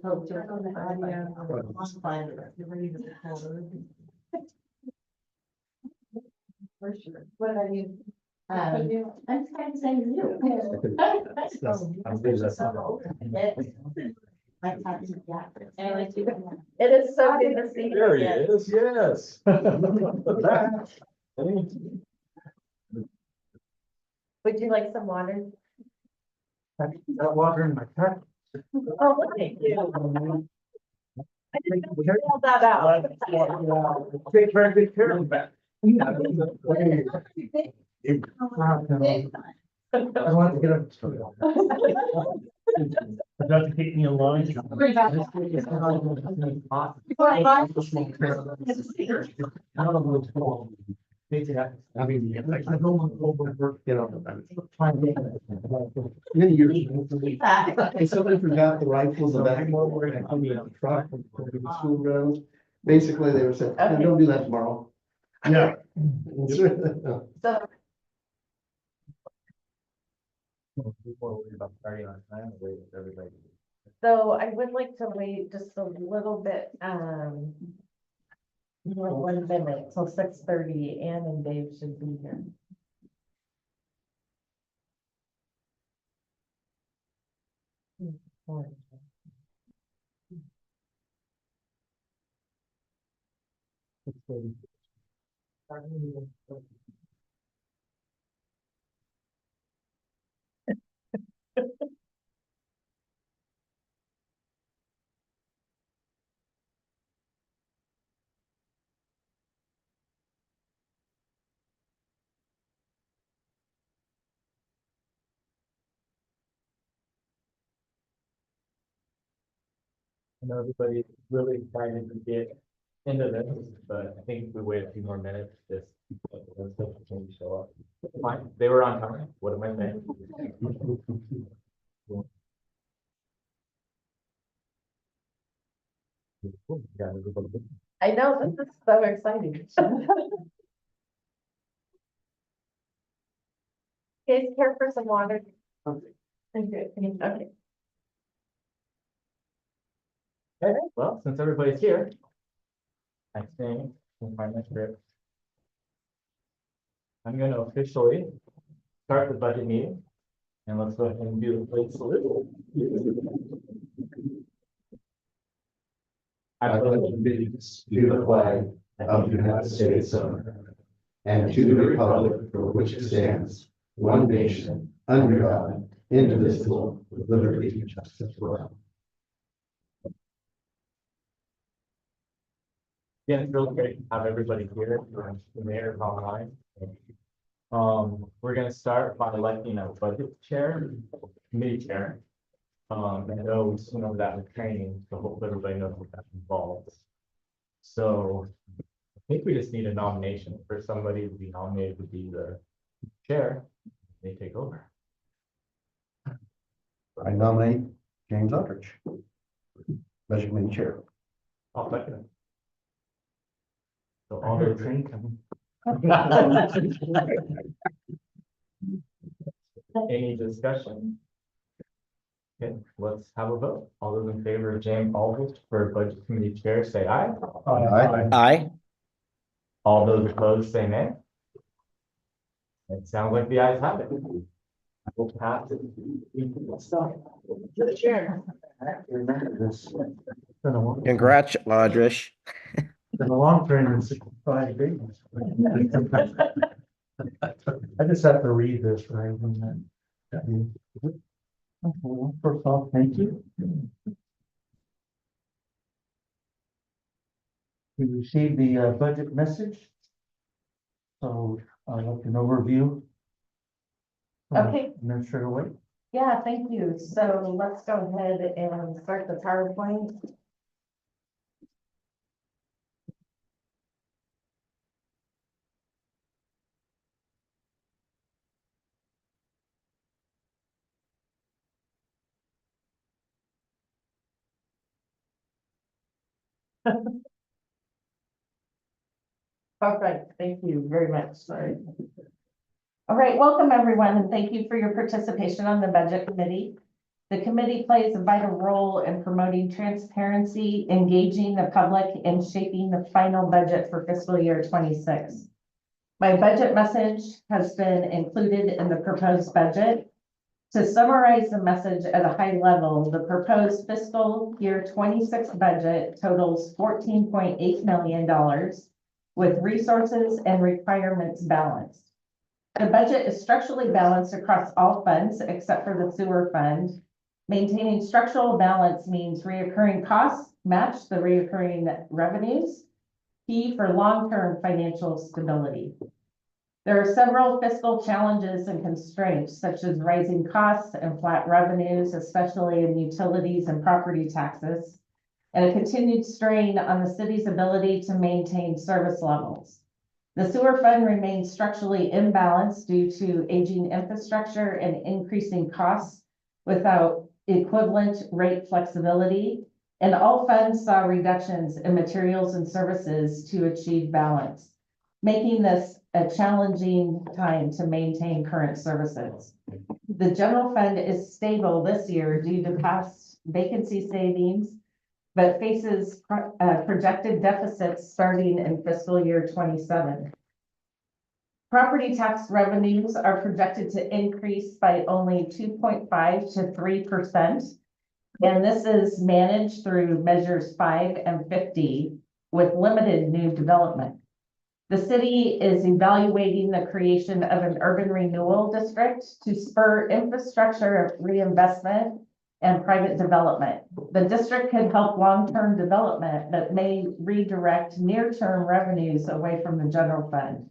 For sure. What are you? I'm kind of saying you. It is so good to see you. There he is, yes. Would you like some water? Got water in my cup. Oh, thank you. I didn't know we held that out. Take very good care of that. I want to get up. About to take me a line. I mean, I don't want to overwork, you know. Many years. And somebody forgot the rifles and that more where they come in on the truck and go to the school grounds. Basically, they were saying, "No, don't do that tomorrow." Yeah. So, Before we about starting on time, wait with everybody. so I would like to wait just a little bit, 1 minute till 6:30. Ann and Dave should be here. I know everybody's really excited to get into this, but I think if we wait a few more minutes, just let's continue to show up. Fine, they were on time. What am I saying? I know, this is so exciting. Guys, care for some water? Okay. Thank you. Okay. Okay, well, since everybody's here, I think, in my next script, I'm going to officially start the budget meeting, and let's go ahead and do the flag salute. I pledge allegiance to the flag of the United States of America and to the republic for which it stands, one nation, under God, indivisible, with liberty and justice for all. Yeah, it's really great to have everybody here, the mayor online. We're gonna start by electing a budget chair, committee chair. I know we went over that with training, so hopefully everybody knows what that involves. So I think we just need a nomination for somebody to be nominated to be the chair. They take over. I nominate James Aldrich, Budget Committee Chair. I'll second it. So all the train coming. Any discussion? Okay, let's have a vote. All those in favor of James Aldrich for Budget Committee Chair, say aye. Aye. Aye. All those opposed, say nay. It sounds like the ayes have it. I will pass it. To the chair. Remember this. Congrats, Audrich. Been a long train in 65 days. I just have to read this, right? First off, thank you. We received the budget message. So I'd like an overview. Okay. Administrator White. Yeah, thank you. So let's go ahead and start the PowerPoint. All right, thank you very much. Sorry. All right, welcome everyone, and thank you for your participation on the budget committee. The committee plays a vital role in promoting transparency, engaging the public, and shaping the final budget for fiscal year 26. My budget message has been included in the proposed budget. To summarize the message at a high level, the proposed fiscal year 26 budget totals $14.8 million with resources and requirements balanced. The budget is structurally balanced across all funds except for the sewer fund. Maintaining structural balance means reoccurring costs match the reoccurring revenues, key for long-term financial stability. There are several fiscal challenges and constraints, such as rising costs and flat revenues, especially in utilities and property taxes, and a continued strain on the city's ability to maintain service levels. The sewer fund remains structurally imbalanced due to aging infrastructure and increasing costs without equivalent rate flexibility, and all funds saw reductions in materials and services to achieve balance, making this a challenging time to maintain current services. The general fund is stable this year due to past vacancy savings, but faces projected deficits starting in fiscal year 27. Property tax revenues are projected to increase by only 2.5 to 3%. And this is managed through measures 5 and 50 with limited new development. The city is evaluating the creation of an urban renewal district to spur infrastructure reinvestment and private development. The district could help long-term development, but may redirect near-term revenues away from the general fund.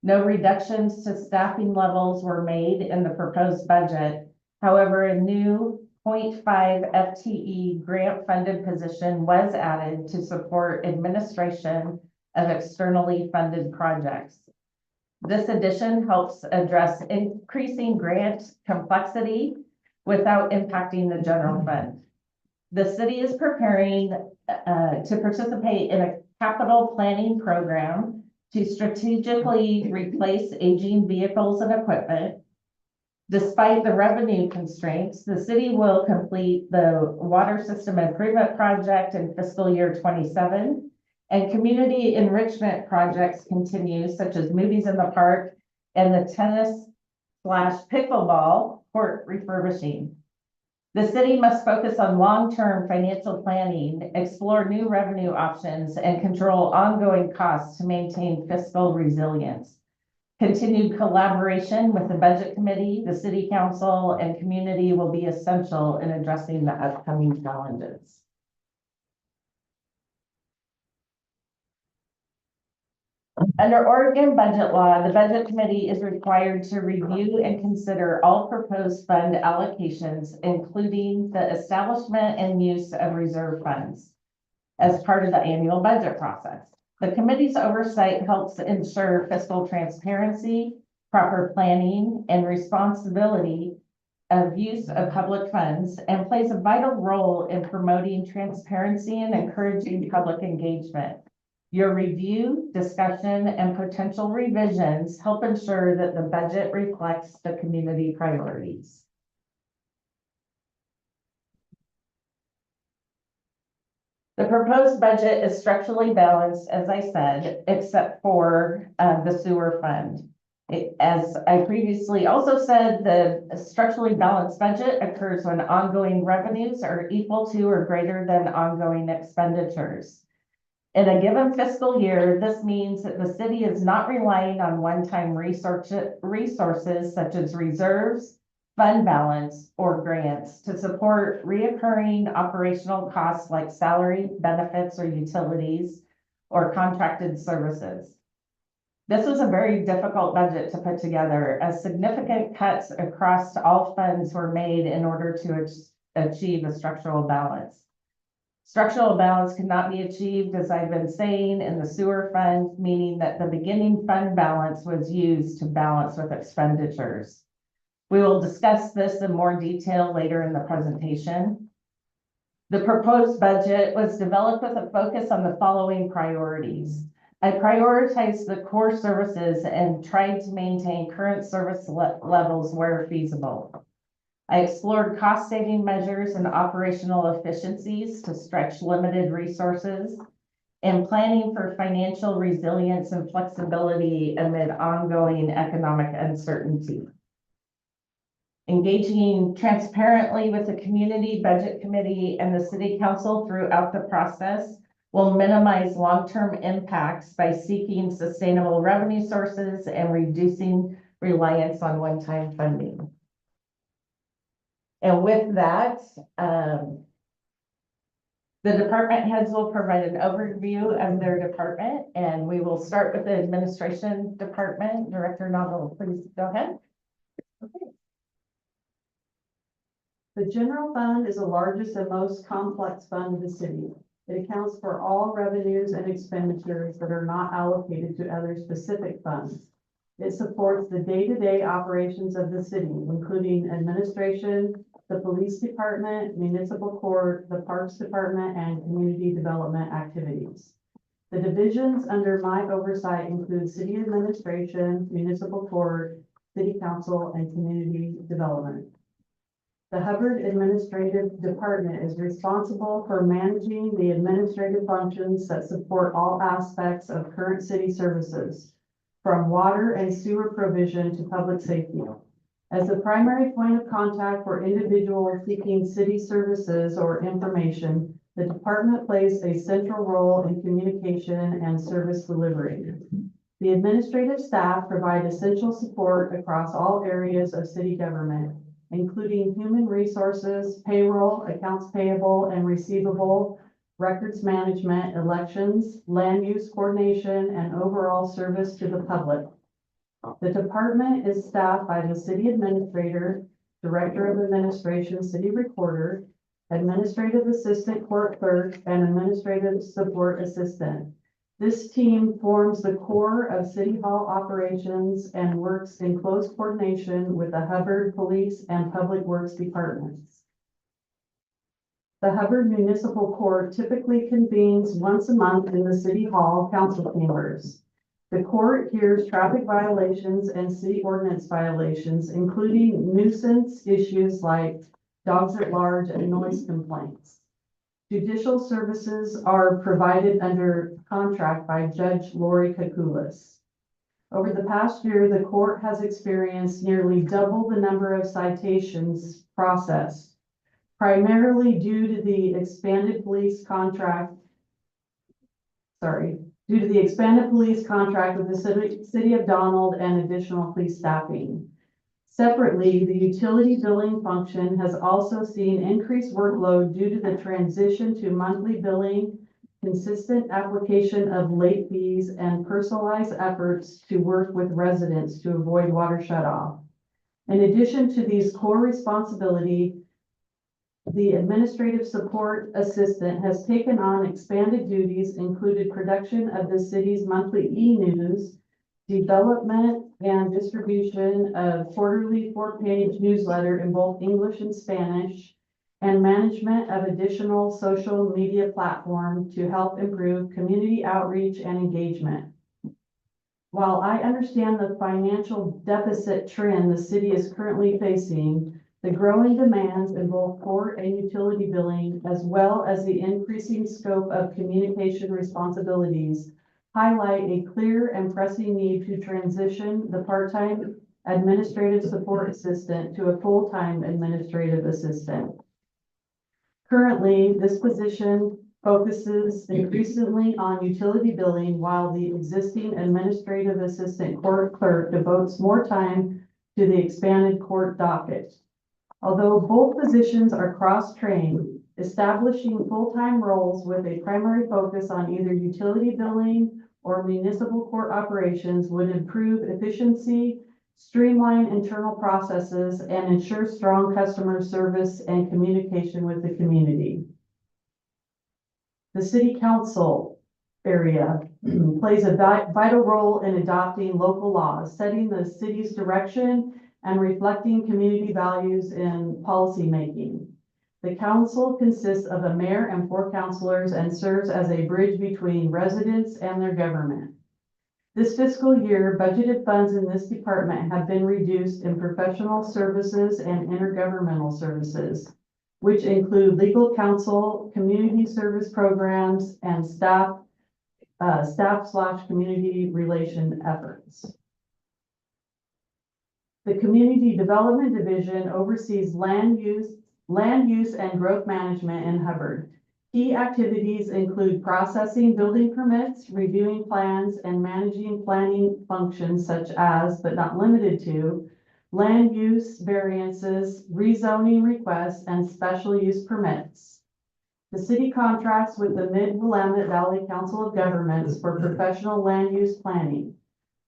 No reductions to staffing levels were made in the proposed budget. However, a new 0.5 FTE grant-funded position was added to support administration of externally funded projects. This addition helps address increasing grant complexity without impacting the general fund. The city is preparing to participate in a capital planning program to strategically replace aging vehicles and equipment. Despite the revenue constraints, the city will complete the water system improvement project in fiscal year 27, and community enrichment projects continue, such as movies in the park and the tennis/pickleball court refurbishing. The city must focus on long-term financial planning, explore new revenue options, and control ongoing costs to maintain fiscal resilience. Continued collaboration with the Budget Committee, the City Council, and community will be essential in addressing the upcoming challenges. Under Oregon budget law, the Budget Committee is required to review and consider all proposed fund allocations, including the establishment and use of reserve funds, as part of the annual budget process. The committee's oversight helps ensure fiscal transparency, proper planning, and responsibility of use of public funds, and plays a vital role in promoting transparency and encouraging public engagement. Your review, discussion, and potential revisions help ensure that the budget reflects the community priorities. The proposed budget is structurally balanced, as I said, except for the sewer fund. As I previously also said, the structurally balanced budget occurs when ongoing revenues are equal to or greater than ongoing expenditures. In a given fiscal year, this means that the city is not relying on one-time resources such as reserves, fund balance, or grants to support reoccurring operational costs like salary, benefits, or utilities, or contracted services. This was a very difficult budget to put together, as significant cuts across all funds were made in order to achieve a structural balance. Structural balance cannot be achieved, as I've been saying, in the sewer fund, meaning that the beginning fund balance was used to balance with expenditures. We will discuss this in more detail later in the presentation. The proposed budget was developed with a focus on the following priorities. I prioritized the core services and tried to maintain current service levels where feasible. I explored cost-saving measures and operational efficiencies to stretch limited resources and planning for financial resilience and flexibility amid ongoing economic uncertainty. Engaging transparently with the Community Budget Committee and the City Council throughout the process will minimize long-term impacts by seeking sustainable revenue sources and reducing reliance on one-time funding. And with that, the department heads will provide an overview of their department, and we will start with the administration department. Director Novel, please go ahead. Okay. The general fund is the largest and most complex fund of the city. It accounts for all revenues and expenditures that are not allocated to other specific funds. It supports the day-to-day operations of the city, including administration, the police department, municipal court, the parks department, and community development activities. The divisions under my oversight include city administration, municipal court, city council, and community development. The Hubbard Administrative Department is responsible for managing the administrative functions that support all aspects of current city services, from water and sewer provision to public safety. As the primary point of contact for individuals seeking city services or information, the department plays a central role in communication and service delivery. The administrative staff provide essential support across all areas of city government, including human resources, payroll, accounts payable and receivable, records management, elections, land use coordination, and overall service to the public. The department is staffed by the city administrator, director of administration, city recorder, administrative assistant, court clerk, and administrative support assistant. This team forms the core of City Hall operations and works in close coordination with the Hubbard Police and Public Works departments. The Hubbard Municipal Court typically convenes once a month in the City Hall council chambers. The court hears traffic violations and city ordinance violations, including nuisance issues like dogs at large and noise complaints. Judicial services are provided under contract by Judge Lori Kakulis. Over the past year, the court has experienced nearly double the number of citations processed, primarily due to the expanded police contract with the city of Donald and additional police staffing. Separately, the utility billing function has also seen increased workload due to the transition to monthly billing, consistent application of late fees, and personalized efforts to work with residents to avoid water shutoff. In addition to these core responsibilities, the administrative support assistant has taken on expanded duties, included production of the city's monthly e-news, development and distribution of quarterly 4-page newsletter in both English and Spanish, and management of additional social media platform to help improve community outreach and engagement. While I understand the financial deficit trend the city is currently facing, the growing demands in both court and utility billing, as well as the increasing scope of communication responsibilities, highlight a clear and pressing need to transition the part-time administrative support assistant to a full-time administrative assistant. Currently, this position focuses increasingly on utility billing, while the existing administrative assistant court clerk devotes more time to the expanded court docket. Although both positions are cross-trained, establishing full-time roles with a primary focus on either utility billing or municipal court operations would improve efficiency, streamline internal processes, and ensure strong customer service and communication with the community. The City Council area plays a vital role in adopting local laws, setting the city's direction, and reflecting community values in policymaking. The council consists of a mayor and 4 councilors and serves as a bridge between residents and their government. This fiscal year, budgeted funds in this department have been reduced in professional services and intergovernmental services, which include legal counsel, community service programs, and staff/community relation efforts. The Community Development Division oversees land use and growth management in Hubbard. Key activities include processing building permits, reviewing plans, and managing planning functions such as, but not limited to, land use variances, rezoning requests, and special use permits. The city contracts with the Mid-Willamette Valley Council of Governments for professional land use planning.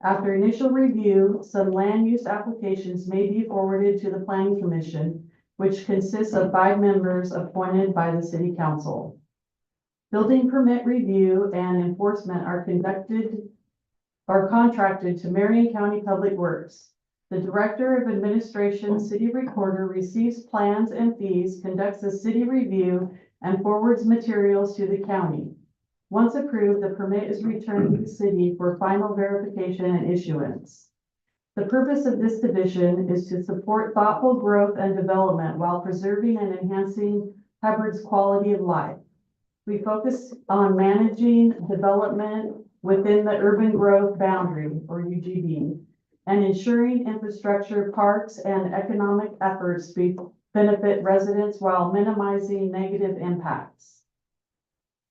After initial review, some land use applications may be forwarded to the Planning Commission, which consists of 5 members appointed by the City Council. Building permit review and enforcement are contracted to Marion County Public Works. The Director of Administration, City Recorder, receives plans and fees, conducts a city review, and forwards materials to the county. Once approved, the permit is returned to the city for final verification and issuance. The purpose of this division is to support thoughtful growth and development while preserving and enhancing Hubbard's quality of life. We focus on managing development within the urban growth boundary, or UGB, and ensuring infrastructure, parks, and economic efforts benefit residents while minimizing negative impacts.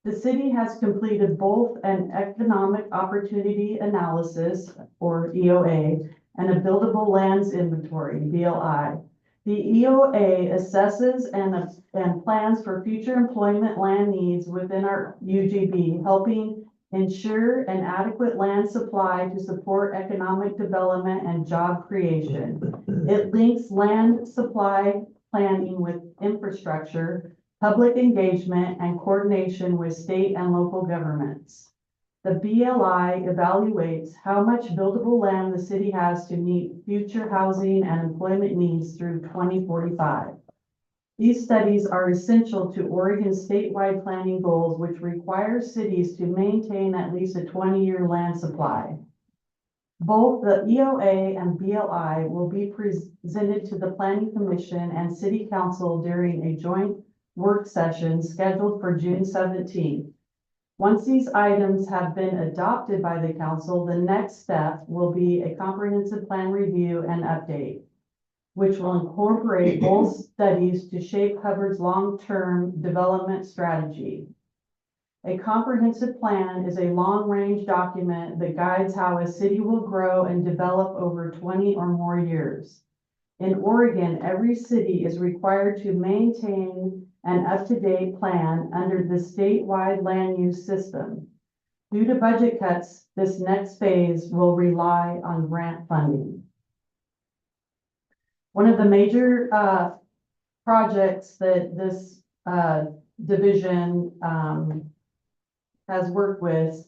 The city has completed both an economic opportunity analysis, or EOA, and a buildable lands inventory, BLI. The EOA assesses and plans for future employment land needs within our UGB, helping ensure an adequate land supply to support economic development and job creation. It links land supply planning with infrastructure, public engagement, and coordination with state and local governments. The BLI evaluates how much buildable land the city has to meet future housing and employment needs through 2045. These studies are essential to Oregon's statewide planning goals, which require cities to maintain at least a 20-year land supply. Both the EOA and BLI will be presented to the Planning Commission and City Council during a joint work session scheduled for June 17th. Once these items have been adopted by the council, the next step will be a comprehensive plan review and update, which will incorporate both studies to shape Hubbard's long-term development strategy. A comprehensive plan is a long-range document that guides how a city will grow and develop over 20 or more years. In Oregon, every city is required to maintain an up-to-date plan under the statewide land use system. Due to budget cuts, this next phase will rely on grant funding. One of the major projects that this division has worked with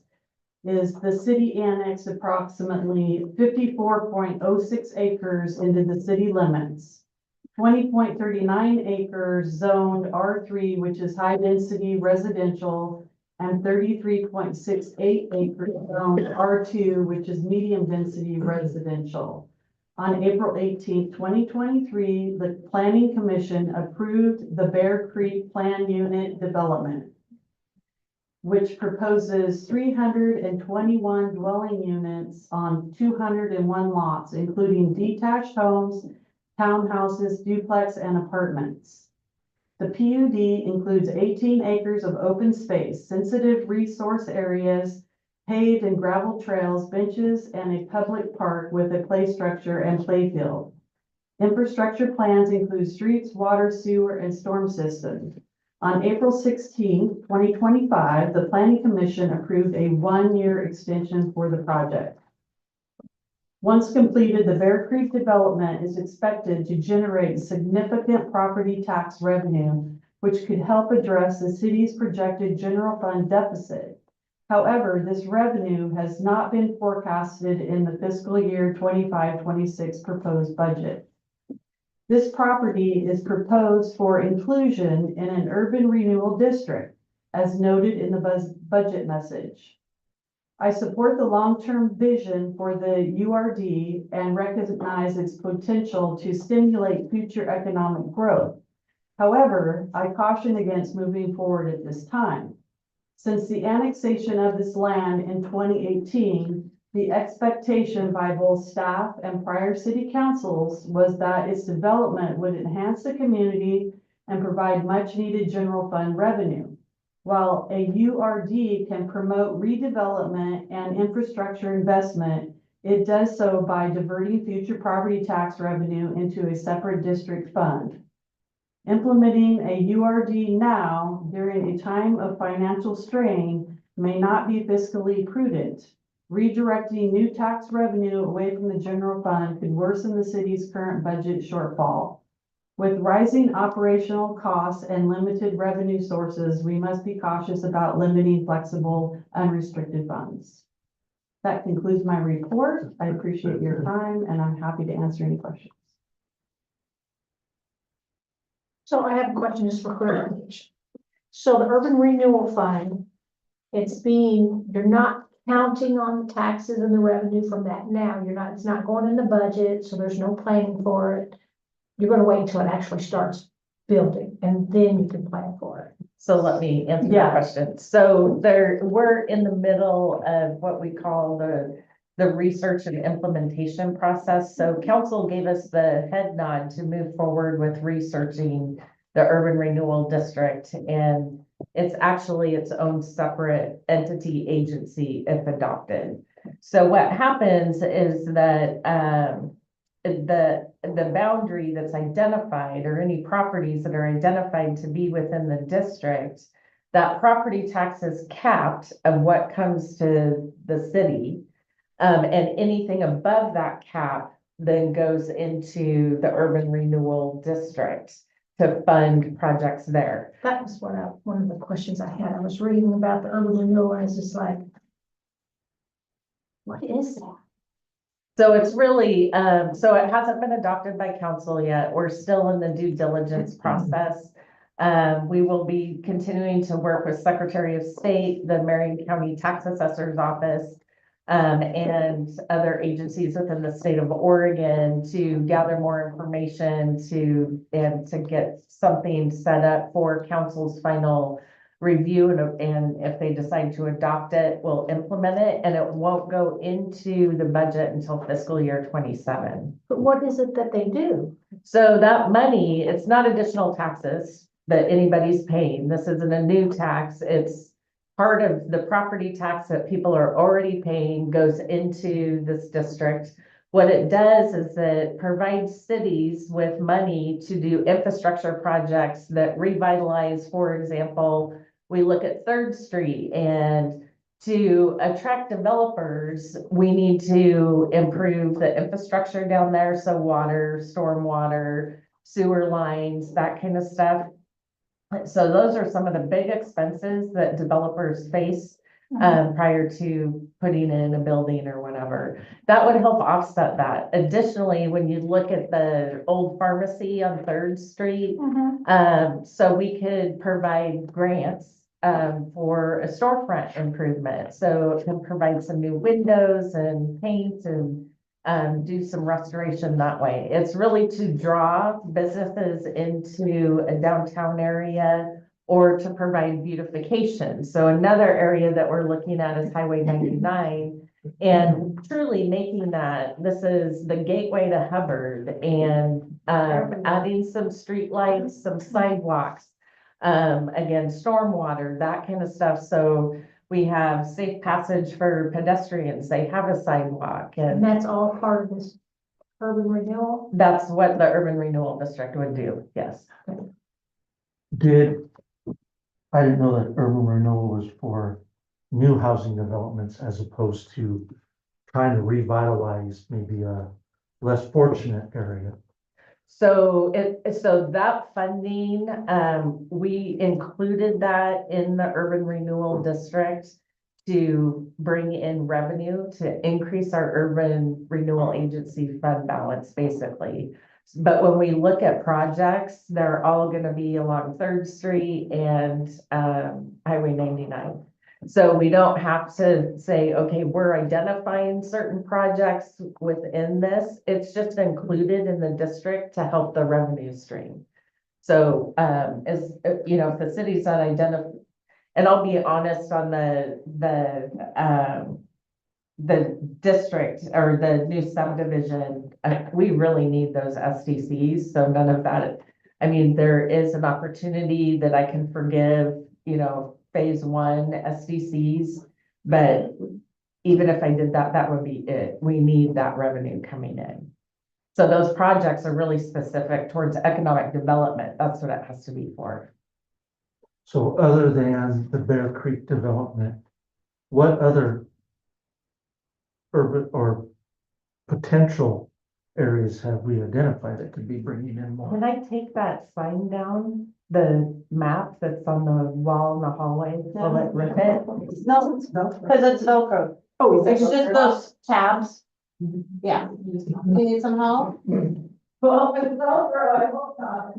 is the city annexed approximately 54.06 acres into the city limits. 20.39 acres zoned R3, which is high density residential, and 33.68 acres zoned R2, which is medium density residential. On April 18, 2023, the Planning Commission approved the Bear Creek Plan Unit Development, which proposes 321 dwelling units on 201 lots, including detached homes, townhouses, duplex, and apartments. The PUD includes 18 acres of open space, sensitive resource areas, paved and gravel trails, benches, and a public park with a play structure and play field. Infrastructure plans include streets, water, sewer, and storm systems. On April 16, 2025, the Planning Commission approved a 1-year extension for the project. Once completed, the Bear Creek development is expected to generate significant property tax revenue, which could help address the city's projected general fund deficit. However, this revenue has not been forecasted in the fiscal year 25-26 proposed budget. This property is proposed for inclusion in an urban renewal district, as noted in the budget message. I support the long-term vision for the URD and recognize its potential to stimulate future economic growth. However, I caution against moving forward at this time. Since the annexation of this land in 2018, the expectation by both staff and prior city councils was that its development would enhance the community and provide much-needed general fund revenue. While a URD can promote redevelopment and infrastructure investment, it does so by diverting future property tax revenue into a separate district fund. Implementing a URD now during a time of financial strain may not be fiscally prudent. Redirecting new tax revenue away from the general fund could worsen the city's current budget shortfall. With rising operational costs and limited revenue sources, we must be cautious about limiting flexible, unrestricted funds. That concludes my report. I appreciate your time and I'm happy to answer any questions. So I have a question just for clarification. So the urban renewal fund, you're not counting on the taxes and the revenue from that now. It's not going in the budget, so there's no planning for it. You're gonna wait until it actually starts building and then you can plan for it. So let me answer that question. So we're in the middle of what we call the research and implementation process. So council gave us the head nod to move forward with researching the urban renewal district. And it's actually its own separate entity agency if adopted. So what happens is that the boundary that's identified or any properties that are identified to be within the district, that property tax is capped of what comes to the city. And anything above that cap then goes into the urban renewal district to fund projects there. That was one of the questions I had. I was reading about the urban renewal and I was just like, what is that? So it's really, so it hasn't been adopted by council yet. We're still in the due diligence process. We will be continuing to work with Secretary of State, the Marion County Tax Assessor's Office, and other agencies within the state of Oregon to gather more information and to get something set up for council's final review. And if they decide to adopt it, we'll implement it, and it won't go into the budget until fiscal year 27. But what is it that they do? So that money, it's not additional taxes that anybody's paying. This isn't a new tax. It's part of the property tax that people are already paying goes into this district. What it does is it provides cities with money to do infrastructure projects that revitalize. For example, we look at 3rd Street, and to attract developers, we need to improve the infrastructure down there. So water, stormwater, sewer lines, that kind of stuff. So those are some of the big expenses that developers face prior to putting in a building or whatever. That would help offset that. Additionally, when you look at the old pharmacy on 3rd Street, so we could provide grants for a storefront improvement. So it can provide some new windows and paint and do some restoration that way. It's really to draw businesses into a downtown area or to provide beautification. So another area that we're looking at is Highway 99 and truly making this is the gateway to Hubbard, and adding some street lights, some sidewalks, again, stormwater, that kind of stuff. So we have safe passage for pedestrians. They have a sidewalk, And that's all part of this urban renewal? that's what the urban renewal district would do. Yes. I didn't know that urban renewal was for new housing developments as opposed to trying to revitalize maybe a less fortunate area. So that funding, we included that in the urban renewal district to bring in revenue to increase our urban renewal agency fund balance, basically. But when we look at projects, they're all going to be along 3rd Street and Highway 99. So we don't have to say, okay, we're identifying certain projects within this. It's just included in the district to help the revenue stream. So, you know, if the city's not identifying, and I'll be honest on the district or the new subdivision, we really need those SDCs, so none of that. I mean, there is an opportunity that I can forgive, you know, phase one SDCs, but even if I did that, that would be it. We need that revenue coming in. So those projects are really specific towards economic development. That's what it has to be for. So other than the Bear Creek development, what other urban or potential areas have we identified that could be bringing in Can more? I take that sign down, the map that's on the wall in the hallway? Will it rip it? No, because it's Velcro. Oh, It's just those tabs. Yeah. You need some help? Well, if it's Velcro, I hope not.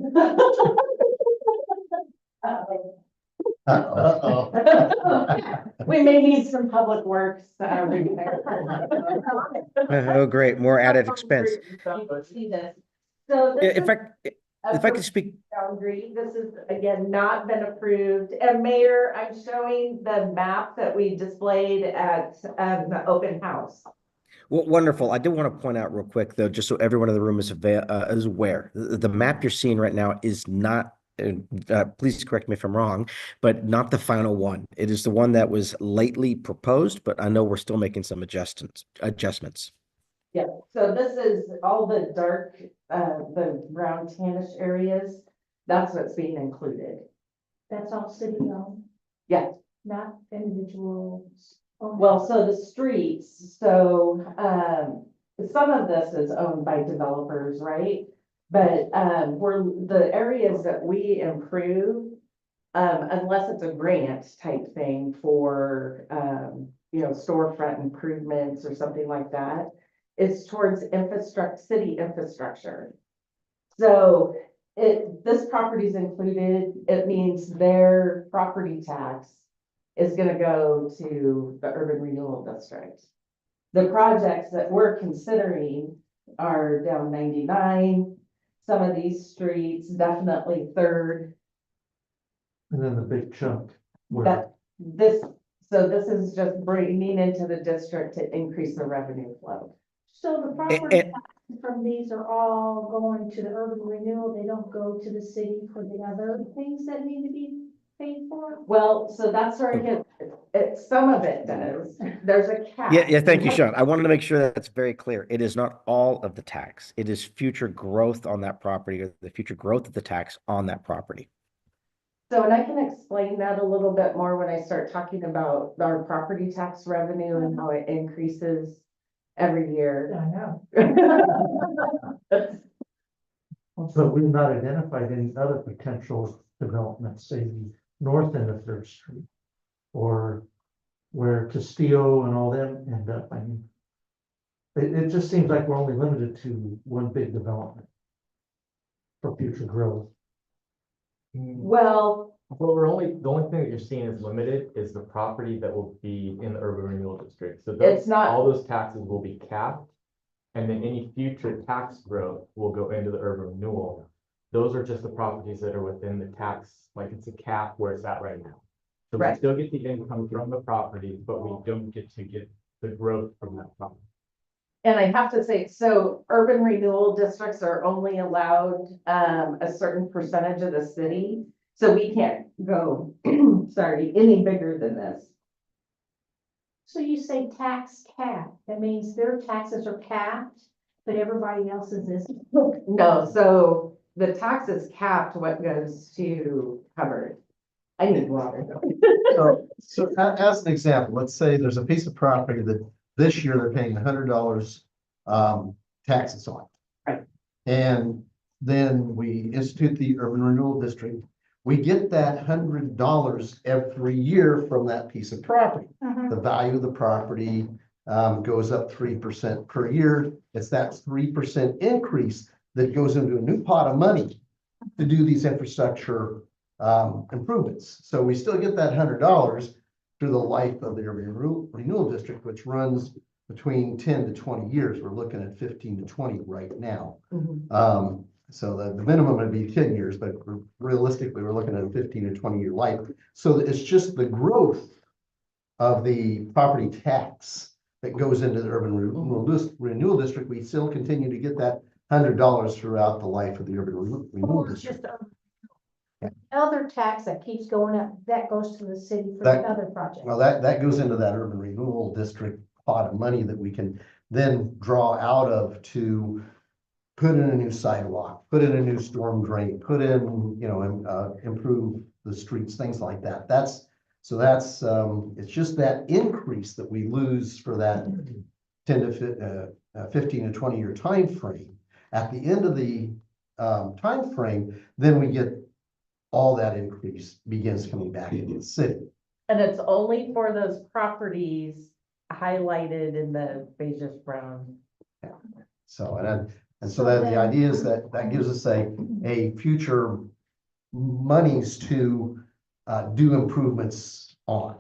We may need some public works. Oh, great, more added expense. See this. So this If is I, a if I could speak, boundary. This is again not been approved. And Mayor, I'm showing the map that we displayed at the open house. wonderful. I do want to point out real quick, though, just so everyone in the room is aware, the map you're seeing right now is not, please correct me if I'm wrong, but not the final one. It is the one that was lately proposed, but I know we're still making some adjustments. Yeah, so this is all the dark, the brown tannish areas. That's what's being included. That's all city owned, Yeah, not individuals. well, so the streets, so, some of this is owned by developers, right? But, the areas that we improve, unless it's a grant type thing for, you know, storefront improvements or something like that, is towards city infrastructure. So this property is included, it means their property tax is gonna go to the urban renewal district. The projects that we're considering are down 99, some of these streets, definitely Third, And then the big chunk where, that this is just bringing into the district to increase the revenue flow. So the property taxes from these are all going to the urban renewal, they don't go to the city for the other things that need to be paid for? Well, so that's where some of it does. There's a cap. Yeah, thank you, Sean. I wanted to make sure that it's very clear. It is not all of the tax. It is future growth on that property, or the future growth of the tax on that property. So, and I can explain that a little bit more when I start talking about our property tax revenue and how it increases every year. I know. but we've not identified any other potential developments, say the north end of Third Street. Or where Castillo and all them end up. I mean, it just seems like we're only limited to one big development for future growth. Well, But the only thing that you're seeing is limited is the property that will be in the urban renewal district. So It's not- all those taxes will be capped. And then any future tax growth will go into the urban renewal. Those are just the properties that are within the tax, like it's a cap where it's at right now. So we Right. still get the income from the property, but we don't get to get the growth from that property. and I have to say, so urban renewal districts are only allowed a certain percentage of the city. So we can't go, sorry, any bigger than this. So you say tax cap, that means their taxes are capped, but everybody else's isn't. No, so the tax is capped what goes to Hubbard. I need water. So as an example, let's say there's a piece of property that this year they're paying $100 taxes on. Right. And then we institute the urban renewal district. We get that $100 every year from that piece of property. The value of the property goes up 3% per year. It's that 3% increase that goes into a new pot of money to do these infrastructure improvements. So we still get that $100, through the life of the urban renewal district, which runs between 10 to 20 years. We're looking at 15 to 20 right now. So the minimum would be 10 years, but realistically, we're looking at a 15 to 20-year life. So it's just the growth of the property tax that goes into the urban renewal district. We still continue to get that $100 throughout the life of the urban renewal Or district. just other tax that keeps going up, that goes to the city for That- the other projects. Well, that goes into that urban renewal district pot of money that we can then draw out of to put in a new sidewalk, put in a new storm drain, put in, improve the streets, things like that. That's, it's just that increase that we lose for that 15 to 20-year time frame. At the end of the time frame, then we get all that increase begins coming back into the city. And it's only for those properties highlighted in the beige brown. So, and so that the idea is that gives us a future monies to do improvements on,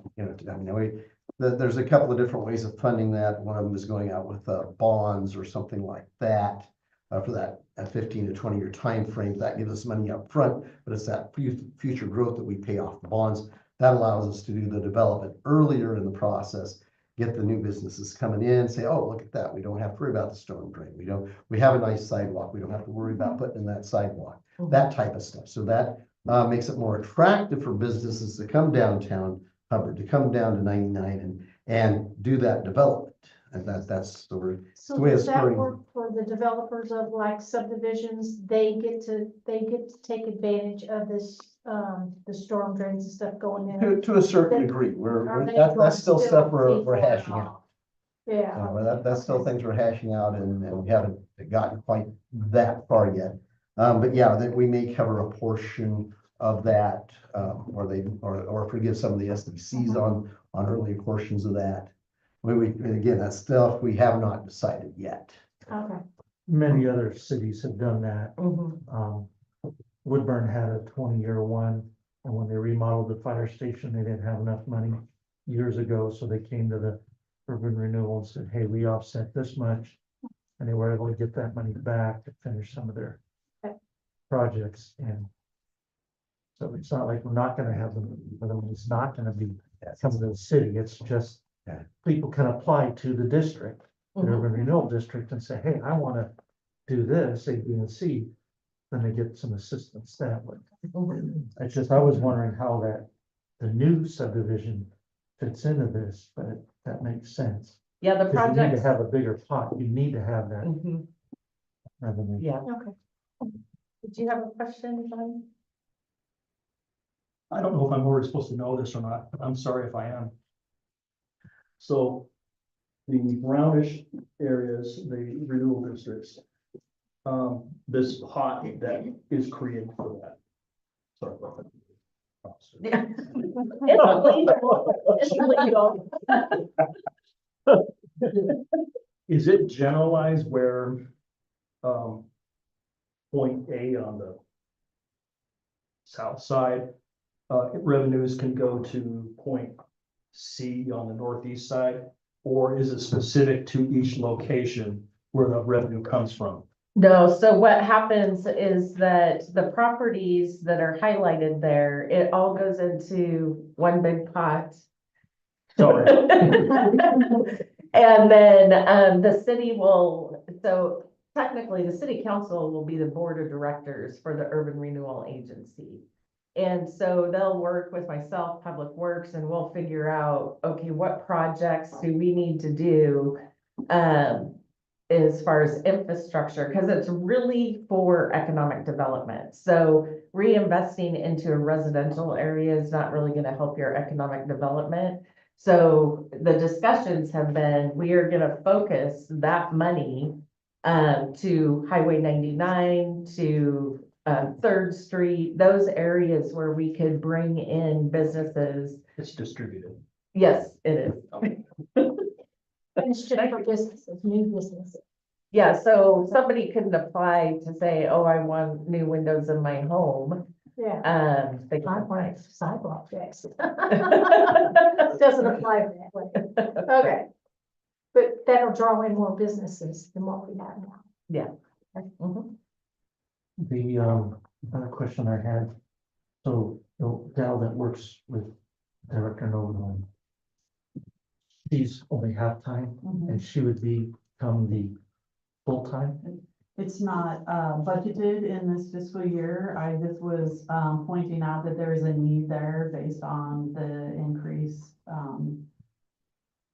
there's a couple of different ways of funding that. One of them is going out with bonds or something like that for that 15 to 20-year time frame. That gives us money up front, but it's that future growth that we pay off the bonds. That allows us to do the development earlier in the process, get the new businesses coming in, say, oh, look at that. We don't have to worry about the storm drain. We have a nice sidewalk. We don't have to worry about putting in that sidewalk, that type of stuff. So that makes it more attractive for businesses to come downtown Hubbard, to come down to 99 and do that development. And that's the way So the way does it's that going. work for the developers of like subdivisions? They get to take advantage of this, the storm drains and stuff going in? To a certain degree, Are they that's still going to stuff pay we're for it hashing all? out. Yeah. That's still things we're hashing out and we haven't gotten quite that far yet. But yeah, that we may cover a portion of that, or if we give some of the SDCs on early portions of that. Again, that's stuff we have not decided yet. Okay. Many other cities have done that. Mhm. Woodburn had a 20-year one, and when they remodeled the fire station, they didn't have enough money years ago, so they came to the urban renewal and said, hey, we offset this much. And they were able to get that money back to finish some of their projects. And so it's not like we're not gonna have them, but it's not gonna be coming to the city. It's just people can apply to the district, the urban renewal district, and say, hey, I want to do this, A, B, and C. Then they get some assistance that way. It's just, I was wondering how the new subdivision fits into this, but that makes sense. Yeah, the Because you need to project. have a bigger pot. You need to have that revenue. Yeah. Okay. Did you have a question, John? I don't know if I'm already supposed to know this or not, but I'm sorry if I am. So the brownish areas, the renewal districts, this pot that is created for that. Sorry about that. Yeah. It's legal. Is it generalized where, point A on the south side, revenues can go to point C on the northeast side? Or is it specific to each location where the revenue comes from? No, so what happens is that the properties that are highlighted there, it all goes into one big pot. Sorry. And then the city will, so technically the city council will be the board of directors for the urban renewal agency. And so they'll work with myself, Public Works, and we'll figure out, okay, what projects do we need to do as far as infrastructure, because it's really for economic development. So reinvesting into a residential area is not really going to help your economic development. So the discussions have been, we are going to focus that money to Highway 99, to 3rd Street, those areas where we could bring in businesses. It's distributed. Yes, it is. And it's just for businesses, new businesses. Yeah, so somebody couldn't apply to say, oh, I want new windows in my home. Yeah, They can I apply. like sidewalk fix. Doesn't apply that way. Okay. But that'll draw in more businesses than what we have now. Mhm. The, other question I had, so the gal that works with Director Nolan, she's only half-time and she would become the full-time? It's not, budgeted in this fiscal year. I just was, pointing out that there is a need there based on the increase,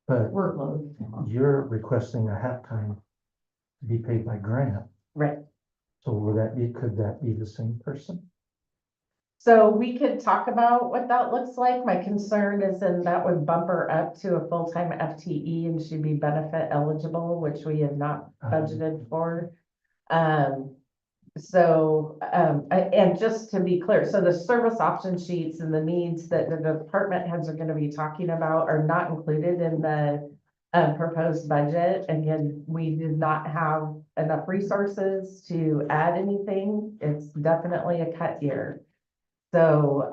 But workload. you're requesting a half-time to be paid by grant. Right. So could that be the same person? So we could talk about what that looks like. My concern is then that would bump her up to a full-time FTE and she'd be benefit eligible, which we have not budgeted for. And just to be clear, so the service option sheets and the needs that the department heads are gonna be talking about are not included in the proposed budget. Again, we did not have enough resources to add anything. It's definitely a cut year. So,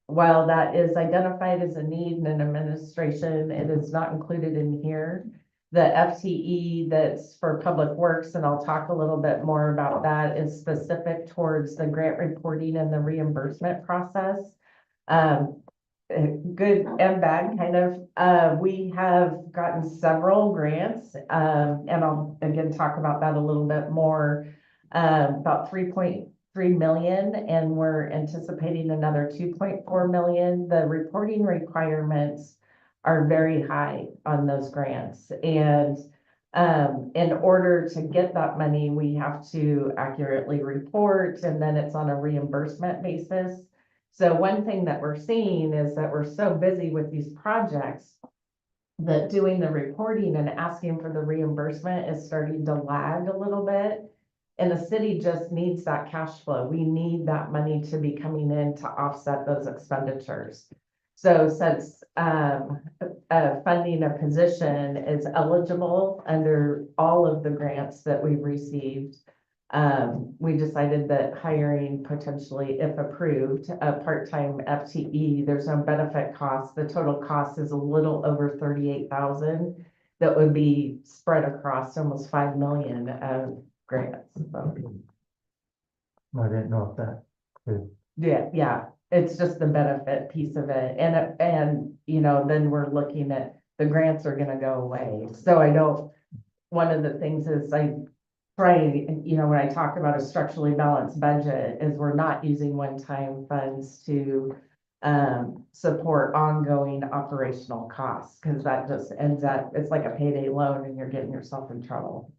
while that is identified as a need in an administration, it is not included in here. The FTE that's for Public Works, and I'll talk a little bit more about that, is specific towards the grant reporting and the reimbursement process. Good and bad, kind of. We have gotten several grants, and I'll again talk about that a little bit more. About 3.3 million, and we're anticipating another 2.4 million. The reporting requirements are very high on those grants. And in order to get that money, we have to accurately report, and then it's on a reimbursement basis. So one thing that we're seeing is that we're so busy with these projects that doing the reporting and asking for the reimbursement is starting to lag a little bit. And the city just needs that cash flow. We need that money to be coming in to offset those expenditures. So since funding a position is eligible under all of the grants that we've received, we decided that hiring potentially, if approved, a part-time FTE, there's no benefit cost. The total cost is a little over 38,000 that would be spread across almost 5 million of grants. So, I didn't know if that could. yeah, it's just the benefit piece of it. And, you know, then we're looking at the grants are gonna go away. So I know one of the things is I try, you know, when I talk about a structurally balanced budget is we're not using one-time funds to support ongoing operational costs, because that just ends up, it's like a payday loan and you're getting yourself in trouble.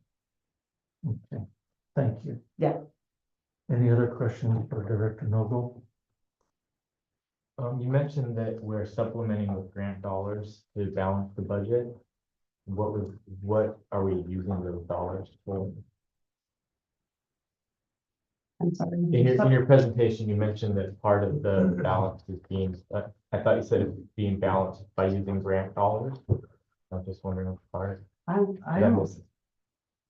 Okay, thank you. Yeah. Any other questions for Director Noble? You mentioned that we're supplementing with grant dollars to balance the budget. What are we using those dollars for? I'm sorry. In your presentation, you mentioned that part of the balance is being, I thought you said it's being balanced by using grant dollars. I'm just wondering which part. I Did I don't, miss it?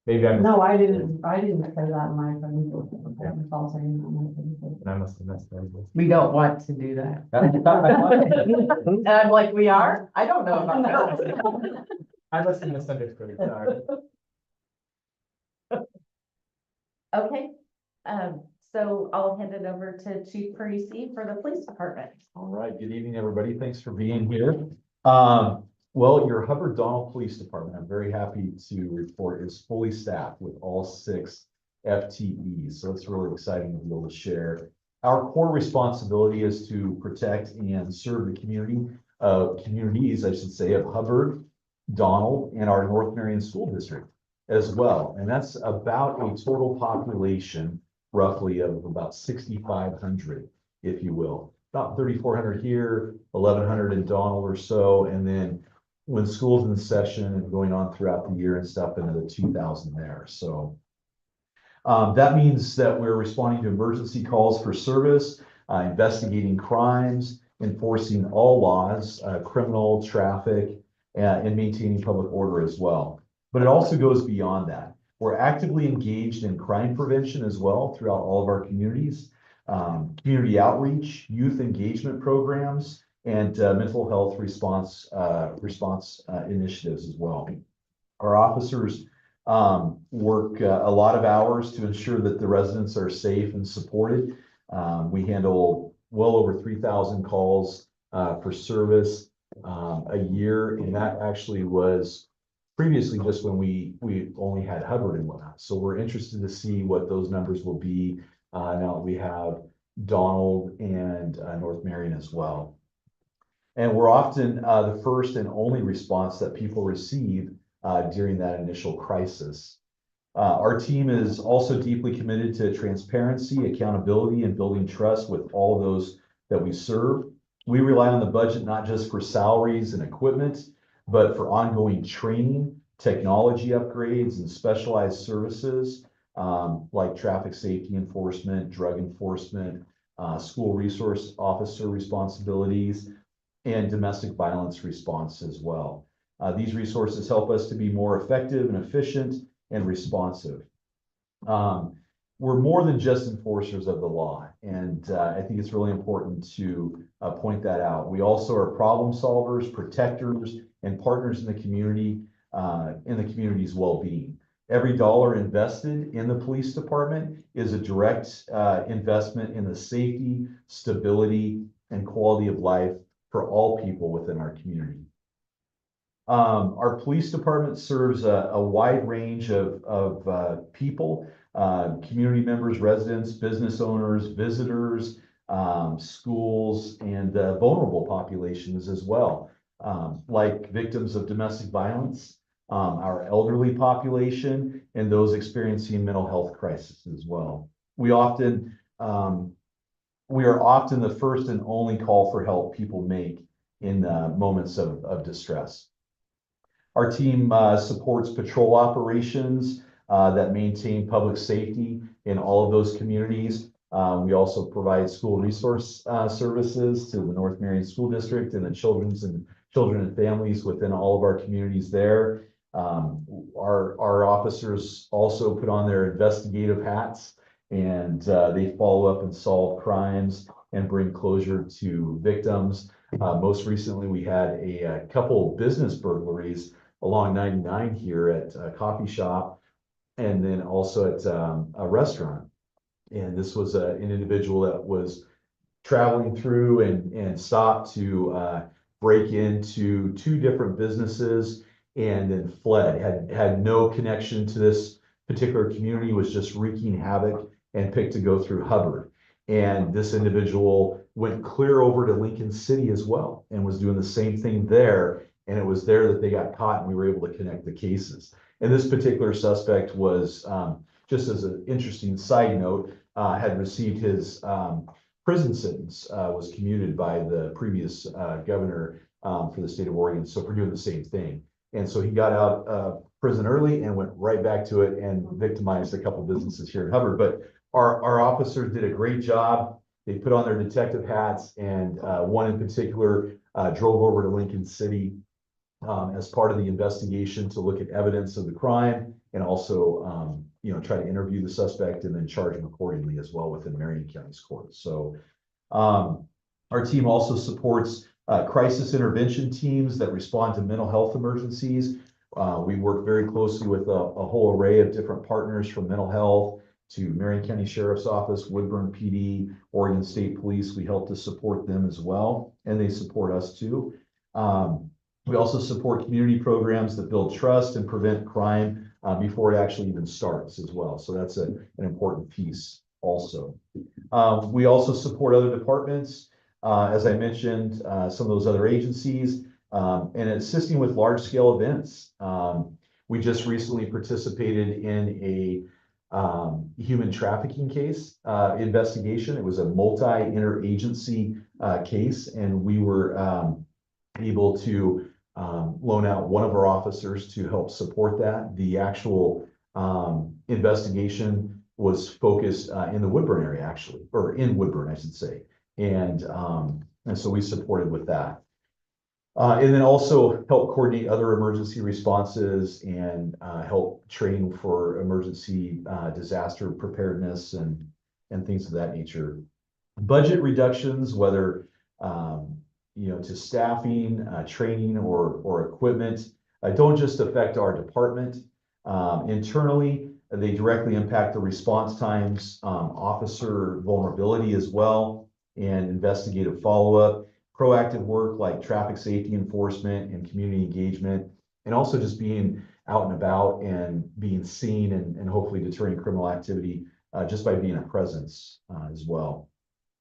Maybe I missed no, I didn't say that in my financial. and I must have missed that. We don't want to do that. I And I'm like, we are? I don't know about that. must have misunderstood, sorry. Okay, so I'll hand it over to Chief Parisi for the police department. All right, good evening, everybody. Thanks for being here. Well, your Hubbard Donald Police Department, I'm very happy to report, is fully staffed with all 6 FTEs. So it's really exciting to be able to share. Our core responsibility is to protect and serve the communities, I should say, of Hubbard, Donald, and our North Marion School District as well. And that's about a total population roughly of about 6,500, if you will. About 3,400 here, 1,100 in Donald or so, and then when school's in session and going on throughout the year and stuff, another 2,000 there. So that means that we're responding to emergency calls for service, investigating crimes, enforcing all laws, criminal, traffic, and maintaining public order as well. But it also goes beyond that. We're actively engaged in crime prevention as well throughout all of our communities. community outreach, youth engagement programs, and mental health response initiatives as well. Our officers work a lot of hours to ensure that the residents are safe and supported. We handle well over 3,000 calls for service a year, and that actually was previously just when we only had Hubbard and whatnot. So we're interested to see what those numbers will be now that we have Donald and North Marion as well. And we're often the first and only response that people receive during that initial crisis. Our team is also deeply committed to transparency, accountability, and building trust with all those that we serve. We rely on the budget not just for salaries and equipment, but for ongoing training, technology upgrades, and specialized services like traffic safety enforcement, drug enforcement, school resource officer responsibilities, and domestic violence response as well. These resources help us to be more effective and efficient and responsive. We're more than just enforcers of the law, and I think it's really important to point that out. We also are problem solvers, protectors, and partners in the community, in the community's well-being. Every dollar invested in the police department is a direct investment in the safety, stability, and quality of life for all people within our community. Our police department serves a wide range of people, community members, residents, business owners, visitors, schools, and vulnerable populations as well, like victims of domestic violence, our elderly population, and those experiencing mental health crisis as well. We are often the first and only call for help people make in moments of distress. Our team supports patrol operations that maintain public safety in all of those communities. We also provide school resource services to the North Marion School District and the children and families within all of our communities there. Our officers also put on their investigative hats, and they follow up and solve crimes and bring closure to victims. Most recently, we had a couple business burglaries along 99 here at a coffee shop, and then also at a restaurant. And this was an individual that was traveling through and stopped to break into 2 different businesses and then fled. Had no connection to this particular community, was just wreaking havoc and picked to go through Hubbard. And this individual went clear over to Lincoln City as well and was doing the same thing there. And it was there that they got caught, and we were able to connect the cases. And this particular suspect was, just as an interesting side note, had received his prison sentence, was commuted by the previous governor for the state of Oregon, so for doing the same thing. And so he got out of prison early and went right back to it and victimized a couple businesses here in Hubbard. But our officers did a great job. They put on their detective hats, and one in particular drove over to Lincoln City as part of the investigation to look at evidence of the crime, and also try to interview the suspect and then charge him accordingly as well within Marion County's court. So our team also supports crisis intervention teams that respond to mental health emergencies. We work very closely with a whole array of different partners, from mental health to Marion County Sheriff's Office, Woodburn PD, Oregon State Police. We help to support them as well, and they support us too. We also support community programs that build trust and prevent crime before it actually even starts as well. So that's an important piece also. We also support other departments, as I mentioned, some of those other agencies, and assisting with large-scale events. We just recently participated in a human trafficking case investigation. It was a multi-interagency case, and we were able to loan out one of our officers to help support that. The actual investigation was focused in the Woodburn area, actually, or in Woodburn, I should say. And so we supported with that. And then also help coordinate other emergency responses and help train for emergency disaster preparedness and things of that nature Budget reductions, whether, to staffing, training or equipment, don't just affect our department. Internally, they directly impact the response times, officer vulnerability as well, and investigative follow-up, proactive work like traffic safety enforcement and community engagement, and also just being out and about and being seen and hopefully deterring criminal activity just by being a presence as well.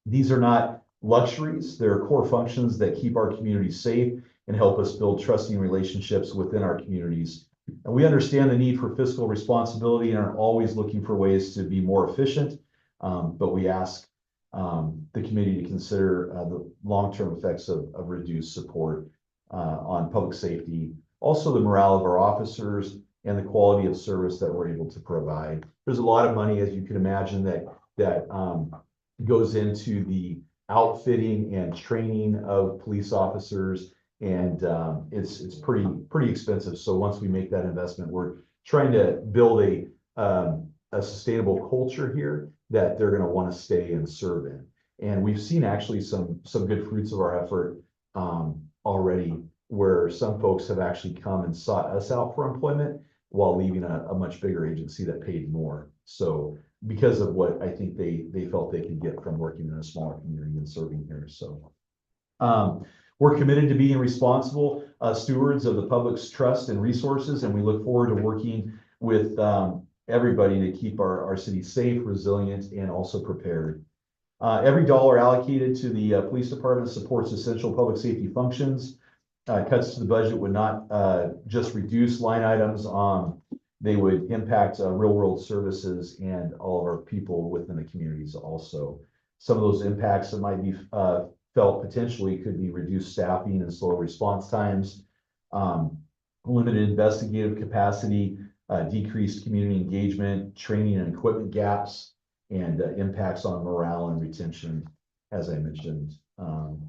These are not luxuries. They're core functions that keep our communities safe and help us build trusting relationships within our communities. And we understand the need for fiscal responsibility and are always looking for ways to be more efficient. But we ask the committee to consider the long-term effects of reduced support on public safety, also the morale of our officers and the quality of service that we're able to provide. There's a lot of money, as you can imagine, that goes into the outfitting and training of police officers, and it's pretty expensive. So once we make that investment, we're trying to build a sustainable culture here that they're going to want to stay and serve in. And we've seen actually some good fruits of our effort already, where some folks have actually come and sought us out for employment while leaving a much bigger agency that paid more. So because of what I think they felt they could get from working in a smaller community and serving here. So we're committed to being responsible stewards of the public's trust and resources, and we look forward to working with everybody to keep our city safe, resilient, and also prepared. Every dollar allocated to the police department supports essential public safety functions. Cuts to the budget would not just reduce line items, they would impact real-world services and all of our people within the communities also. Some of those impacts that might be felt potentially could be reduced staffing and slower response times, limited investigative capacity, decreased community engagement, training and equipment gaps, and impacts on morale and retention, as I mentioned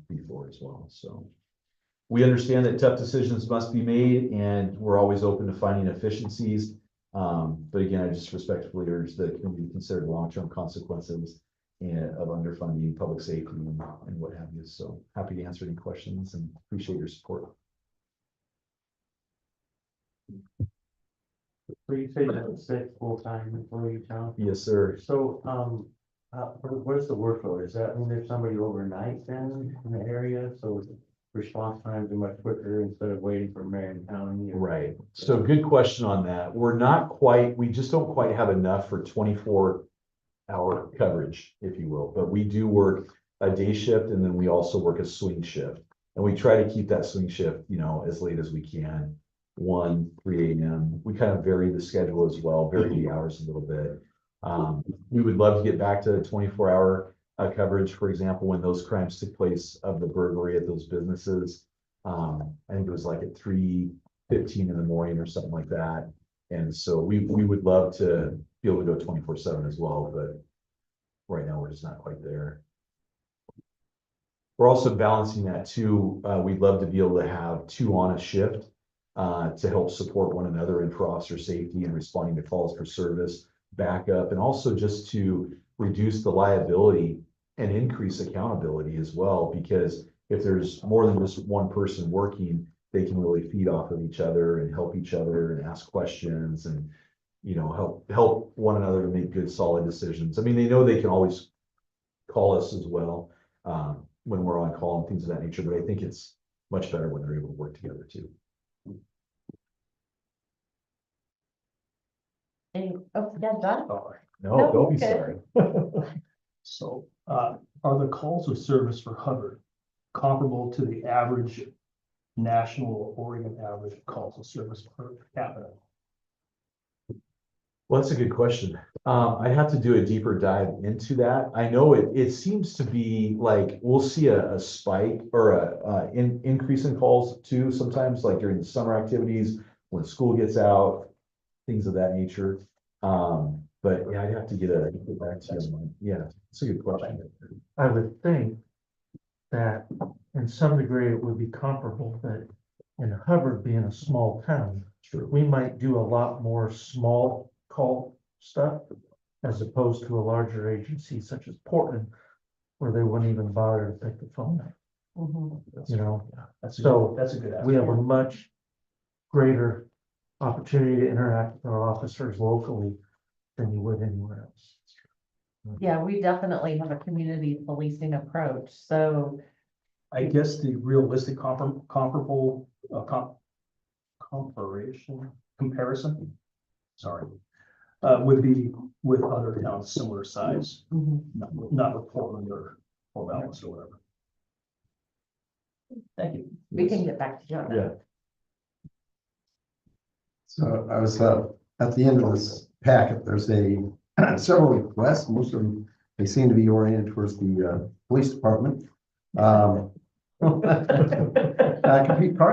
before as well. So we understand that tough decisions must be made, and we're always open to finding efficiencies. But again, I just respectfully urge the community to consider the long-term consequences of underfunding public safety and what have you. So happy to answer any questions and appreciate your support. So you say that 6 full-time employees, John? Yes, sir. So, where's the workload? Is that, there's somebody overnight then in the area, so response times are much quicker instead of waiting for Marion County? Right. So good question on that. We just don't quite have enough for 24-hour coverage, if you will, but we do work a day shift, and then we also work a swing shift. And we try to keep that swing shift, as late as we can, 1, 3 a.m. We kind of vary the schedule as well, vary the hours a little bit. We would love to get back to 24-hour coverage, for example, when those crimes took place of the burglary at those businesses. I think it was like at 3:15 in the morning or something like that. And so we would love to be able to go 24/7 as well, but right now we're just not quite there. We're also balancing that too. We'd love to be able to have 2 on a shift to help support one another and for officer safety and responding to calls for service, backup, and also just to reduce the liability and increase accountability as well. Because if there's more than just one person working, they can really feed off of each other and help each other and ask questions and, help one another to make good, solid decisions. I mean, they know they can always call us as well when we're on call and things of that nature, but I think it's much better when they're able to work together too. Yeah, John? No, don't be good. sorry. So, are the calls of service for Hubbard comparable to the average national Oregon average calls of service per capita? Well, that's a good question. I'd have to do a deeper dive into that. I know it seems to be like we'll see a spike or an increase in calls too, sometimes like during the summer activities, when school gets out, things of that nature. But yeah, I'd have to get back to you. Yeah, it's a good question. I would think that in some degree it would be comparable, that in Hubbard being a small town, True. we might do a lot more small call stuff as opposed to a larger agency such as Portland, where they wouldn't even bother to pick the phone up, Mhm. you know? That's So, that's a good. We have a much greater opportunity to interact with our officers locally than you would anywhere else. Yeah, we definitely have a community policing approach, so I guess the realistic comparison, sorry, would be with other towns similar size, not with Portland or Dallas or whatever. Thank you. we can get back to you on that. Yeah. So I was, at the end of this packet, there's several requests, most of them, they seem to be oriented towards the, police department. Car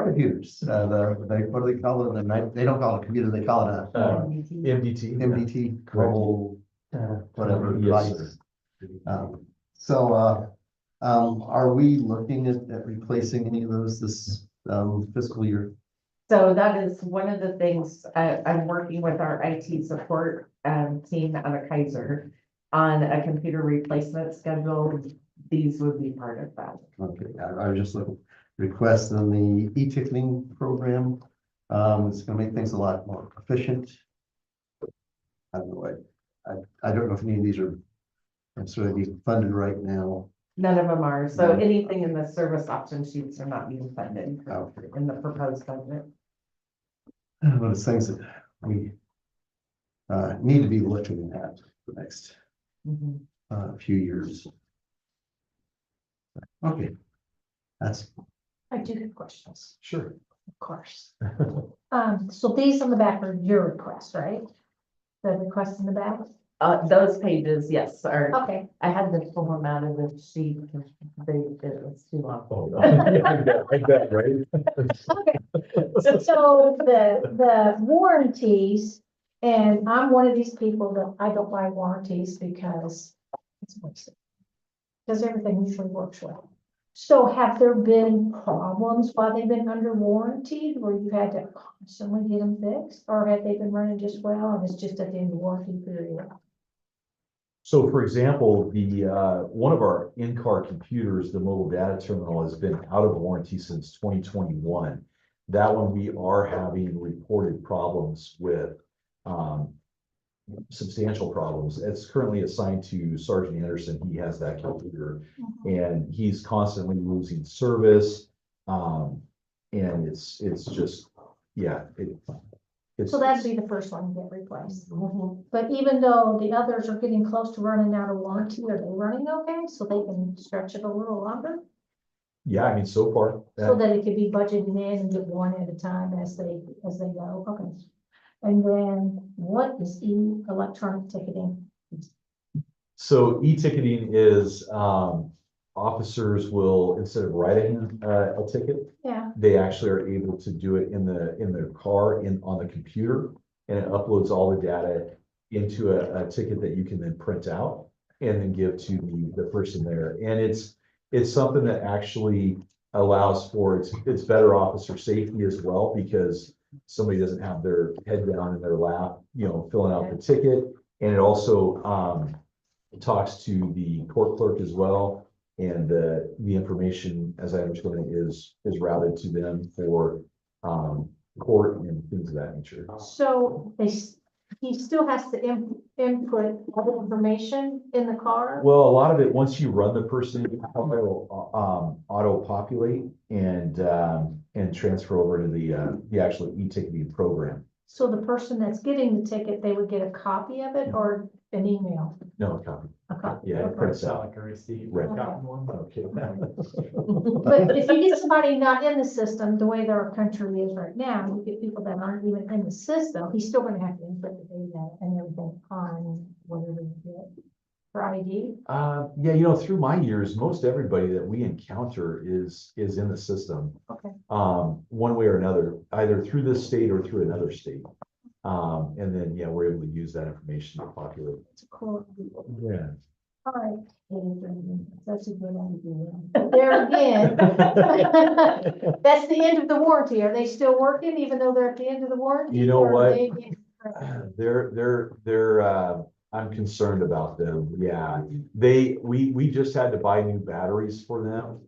computers, what do they call it? They don't call it a computer, they call it a MDT. MDT, mobile, whatever Yes, device. Are we looking at replacing any of those this, fiscal year? So that is one of the things, I'm working with our IT support, team out of Kaiser on a computer replacement schedule. These would be part of that. Okay, I was just looking, request on the e-ticketing program. It's gonna make things a lot more efficient. I don't know, I don't know if any of these are necessarily being funded right now. None of them are, so No. anything in the service option sheets are not being funded Okay. in the proposed budget. But it's things that we need to be looking at the next few years. Okay, that's I do have questions, Sure. of course. So these on the back are your requests, right? The requests in the back? Those pages, yes, are, Okay, I had to pull them out of the sheet because it was too long. Oh, I bet, right? okay. So the warranties, and I'm one of these people that I don't buy warranties because it's wasted. Because everything usually works well. So have there been problems while they've been under warranty where you had to constantly get them fixed? Or have they been running just well and it's just at the end of the warranty period? So for example, the, one of our in-car computers, the mobile data terminal, has been out of warranty since 2021. That one we are having reported problems with, substantial problems. It's currently assigned to Sergeant Anderson. He has that computer and he's constantly losing service. And it's just, yeah, it's. So that'd be the first one to get replaced. But even though the others are getting close to running out of warranty, are they running okay? So they can stretch it a little longer? Yeah, I mean, so far. So that it could be budgeted in and get one at a time as they go, okay. And then what is electronic ticketing? So e-ticketing is, officers will, instead of writing a ticket, Yeah, they actually are able to do it in their car on the computer, and it uploads all the data into a ticket that you can then print out and then give to the person there. And it's something that actually allows for, it's better officer safety as well, because somebody doesn't have their head down in their lap, filling out the ticket. And it also talks to the court clerk as well. And the information, as I understand it, is routed to them for court and things of that nature. so he still has to input other information in the car? Well, a lot of it, once you run the person, it will auto-populate and transfer over to the actual e-ticketing program. So the person that's getting the ticket, they would get a copy of it or an email? No, a copy. A copy. Yeah, it prints out. Like a receipt. Right. Gotten one. Okay. But if you get somebody not in the system, the way that our country is right now, you get people that aren't even in the system, he's still gonna have to input the data and everything on whatever you get for ID. Yeah, through my years, most everybody that we encounter is in the system. Okay. One way or another, either through this state or through another state. And then, yeah, we're able to use that information to populate. It's cool. Yeah. All right. That's a good idea. There again, that's the end of the warranty. Are they still working even though they're at the end of the warranty? You know Or are what? they being- I'm concerned about them, yeah. We just had to buy new batteries for them.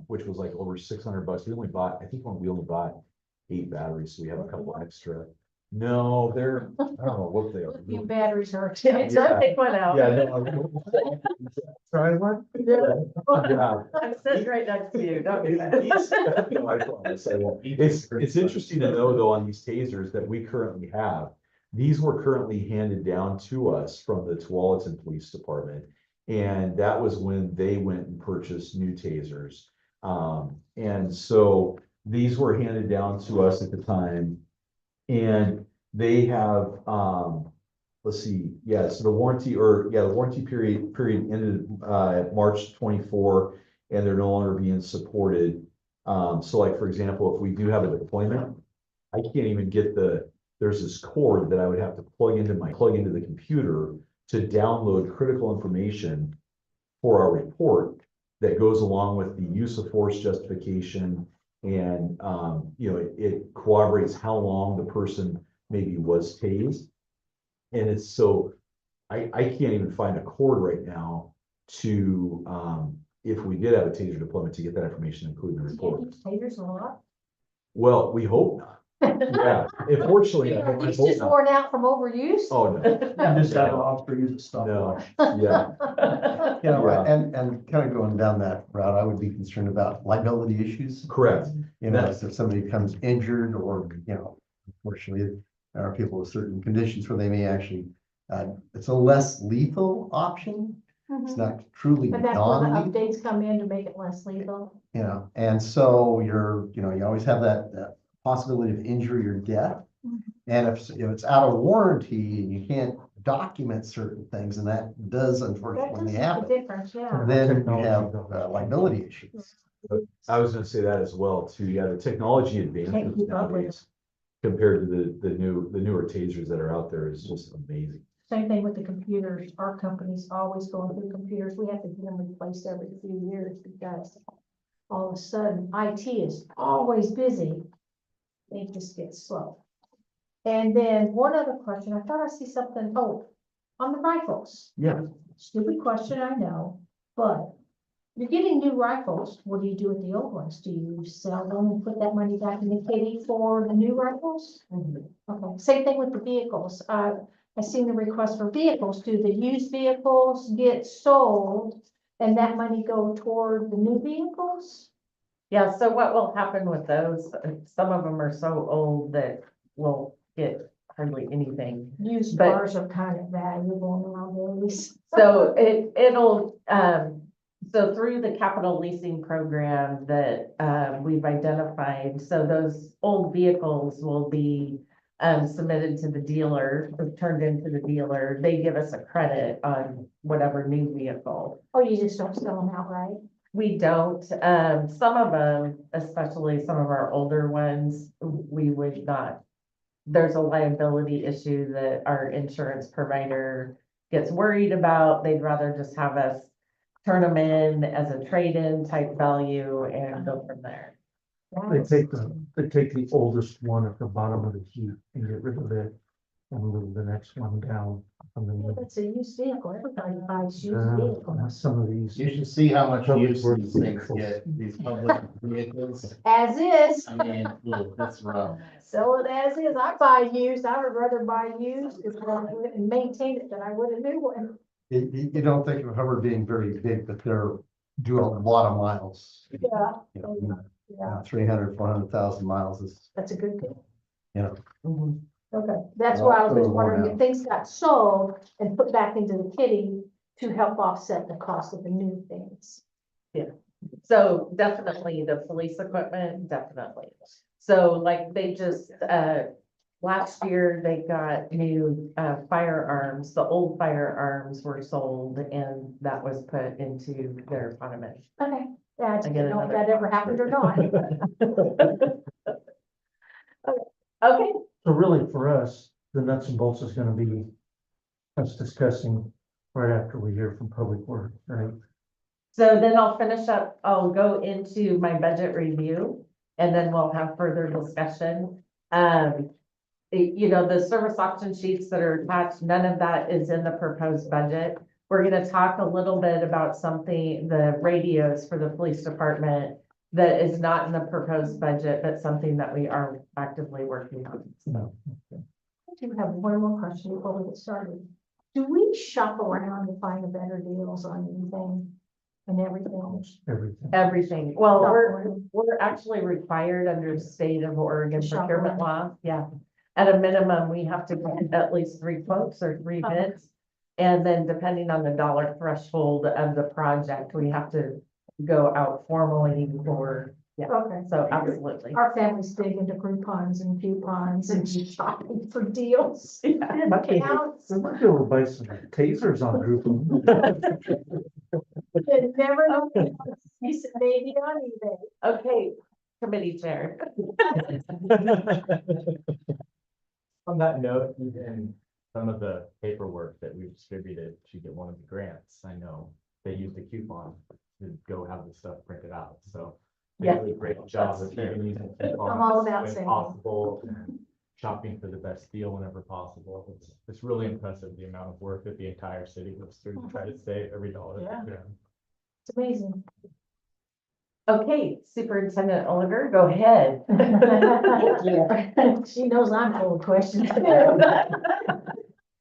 Which was like over $600. I think we only bought 8 batteries, so we have a couple extra. No, they're, I don't know what they are. Your batteries are. It's time to take one out. Yeah, no. Try one? Yeah. I'm sitting right next to you, don't do that. No, I promise I won't. It's interesting to know though, on these tasers that we currently have, these were currently handed down to us from the Tualatin Police Department. And that was when they went and purchased new tasers. And so these were handed down to us at the time. And they have, let's see, yeah, so the warranty period ended at March 24, and they're no longer being supported. So like, for example, if we do have a deployment, I can't even get there's this cord that I would have to plug into the computer to download critical information for our report that goes along with the use of force justification. And, it corroborates how long the person maybe was tased. And it's so, I can't even find a cord right now to, if we did have a taser deployment, to get that information included in the report. Tasers a lot. Well, we hope not. Yeah, unfortunately, I hope He's just not. worn out from overuse. Oh, no. You just have an officer use a stopwatch. No, yeah, Yeah, and kind of going down that route, I would be concerned about liability issues. correct. You know, if somebody becomes injured or, unfortunately, there are people with certain conditions where they may actually, it's a less lethal option. It's not truly But that's where the non-lethal, updates come in to make it less lethal. and so you always have that possibility of injury or death. And if it's out of warranty and you can't document certain things, and that does That unfortunately does make a happen, difference, yeah. then you have liability issues. I was gonna say that as well too. Yeah, the technology advances keep up with nowadays compared to the newer tasers that are out there is just amazing. Same thing with the computers. Our company's always going through computers. We have to get them replaced every few years because all of a sudden IT is always busy. They just get slow. And then one other question, I thought I see something, on the rifles. Yeah. Stupid question, I know, but you're getting new rifles. What do you do with the old ones? Do you sell them and put that money back in the kitty for the new rifles? Okay, same thing with the vehicles. I seen the request for vehicles. Do the used vehicles get sold and that money go toward the new vehicles? Yeah, so what will happen with those, some of them are so old that we'll get hardly anything. Used But- cars are kind of valuable nowadays. So it'll, so through the capital leasing program that, we've identified, so those old vehicles will be submitted to the dealer, or turned into the dealer. They give us a credit on whatever new vehicle. Oh, you just don't sell them outright? We don't, some of them, especially some of our older ones, we would not. There's a liability issue that our insurance provider gets worried about. They'd rather just have us turn them in as a trade-in type value and go from there. They take the oldest one at the bottom of the heap and get rid of it and move the next one down. And then That's a used vehicle. Everybody buys used vehicles. some of these. You should see how much use these things get, these public vehicles. As is. I mean, look, that's rough. Sell it as is. I buy used. I would rather buy used and maintain it than I would a new one. You don't think of Hubbard being very big, but they're doing a lot of miles. Yeah. You know, Yeah, 300, 400,000 miles is, that's a good thing. Mhm. Okay, that's Well, why I was just so wondering worn if things got sold and put back into the kitty to help offset the cost of the new things. So definitely the police equipment, definitely. So like they just, last year they got new, firearms. The old firearms were sold and that was put into their automatic. Okay, yeah, I just I get didn't know if another that ever happened or not. Okay, So really for us, the nuts and bolts is gonna be us discussing right after we hear from Public Works, right? so then I'll finish up, I'll go into my budget review and then we'll have further discussion. you know, the service option sheets that are attached, none of that is in the proposed budget. We're gonna talk a little bit about something, the radios for the police department that is not in the proposed budget, but something that we are actively working on. So, I do have one more question before we get started. Do we shop around to find the better deals on anything and everything? Everything. everything, well, Shop we're, around. we're actually required under state of Oregon To shop procurement around. law, yeah. At a minimum, we have to get at least 3 quotes or 3 Okay. bids. And then depending on the dollar threshold of the project, we have to go out formally for, yeah, Okay. so absolutely. Our family's big into Groupons and coupons and shopping for deals. Yeah. And accounts. We might be able to buy some tasers on Groupon. You never know. Decent baby on eBay. Okay, committee chair. On that note, even some of the paperwork that we've distributed to get one of the grants, I know they used a coupon to go have the stuff printed out, so. They Yeah. do a great job of That's true. even using I'm all coupons about when saving. possible, and shopping for the best deal whenever possible. It's really impressive, the amount of work that the entire city goes through to try to save every dollar. Yeah. they can. It's amazing. Okay, Superintendent Oliver, go ahead. She knows I'm full of questions.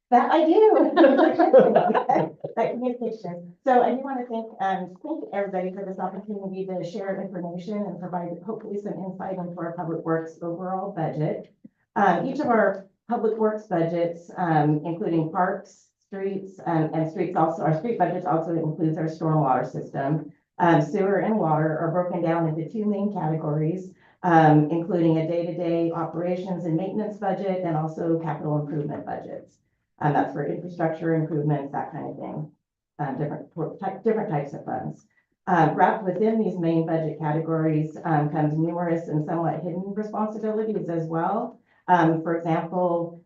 That I do. That communication. So I do want to thank everybody for this opportunity to share information and provide hopefully some insight into our public works overall budget. Each of our public works budgets, including parks, streets, and streets also, our street budget also includes our stormwater system. Sewer and water are broken down into 2 main categories, including a day-to-day operations and maintenance budget and also capital improvement budgets. That's for infrastructure improvements, that kind of thing, different types of funds. Wrapped within these main budget categories comes numerous and somewhat hidden responsibilities as well. For example,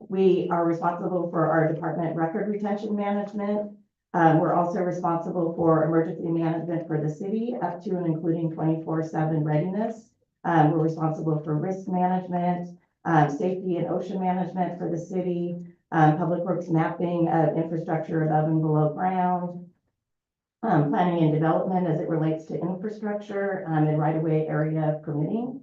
we are responsible for our department record retention management. We're also responsible for emergency management for the city up to and including 24/7 readiness. We're responsible for risk management, safety and ocean management for the city, public works mapping of infrastructure above and below ground, planning and development as it relates to infrastructure and right-of-way area permitting,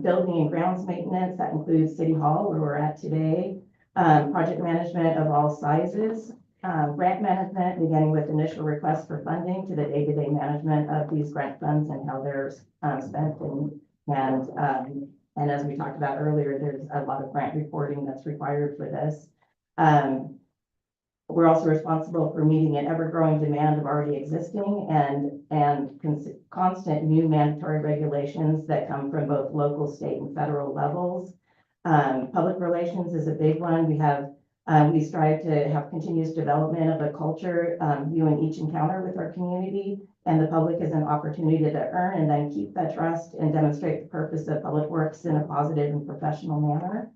building and grounds maintenance, that includes City Hall, where we're at today, project management of all sizes, grant management, beginning with initial requests for funding to the day-to-day management of these grant funds and how they're spent and as we talked about earlier, there's a lot of grant reporting that's required for this. We're also responsible for meeting an ever-growing demand of already existing and constant new mandatory regulations that come from both local, state, and federal levels. Public relations is a big one. We strive to have continuous development of a culture, viewing each encounter with our community and the public as an opportunity to earn and then keep that trust and demonstrate the purpose of public works in a positive and professional manner.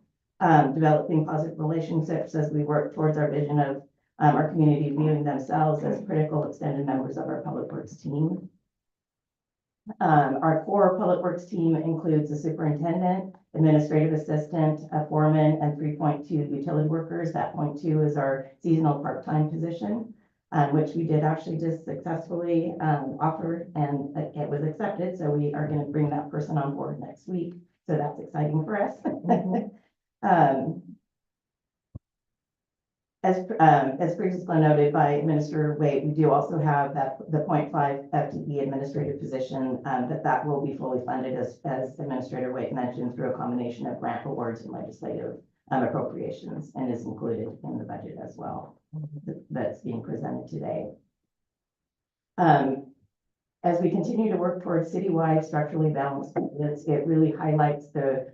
Developing positive relationships as we work towards our vision of our community viewing themselves as critical extended members of our public works team. Our core public works team includes a superintendent, administrative assistant, a foreman, and 3.2 utility workers. That 0.2 is our seasonal part-time position, which we did actually just successfully offer, and it was accepted. So we are going to bring that person on board next week. So that's exciting for us. As previously noted by Administrator Waite, we do also have the 0.5 FTE administrative position that will be fully funded as Administrator Waite mentioned through a combination of grant awards and legislative appropriations, and is included in the budget as well that's being presented today. As we continue to work towards citywide structurally balanced budgets, it really highlights the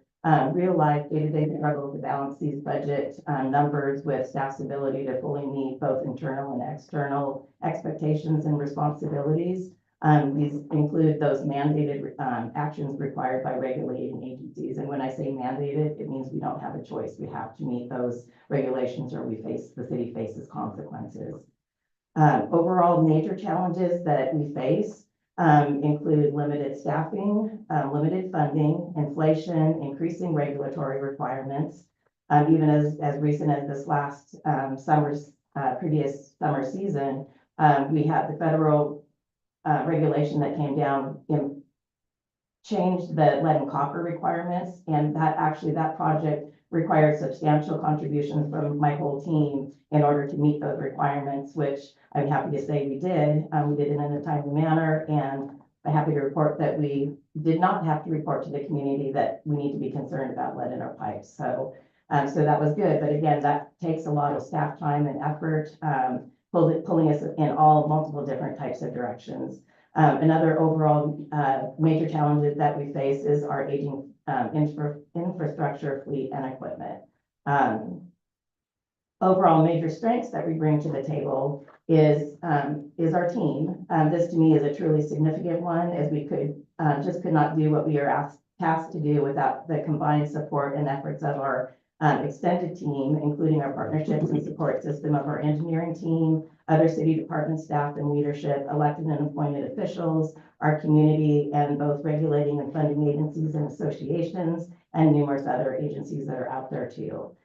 real life day-to-day struggle to balance these budget numbers with staff's ability to fully meet both internal and external expectations and responsibilities. These include those mandated actions required by regulating agencies. And when I say mandated, it means we don't have a choice. We have to meet those regulations or the city faces consequences. Overall major challenges that we face include limited staffing, limited funding, inflation, increasing regulatory requirements. Even as recent as this last previous summer season, we had the federal regulation that came down and changed the lead and copper requirements, and that project required substantial contributions from my whole team in order to meet those requirements, which I'm happy to say we did. We did it in a timely manner, and I'm happy to report that we did not have to report to the community that we need to be concerned about lead in our pipes. So that was good, but again, that takes a lot of staff time and effort, pulling us in all multiple different types of directions. Another overall major challenges that we face is our aging infrastructure, fleet, and equipment. Overall major strengths that we bring to the table is our team. This to me is a truly significant one, as we could not do what we are tasked to do without the combined support and efforts of our extended team, including our partnerships and support system of our engineering team, other city department staff and leadership, elected and appointed officials, our community, and both regulating and funding agencies and associations, and numerous other agencies that are out there too.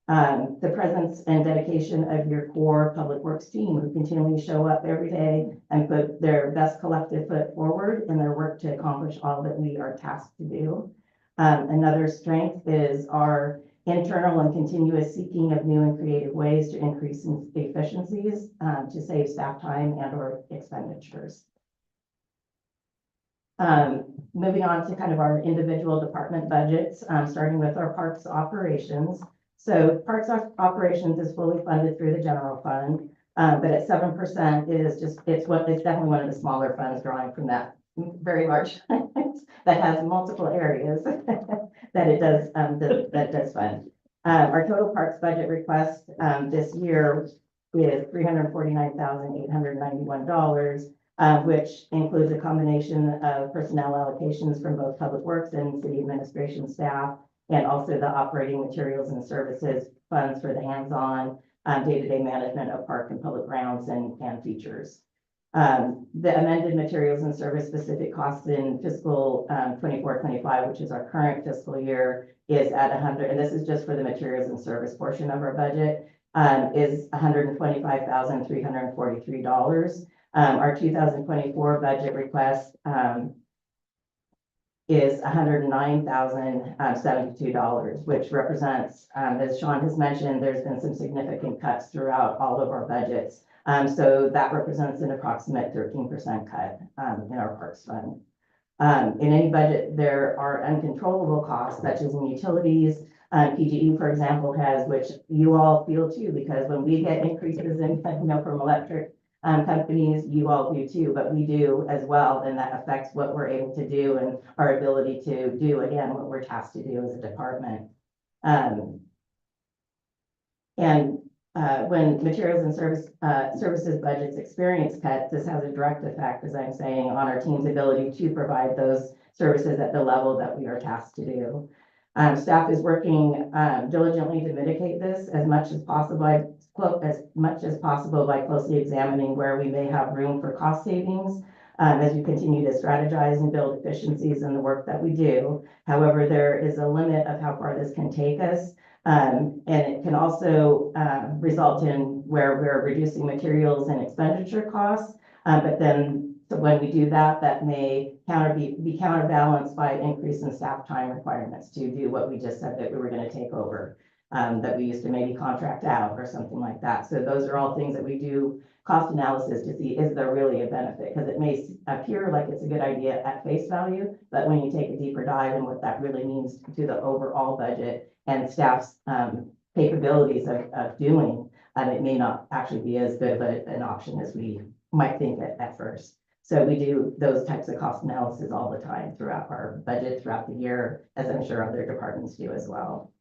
The presence and dedication of your core public works team, who continually show up every day and put their best collective foot forward in their work to accomplish all that we are tasked to do. Another strength is our internal and continuous seeking of new and creative ways to increase efficiencies, to save staff time and or expenditures. Moving on to kind of our individual department budgets, starting with our parks operations. So parks operations is fully funded through the general fund, but at 7% it's definitely one of the smaller funds drawing from that very large that has multiple areas that it does that does fund. Our total parks budget request this year is $349,891, which includes a combination of personnel allocations from both public works and city administration staff, and also the operating materials and services funds for the hands-on day-to-day management of park and public grounds and features. The amended materials and service specific costs in fiscal 24-25, which is our current fiscal year, is at 100, and this is just for the materials and service portion of our budget, is $125,343. Our 2024 budget request is $109,072, which represents, as Sean has mentioned, there's been some significant cuts throughout all of our budgets. So that represents an approximate 13% cut in our parks fund. In any budget, there are uncontrollable costs such as in utilities. PGE, for example, has, which you all feel too, because when we get increases in, from electric companies, you all do too, but we do as well, and that affects what we're able to do and our ability to do, again, what we're tasked to do as a department. When materials and services budgets experience cuts, this has a direct effect, as I'm saying, on our team's ability to provide those services at the level that we are tasked to do. Staff is working diligently to mitigate this as much as possible by closely examining where we may have room for cost savings as we continue to strategize and build efficiencies in the work that we do. However, there is a limit of how far this can take us. And it can also result in where we're reducing materials and expenditure costs. But then so when we do that, that may be counterbalanced by increase in staff time requirements to do what we just said that we were going to take over, that we used to maybe contract out or something like that. So those are all things that we do cost analysis to see, is there really a benefit? Because it may appear like it's a good idea at face value, but when you take a deeper dive in what that really means to the overall budget and staff's capabilities of doing, it may not actually be as good of an option as we might think at first. So we do those types of cost analysis all the time throughout our budget, throughout the year, as I'm sure other departments do as well.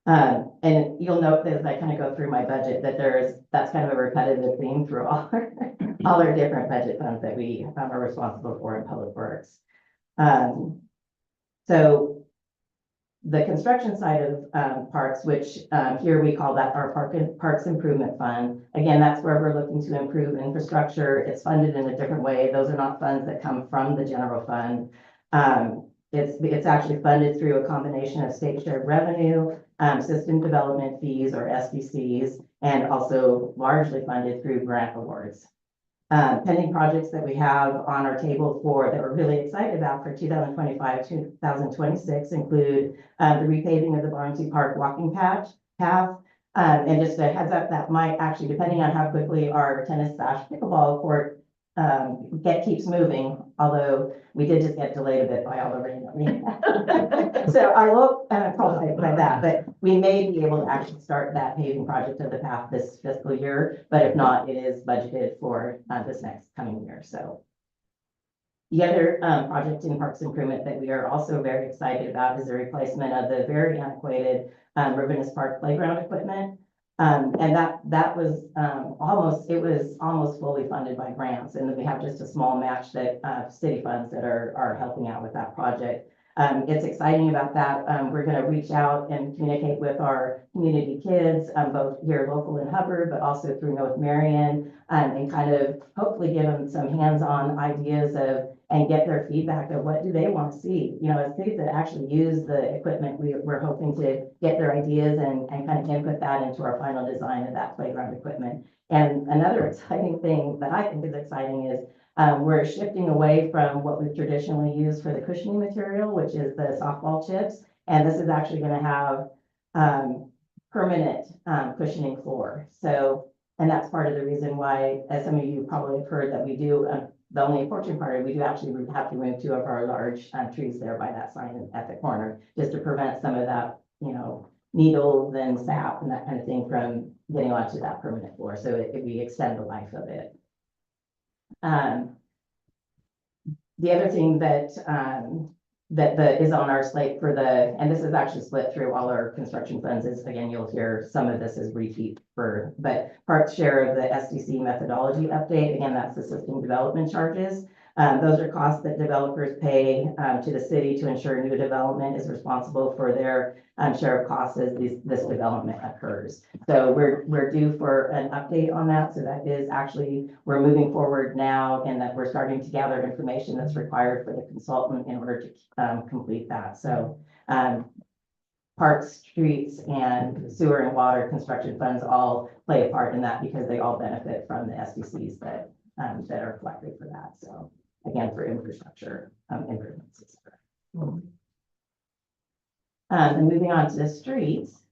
And you'll note that as I kind of go through my budget that that's kind of a repetitive theme through all our different budget funds that we are responsible for in public works. So The construction side of parks, which here we call that our Parks Improvement Fund. Again, that's where we're looking to improve infrastructure. It's funded in a different way. Those are not funds that come from the general fund. It's actually funded through a combination of state shared revenue, system development fees or SDCs, and also largely funded through grant awards. Pending projects that we have on our table that we're really excited about for 2025, 2026 include the repaving of the Barnsley Park walking path. And just a heads up, that might actually, depending on how quickly our tennis/pickleball court keeps moving, although we did just get delayed a bit by all the rain that we had. So I will qualify by that, but we may be able to actually start that paving project of the path this fiscal year, but if not, it is budgeted for this next coming year. So the other project in Parks Improvement that we are also very excited about is the replacement of the very antiquated Rivinus Park playground equipment. And that was almost fully funded by grants, and then we have just a small match that city funds that are helping out with that project. It's exciting about that. We're going to reach out and communicate with our community kids, both here local in Hubbard, but also through North Marion, and kind of hopefully give them some hands-on ideas and get their feedback of what do they want to see. You know, as kids that actually use the equipment, we're hoping to get their ideas and kind of input that into our final design of that playground equipment. And another exciting thing that I think is exciting is we're shifting away from what we've traditionally used for the cushioning material, which is the softball chips. And this is actually going to have permanent cushioning floor. So, and that's part of the reason why, as some of you probably have heard, that we do, the only unfortunate part, we do actually have to remove 2 of our large trees there by that sign at the corner, just to prevent some of that, you know, needles and sap and that kind of thing from getting onto that permanent floor. So we extend the life of it. The other thing that is on our slate and this is actually split through all our construction funds, is again, you'll hear some of this is repeat but Parks share of the SDC methodology update. Again, that's the system development charges. Those are costs that developers pay to the city to ensure new development is responsible for their share of costs as this development occurs. So we're due for an update on that. So that is actually, we're moving forward now, and that we're starting to gather information that's required for the consultant in order to complete that. So parks, streets, and sewer and water construction funds all play a part in that because they all benefit from the SDCs that are collected for that. So again, for infrastructure improvements. And moving on to the streets.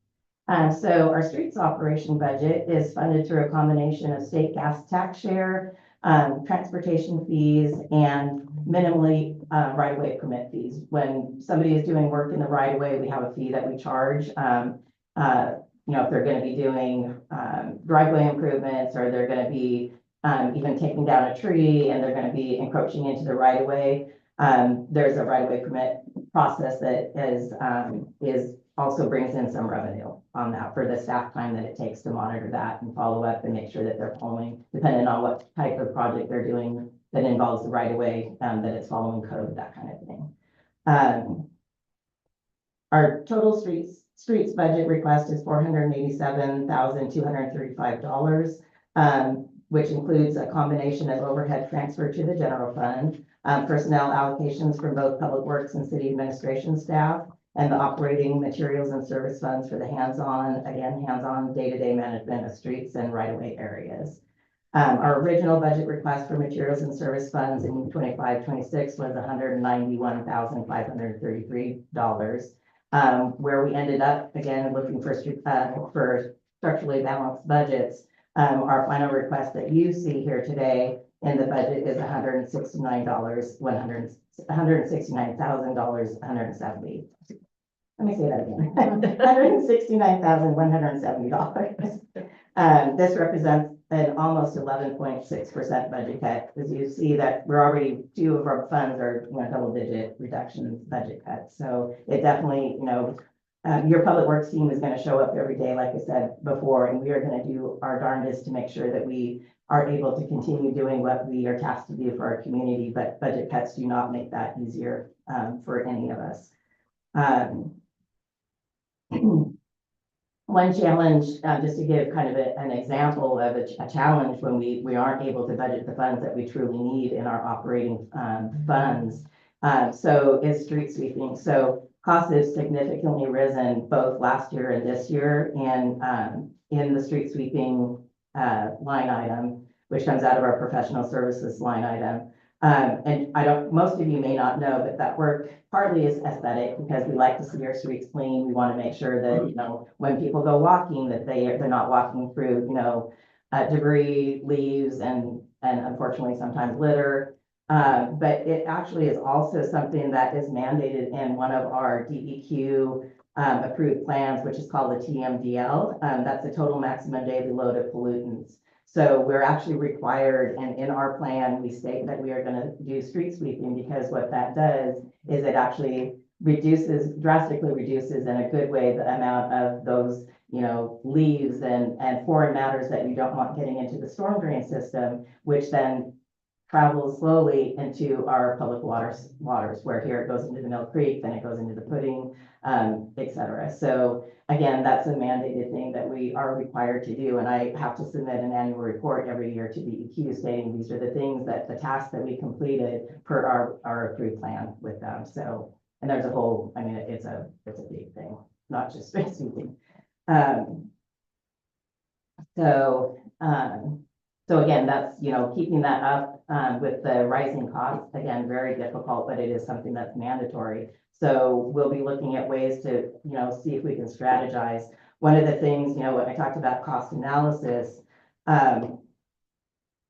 So our streets operation budget is funded through a combination of state gas tax share, transportation fees, and minimally right-of-way permit fees. When somebody is doing work in the right-of-way, we have a fee that we charge. You know, if they're going to be doing driveway improvements, or they're going to be even taking down a tree and they're going to be encroaching into the right-of-way, there's a right-of-way permit process that is also brings in some revenue on that for the staff time that it takes to monitor that and follow up and make sure that they're following, depending on what type of project they're doing that involves the right-of-way, that it's following code, that kind of thing. Our total streets budget request is $487,235, which includes a combination of overhead transfer to the general fund, personnel allocations from both public works and city administration staff, and the operating materials and service funds for the hands-on day-to-day management of streets and right-of-way areas. Our original budget request for materials and service funds in 25-26 was $191,533. Where we ended up, again, looking for structurally balanced budgets. Our final request that you see here today in the budget is $169,170. Let me say that again. $169,170. This represents an almost 11.6% budget cut, because you see that we're already, 2 of our funds are double-digit reduction budget cuts. So it definitely, your public works team is going to show up every day, like I said before, and we are going to do our darndest to make sure that we are able to continue doing what we are tasked to do for our community, but budget cuts do not make that easier for any of us. One challenge, just to give kind of an example of a challenge when we aren't able to budget the funds that we truly need in our operating funds. So is street sweeping. So costs have significantly risen both last year and this year in the street sweeping line item, which comes out of our professional services line item. And most of you may not know, but that work partly is aesthetic because we like to see our streets clean. We want to make sure that, you know, when people go walking, that they're not walking through, you know, debris, leaves, and unfortunately sometimes litter. But it actually is also something that is mandated in one of our DEQ approved plans, which is called the TMDL. That's the total maximum daily load of pollutants. So we're actually required, and in our plan, we state that we are going to do street sweeping because what that does is it actually drastically reduces in a good way the amount of those, you know, leaves and foreign matters that you don't want getting into the storm drain system, which then travels slowly into our public waters, where here it goes into the Mill Creek, then it goes into the pudding, et cetera. So again, that's a mandated thing that we are required to do. And I have to submit an annual report every year to DEQ stating these are the things that the tasks that we completed per our approved plan with them. So, and there's a whole, I mean, it's a big thing, not just street sweeping. So again, that's, you know, keeping that up with the rising costs, again, very difficult, but it is something that's mandatory. So we'll be looking at ways to, you know, see if we can strategize. One of the things, you know, when I talked about cost analysis,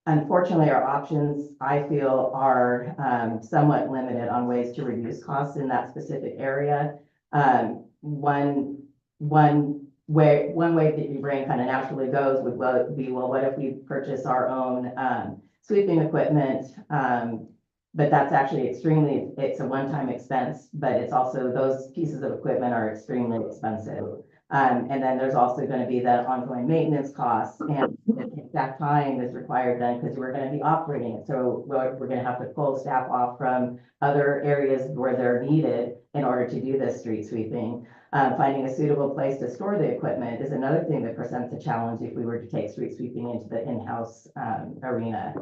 unfortunately, our options, I feel, are somewhat limited on ways to reduce costs in that specific area. One way that your brain kind of naturally goes would be, well, what if we purchase our own sweeping equipment? But that's actually it's a one-time expense, but it's also those pieces of equipment are extremely expensive. And then there's also going to be the ongoing maintenance costs, and that time is required then because we're going to be operating it. So we're going to have to pull staff off from other areas where they're needed in order to do this street sweeping. Finding a suitable place to store the equipment is another thing that presents a challenge if we were to take street sweeping into the in-house arena.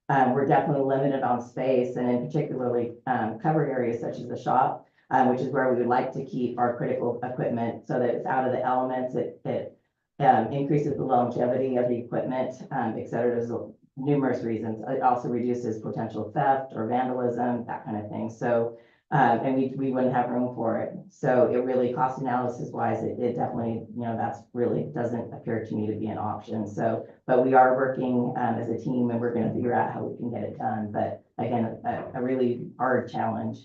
We're definitely limited on space, and in particularly covered areas such as the shop, which is where we would like to keep our critical equipment so that it's out of the elements. It increases the longevity of the equipment, et cetera. There's numerous reasons. It also reduces potential theft or vandalism, that kind of thing. So, and we wouldn't have room for it. So it really, cost analysis wise, it definitely, you know, that's really doesn't appear to me to be an option. So, but we are working as a team, and we're going to figure out how we can get it done. But again, a really hard challenge.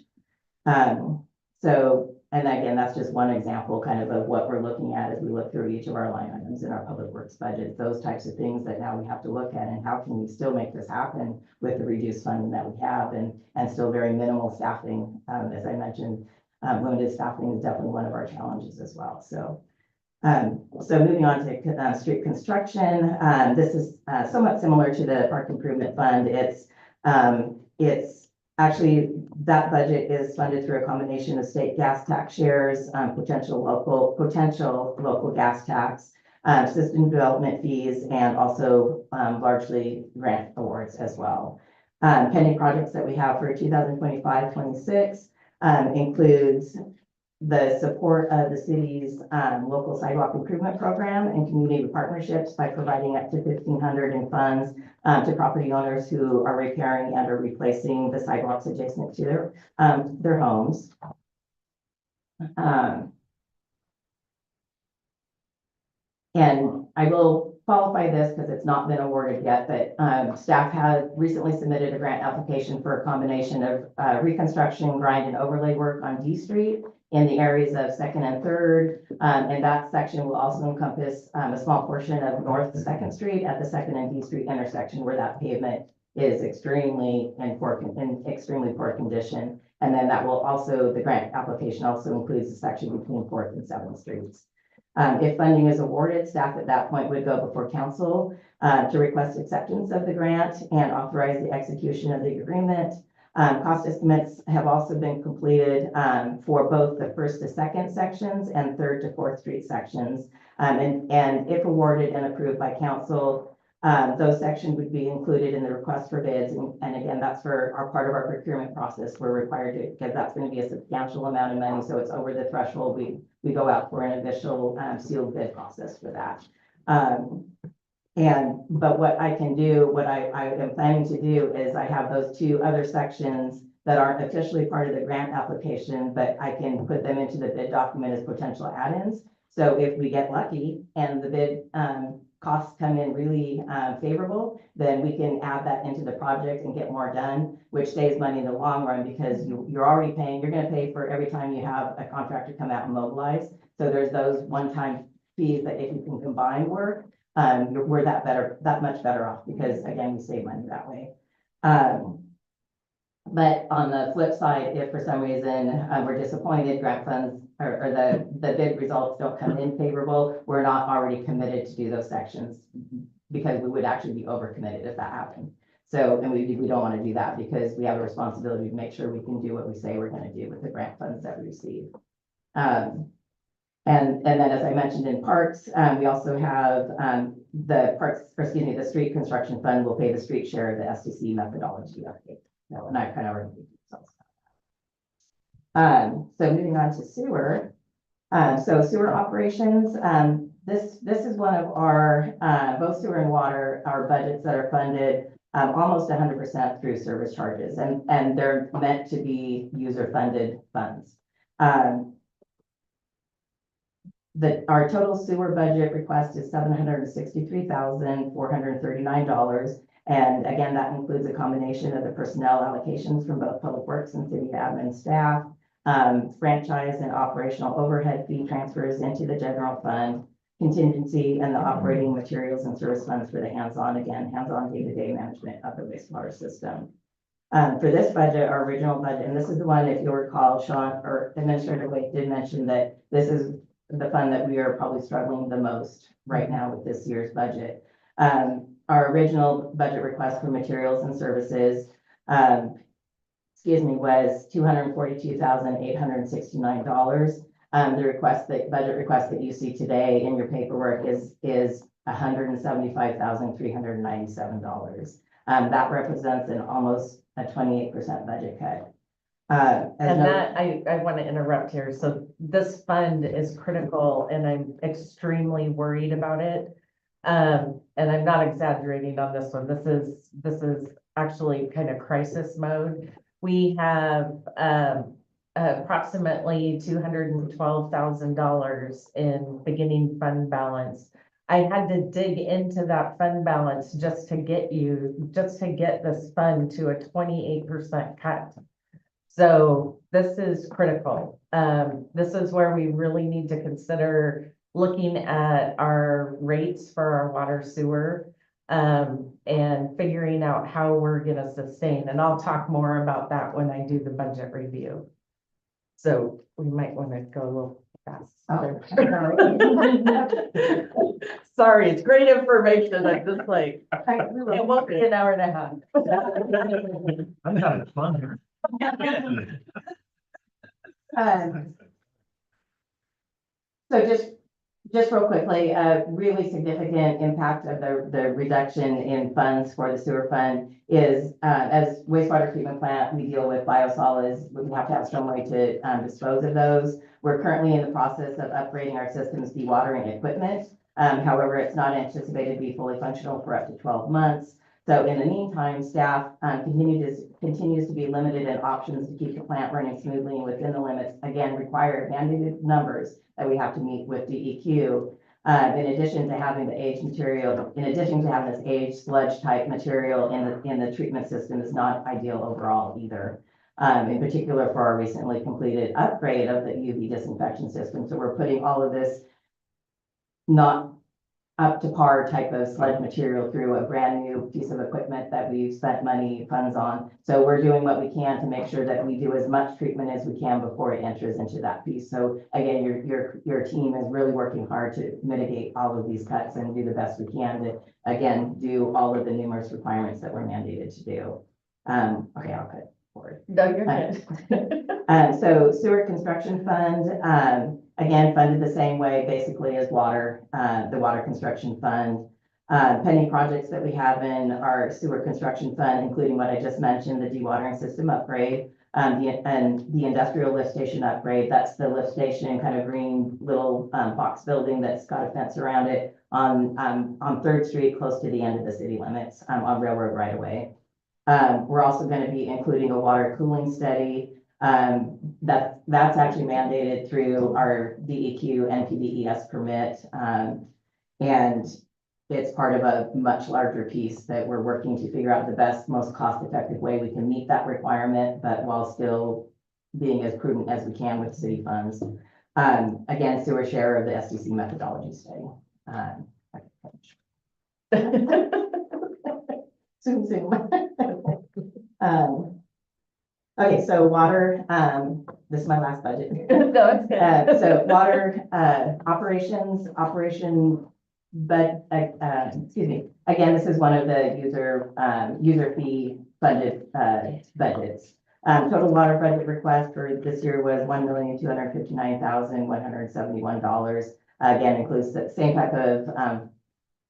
So, and again, that's just one example kind of what we're looking at as we look through each of our line items in our public works budget, those types of things that now we have to look at, and how can we still make this happen with the reduced funding that we have and still very minimal staffing. As I mentioned, limited staffing is definitely one of our challenges as well. So, so moving on to street construction, this is somewhat similar to the park improvement fund. It's actually, that budget is funded through a combination of state gas tax shares, potential local gas tax, system development fees, and also largely grant awards as well. Pending projects that we have for 2025-26 includes the support of the city's local sidewalk improvement program and community partnerships by providing up to $1,500 in funds to property owners who are repairing and or replacing the sidewalks adjacent to their homes. And I will qualify this because it's not been awarded yet, but staff has recently submitted a grant application for a combination of reconstruction, grind, and overlay work on D Street in the areas of 2nd and 3rd. And that section will also encompass a small portion of North 2nd Street at the 2nd and D Street intersection where that pavement is extremely in extremely poor condition. And then that will also, the grant application also includes the section between 4th and 7th Streets. If funding is awarded, staff at that point would go before council to request acceptance of the grant and authorize the execution of the agreement. Cost estimates have also been completed, for both the first to second sections and third to fourth street sections. And if awarded and approved by council, those sections would be included in the request for bids. And again, that's for our part of our procurement process. We're required to, because that's going to be a substantial amount of money. So it's over the threshold. We go out for an official sealed bid process for that. But what I can do, what I am planning to do is I have those two other sections that aren't officially part of the grant application, but I can put them into the bid document as potential add-ins. So if we get lucky and the bid costs come in really favorable, then we can add that into the project and get more done, which saves money in the long run because you're already paying, you're going to pay for every time you have a contractor come out and mobilize. So there's those one-time fees that if you can combine work, we're that much better off because again, we save money that way. But on the flip side, if for some reason we're disappointed, grant funds or the bid results don't come in favorable, we're not already committed to do those sections because we would actually be overcommitted if that happened. So, and we don't want to do that because we have a responsibility to make sure we can do what we say we're going to do with the grant funds that we receive. And then as I mentioned in parks, we also have the street construction fund will pay the street share of the STC methodology update. No, and I kind of already did so moving on to sewer. So sewer operations, this is one of our, both sewer and water, our budgets that are funded almost 100% through service charges, and they're meant to be user-funded funds. Our total sewer budget request is $763,439. And again, that includes a combination of the personnel allocations from both public works and city admin staff, franchise and operational overhead fee transfers into the general fund, contingency, and the operating materials and service funds for the hands-on day-to-day management of the wastewater system. For this budget, our original budget, and this is the one, if you'll recall, Sean, or Administrator Wade did mention that this is the fund that we are probably struggling the most right now with this year's budget. Our original budget request for materials and services, was $242,869. The budget request that you see today in your paperwork is $175,397. That represents an almost a 28% budget cut. And that, I want to interrupt here. So this fund is critical and I'm extremely worried about it. And I'm not exaggerating on this one. This is actually kind of crisis mode. We have approximately $212,000 in beginning fund balance. I had to dig into that fund balance just to get this fund to a 28% cut. So this is critical. This is where we really need to consider looking at our rates for our water sewer, and figuring out how we're gonna sustain. And I'll talk more about that when I do the budget review. So we might want to go a little fast. Oh. Sorry, it's great information. I'm just like, it won't be an hour and a half. I'm having fun here. So just real quickly, a really significant impact of the reduction in funds for the sewer fund is, as wastewater treatment plant, we deal with biosolids. We have to have some way to dispose of those. We're currently in the process of upgrading our system's dewatering equipment. However, it's not anticipated to be fully functional for up to 12 months. So in the meantime, staff continues to be limited in options to keep the plant running smoothly and within the limits, again, required mandated numbers that we have to meet with DEQ. In addition to having this aged sludge type material in the treatment system is not ideal overall either. In particular for our recently completed upgrade of the UV disinfection system. So we're putting all of this not up to par type of sludge material through a brand new piece of equipment that we've spent funds on. So we're doing what we can to make sure that we do as much treatment as we can before it enters into that piece. So again, your team is really working hard to mitigate all of these cuts and do the best we can to, again, do all of the numerous requirements that we're mandated to do. Okay, I'll cut forward. No, you're good. So sewer construction fund, again, funded the same way basically as water, the water construction fund. Pending projects that we have in our sewer construction fund, including what I just mentioned, the dewatering system upgrade, and the industrial lift station upgrade. That's the lift station, kind of green little box building that's got a fence around it on 3rd Street, close to the end of the city limits, on Railroad right away. We're also going to be including a water cooling study. That's actually mandated through our DEQ NPDES permit. And it's part of a much larger piece that we're working to figure out the best, most cost-effective way we can meet that requirement, but while still being as prudent as we can with city funds. Again, sewer share of the SDC methodology study. Zoom. Okay, so water, this is my last budget. No, it's good. So water, but, excuse me, again, this is one of the user fee funded, budgets. Total water budget request for this year was $1,259,171. Again, includes the same type of,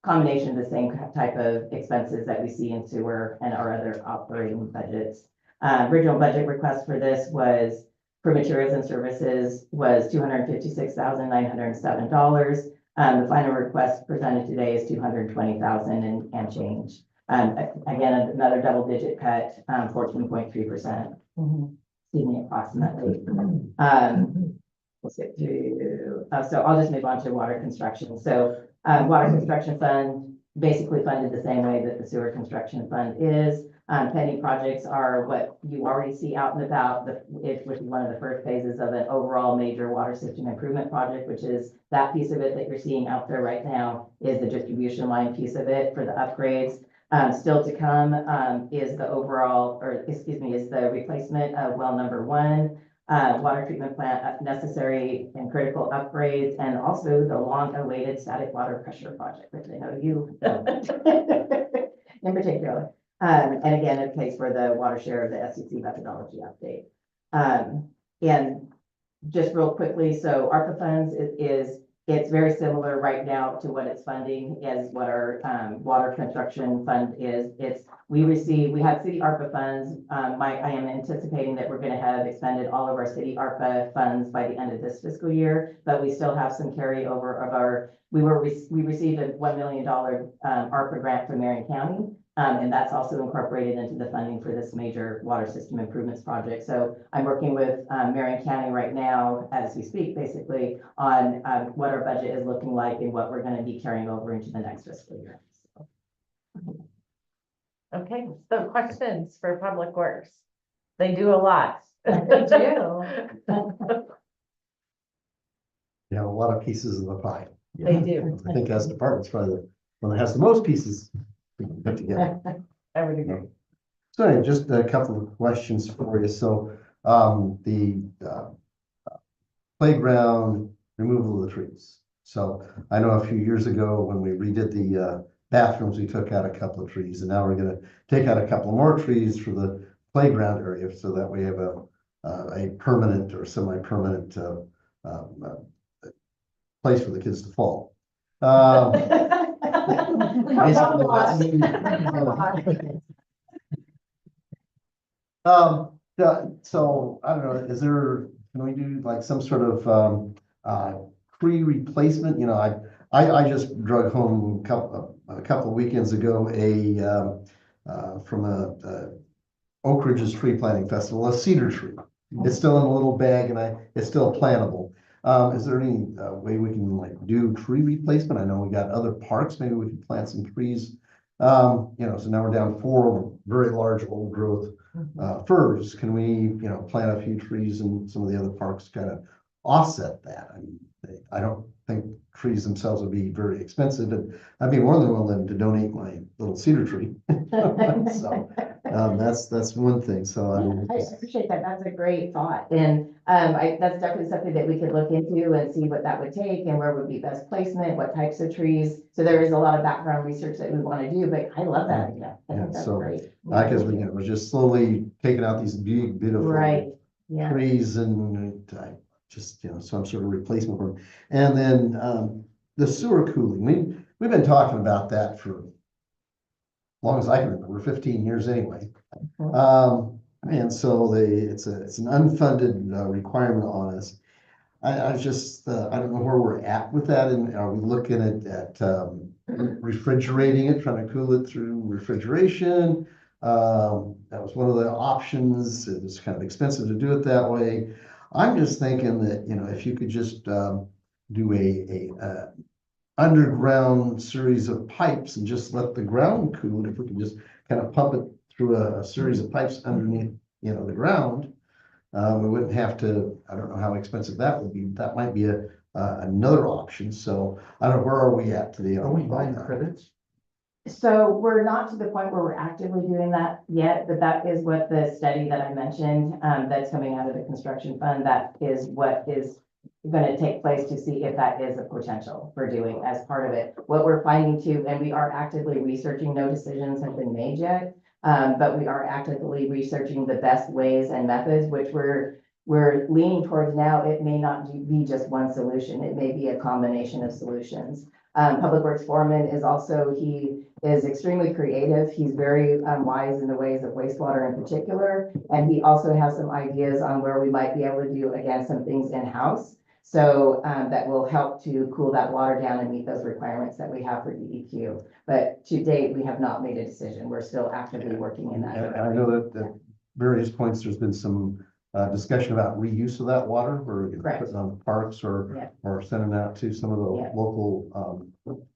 combination of the same type of expenses that we see in sewer and our other operating budgets. Original budget request for this was, for materials and services, was $256,907. The final request presented today is $220,000 and change. Again, another double-digit cut, 14.3%. Excuse me, approximately. We'll skip through. So I'll just move on to water construction. So water construction fund basically funded the same way that the sewer construction fund is. Pending projects are what you already see out and about, which is one of the first phases of an overall major water system improvement project, which is that piece of it that you're seeing out there right now is the distribution line piece of it for the upgrades. Still to come is the overall, or excuse me, is the replacement of well number 1, water treatment plant necessary and critical upgrades, and also the long-awaited static water pressure project, which I know you in particular. And again, it pays for the water share of the SEC methodology update. And just real quickly, so ARPA funds it's very similar right now to what it's funding as what our water construction fund is. We have city ARPA funds. I am anticipating that we're going to have expended all of our city ARPA funds by the end of this fiscal year, but we still have some carryover of our, we received a $1 million ARPA grant from Marion County. And that's also incorporated into the funding for this major water system improvements project. So I'm working with Marion County right now, as we speak, basically, on what our budget is looking like and what we're going to be carrying over into the next fiscal year. So. Okay, so questions for Public Works? They do a lot. They do. You have a lot of pieces of the pie. They do. I think as departments, probably the one that has the most pieces put together. I would agree. So anyway, just a couple of questions for you. So the playground removal of the trees. So I know a few years ago when we redid the bathrooms, we took out a couple of trees, and now we're going to take out a couple more trees for the playground area, so that we have a permanent or semi-permanent place for the kids to fall. So I don't know, can we do like some sort of tree replacement? You know, I just drug home a couple of weekends ago from a Oak Ridge's tree planting festival, a cedar tree. It's still in a little bag and it's still plantable. Is there any way we can like do tree replacement? I know we got other parks, maybe we can plant some trees. So now we're down 4 very large old growth firs. Can we, plant a few trees in some of the other parks to kind of offset that? I mean, I don't think trees themselves would be very expensive, and I'd be more than willing to donate my little cedar tree. So, that's one thing, so I mean. I appreciate that. That's a great thought. And that's definitely something that we could look into and see what that would take and where would be best placement, what types of trees. So there is a lot of background research that we want to do, but I love that idea. I Yeah, think that's so, great. Because we're just slowly taking out these big, beautiful Right, yeah. trees and I just, some sort of replacement for them. And then the sewer cooling, we've been talking about that for long as I can remember, 15 years anyway. And so it's an unfunded requirement on us. I just, I don't know where we're at with that, and are we looking at refrigerating it, trying to cool it through refrigeration? That was one of the options. It was kind of expensive to do it that way. I'm just thinking that, if you could just do a underground series of pipes and just let the ground cool, if we can just kind of pump it through a series of pipes underneath, the ground. We wouldn't have to, I don't know how expensive that would be. That might be another option. So I don't know, where are we at today? Are we buying credits? So we're not to the point where we're actively doing that yet, but that is what the study that I mentioned, that's coming out of the construction fund, that is what is going to take place to see if that is a potential for doing as part of it. What we're finding too, and we are actively researching, no decisions have been made yet, but we are actively researching the best ways and methods, which we're leaning towards now. It may not be just one solution. It may be a combination of solutions. Public Works Foreman is also, he is extremely creative. He's very wise in the ways of wastewater in particular. And he also has some ideas on where we might be able to do, again, some things in-house. So that will help to cool that water down and meet those requirements that we have for DEQ. But to date, we have not made a decision. We're still actively working in that And direction. I know that at various points, there's been some discussion about reuse of that water, where you're Correct. putting on parks Yeah. or sending out to some of the Yeah. local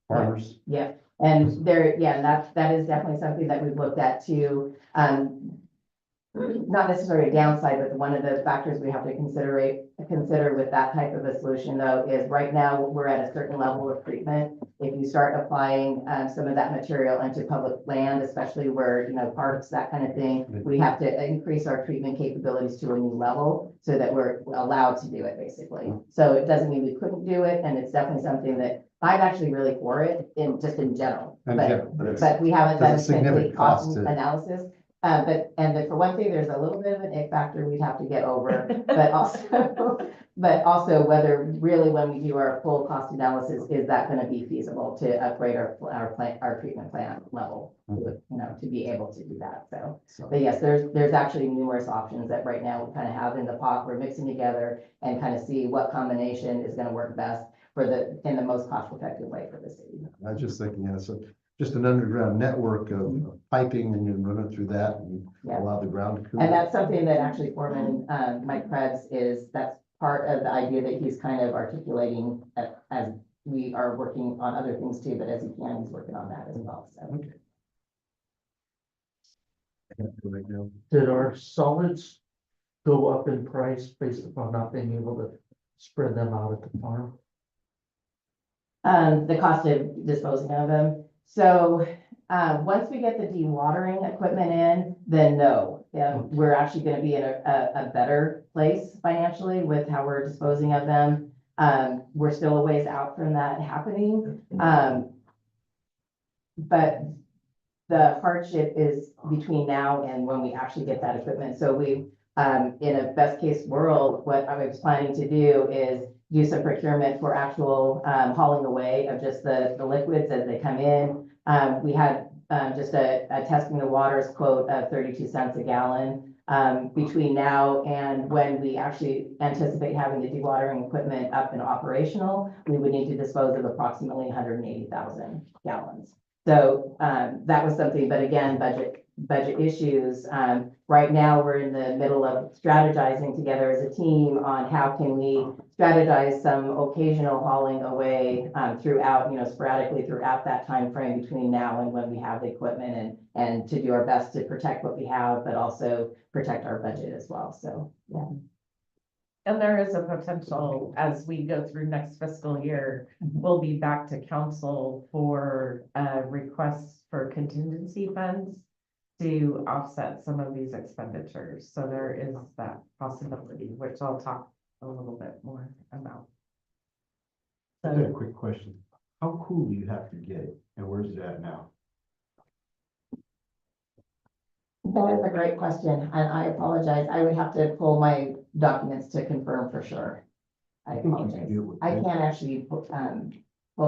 farmers. Yeah, and there, yeah, that is definitely something that we've looked at too. Not necessarily a downside, but one of the factors we have to consider with that type of a solution though, is right now we're at a certain level of treatment. If you start applying some of that material into public land, especially where, parks, that kind of thing, we have to increase our treatment capabilities to a new level so that we're allowed to do it basically. So it doesn't mean we couldn't do it, and it's definitely something that I'm actually really for it in general. But we haven't done a complete cost analysis. But for one thing, there's a little bit of an ick factor we'd have to get over, but also whether really when we do our full cost analysis, is that going to be feasible to upgrade our treatment plant level, to be able to do that. So, but yes, there's actually numerous options that right now we kind of have in the pot. We're mixing together and kind of see what combination is going to work best in the most cost effective way for the city. I was just thinking, so just an underground network of piping, and you run it through that and allow the ground to cool. And that's something that actually Foreman, Mike Krebs, that's part of the idea that he's kind of articulating as we are working on other things too, but as he can, he's working on that as well, so. Okay. Right now. Did our solids go up in price based upon not being able to spread them out at the farm? The cost of disposing of them. So, once we get the dewatering equipment in, then no, we're actually going to be in a better place financially with how we're disposing of them. We're still a ways out from that happening. But the hardship is between now and when we actually get that equipment. So we, in a best case world, what I was planning to do is do some procurement for actual hauling away of just the liquids as they come in. We had just a testing the waters quote of 32 cents a gallon. Between now and when we actually anticipate having the dewatering equipment up and operational, we would need to dispose of approximately 180,000 gallons. So that was something, but again, budget issues. Right now, we're in the middle of strategizing together as a team on how can we strategize some occasional hauling away throughout, sporadically throughout that time frame between now and when we have the equipment, and to do our best to protect what we have, but also protect our budget as well. So, yeah. And there is a potential, as we go through next fiscal year, we'll be back to council for requests for contingency funds to offset some of these expenditures. So there is that possibility, which I'll talk a little bit more about. I got a quick question. How cool do you have to get it, and where's it at now? That is a great question, and I apologize. I would have to pull my documents to confirm for sure. I think you can apologize. do it with I this. can't actually pull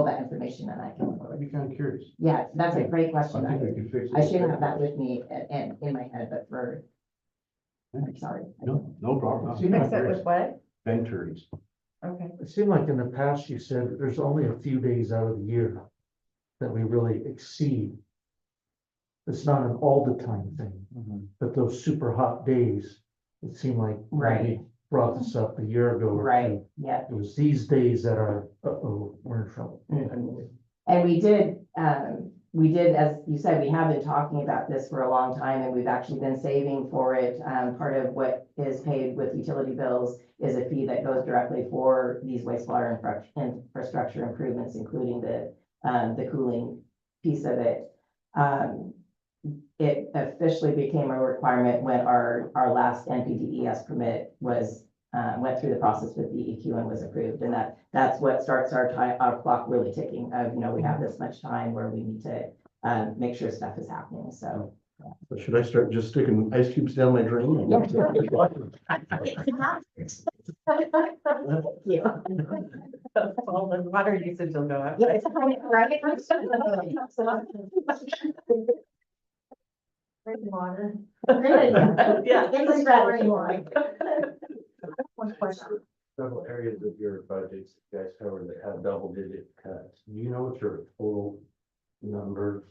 that information and I can. I'd be kind of curious. Yeah, that's a great I question. think we can fix it. I should have that with me and in my head, but I'm sorry. No problem. Mix it with what? Ventures. Okay. It seemed like in the past you said there's only a few days out of the year that we really exceed. It's not an all the time thing, but those super hot days, it seemed like. when Right. we Brought this up a year ago or Right, two. yeah. It was these days that are, we're in trouble. Mhm. And we did, as you said, we have been talking about this for a long time and we've actually been saving for it. Part of what is paid with utility bills is a fee that goes directly for these wastewater infrastructure improvements, including the cooling piece of it. It officially became a requirement when our last NPDES permit was, went through the process with DEQ and was approved. And that's what starts our clock really ticking of, we have this much time where we need to make sure stuff is happening, so. Should I start just sticking ice cubes down my drain? All the water usage will go up. Yeah, it's right. Drinking water. Yeah. It's strategy. One question. Several areas of your budgets you guys covered that have double digit cuts. Do you know what your total numbers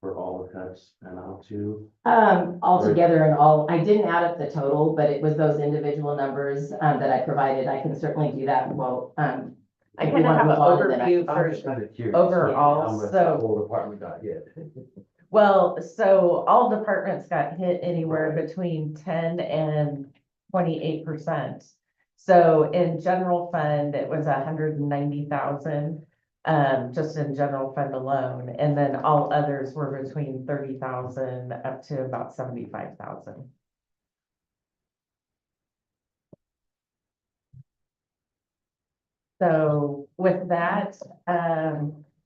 for all the cuts amount to? Altogether and all, I didn't add up the total, but it was those individual numbers that I provided. I can certainly do that. Well, I if you kind of want have to an move on, then I overview can- first. Kind of curious. Overall, How much so- the whole department got hit. Well, so all departments got hit anywhere between 10 and 28%. So in general fund, it was 190,000, just in general fund alone. And then all others were between 30,000 up to about 75,000. So with that,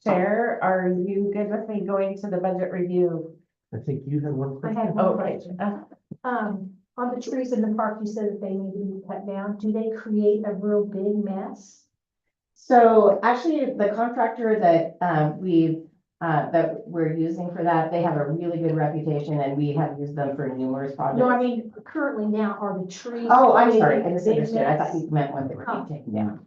Chair, are you good with me going to the budget review? I think you had one I question. had Oh, one right. question. On the trees in the park, you said that they need to be cut down. Do they create a real big mess? So actually, the contractor that that we're using for that, they have a really good reputation and we have used them for numerous projects. No, I mean, currently now are the trees? Oh, I'm sorry, I creating a big misunderstood. I thought mess? you meant when they were Oh. being taken down.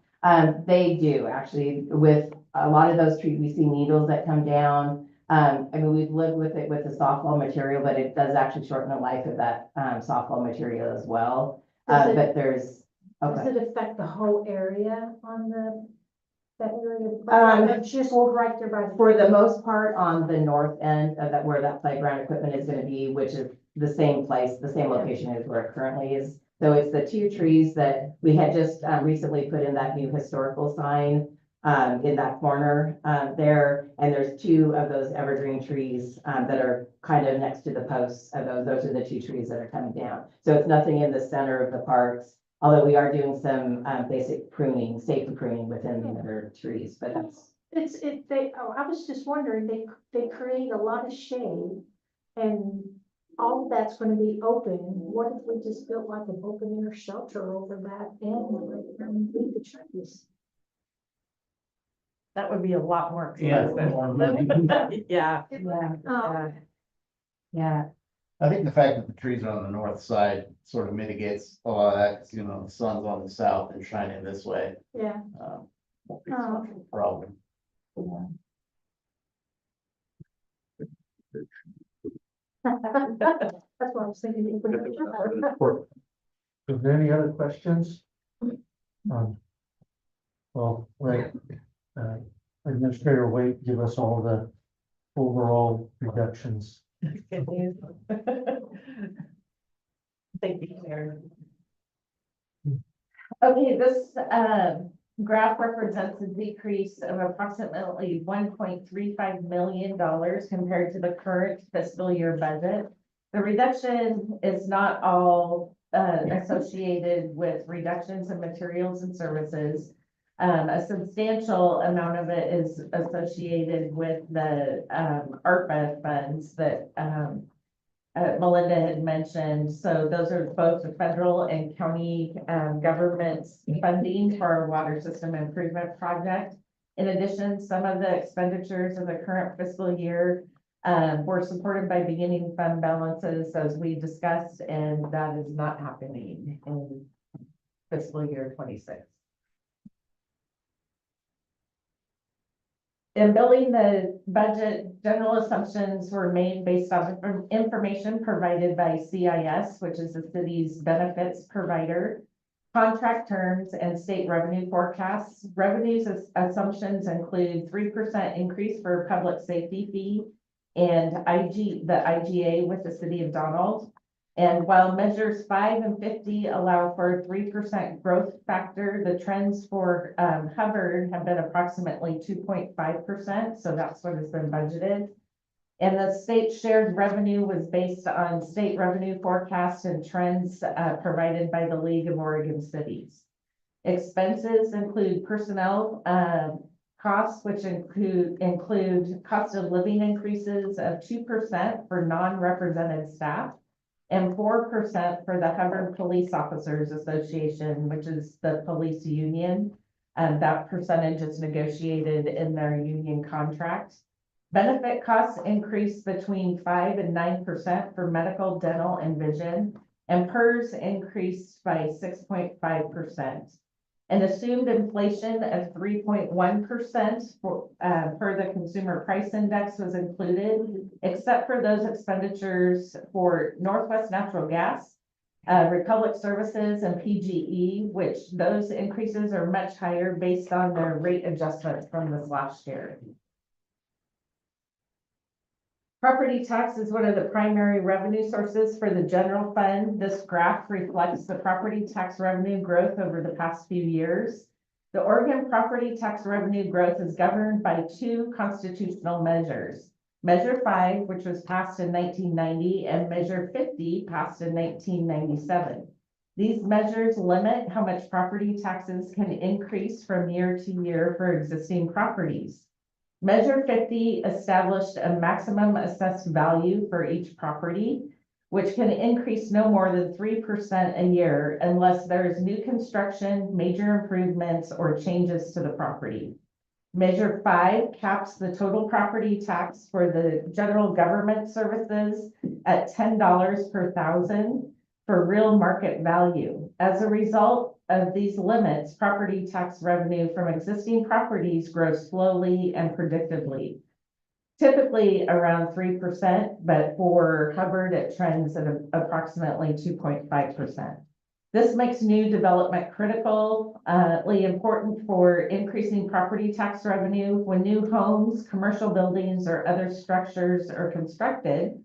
They do, actually, with a lot of those trees, we see needles that come down. I mean, we've lived with it with the softball material, but it does actually shorten the life of that softball material as well. Does it- But there's, Does okay. it affect the whole area on that area? Um, Or just right there by the. For the most part, on the north end of that, where that playground equipment is gonna be, which is the same place, the same location as where it currently is. So it's the two trees that we had just recently put in that new historical sign in that corner there. And there's two of those evergreen trees that are kind of next to the posts of those. Those are the two trees that are coming down. So it's nothing in the center of the parks, although we are doing some basic pruning, safety pruning within the other trees, but that's. I was just wondering, they create a lot of shade and all of that's gonna be open. What if we just built like an open air shelter over that and leave the trees? That would be a lot more Yeah. expensive. Yeah. Oh, Yeah, I think the fact that the trees are on the north side sort of mitigates a lot of that, 'cause, the sun's on the south and shining this way. yeah. Won't be Oh, such a problem. That's what I was thinking. Is there any other questions? Well, let Administrator Waite give us all the overall reductions. Good news. Thank you, Chair. Okay, this graph represents a decrease of approximately $1.35 million compared to the current fiscal year budget. The reduction is not all associated with reductions in materials and services. A substantial amount of it is associated with the ARPA funds that Melinda had mentioned. So those are both the federal and county government's funding for our water system improvement project. In addition, some of the expenditures in the current fiscal year were supported by beginning fund balances, as we discussed, and that is not happening in fiscal year 26. In building the budget, general assumptions were made based on information provided by CIS, which is the city's benefits provider, contract terms, and state revenue forecasts. Revenues assumptions include 3% increase for public safety fee and the IGA with the city of Donald. And while measures 5 and 50 allow for a 3% growth factor, the trends for Hubbard have been approximately 2.5%. So that's what has been budgeted. And the state shared revenue was based on state revenue forecasts and trends provided by the League of Oregon Cities. Expenses include personnel costs, which include cost of living increases of 2% for non-represented staff, and 4% for the Hubbard Police Officers Association, which is the police union. And that percentage is negotiated in their union contract. Benefit costs increase between 5 and 9% for medical, dental, and vision, and PERS increased by 6.5%. An assumed inflation of 3.1% for the Consumer Price Index was included, except for those expenditures for Northwest Natural Gas, Republic Services, and PGE, which those increases are much higher based on their rate adjustments from this last year. Property tax is one of the primary revenue sources for the general fund. This graph reflects the property tax revenue growth over the past few years. The Oregon property tax revenue growth is governed by 2 constitutional measures. Measure 5, which was passed in 1990, and Measure 50, passed in 1997. These measures limit how much property taxes can increase from year to year for existing properties. Measure 50 established a maximum assessed value for each property, which can increase no more than 3% a year unless there is new construction, major improvements, or changes to the property. Measure 5 caps the total property tax for the general government services at $10 per thousand for real market value. As a result of these limits, property tax revenue from existing properties grows slowly and predictably, typically around 3%, but for Hubbard, it trends at approximately 2.5%. This makes new development critically important for increasing property tax revenue. When new homes, commercial buildings, or other structures are constructed,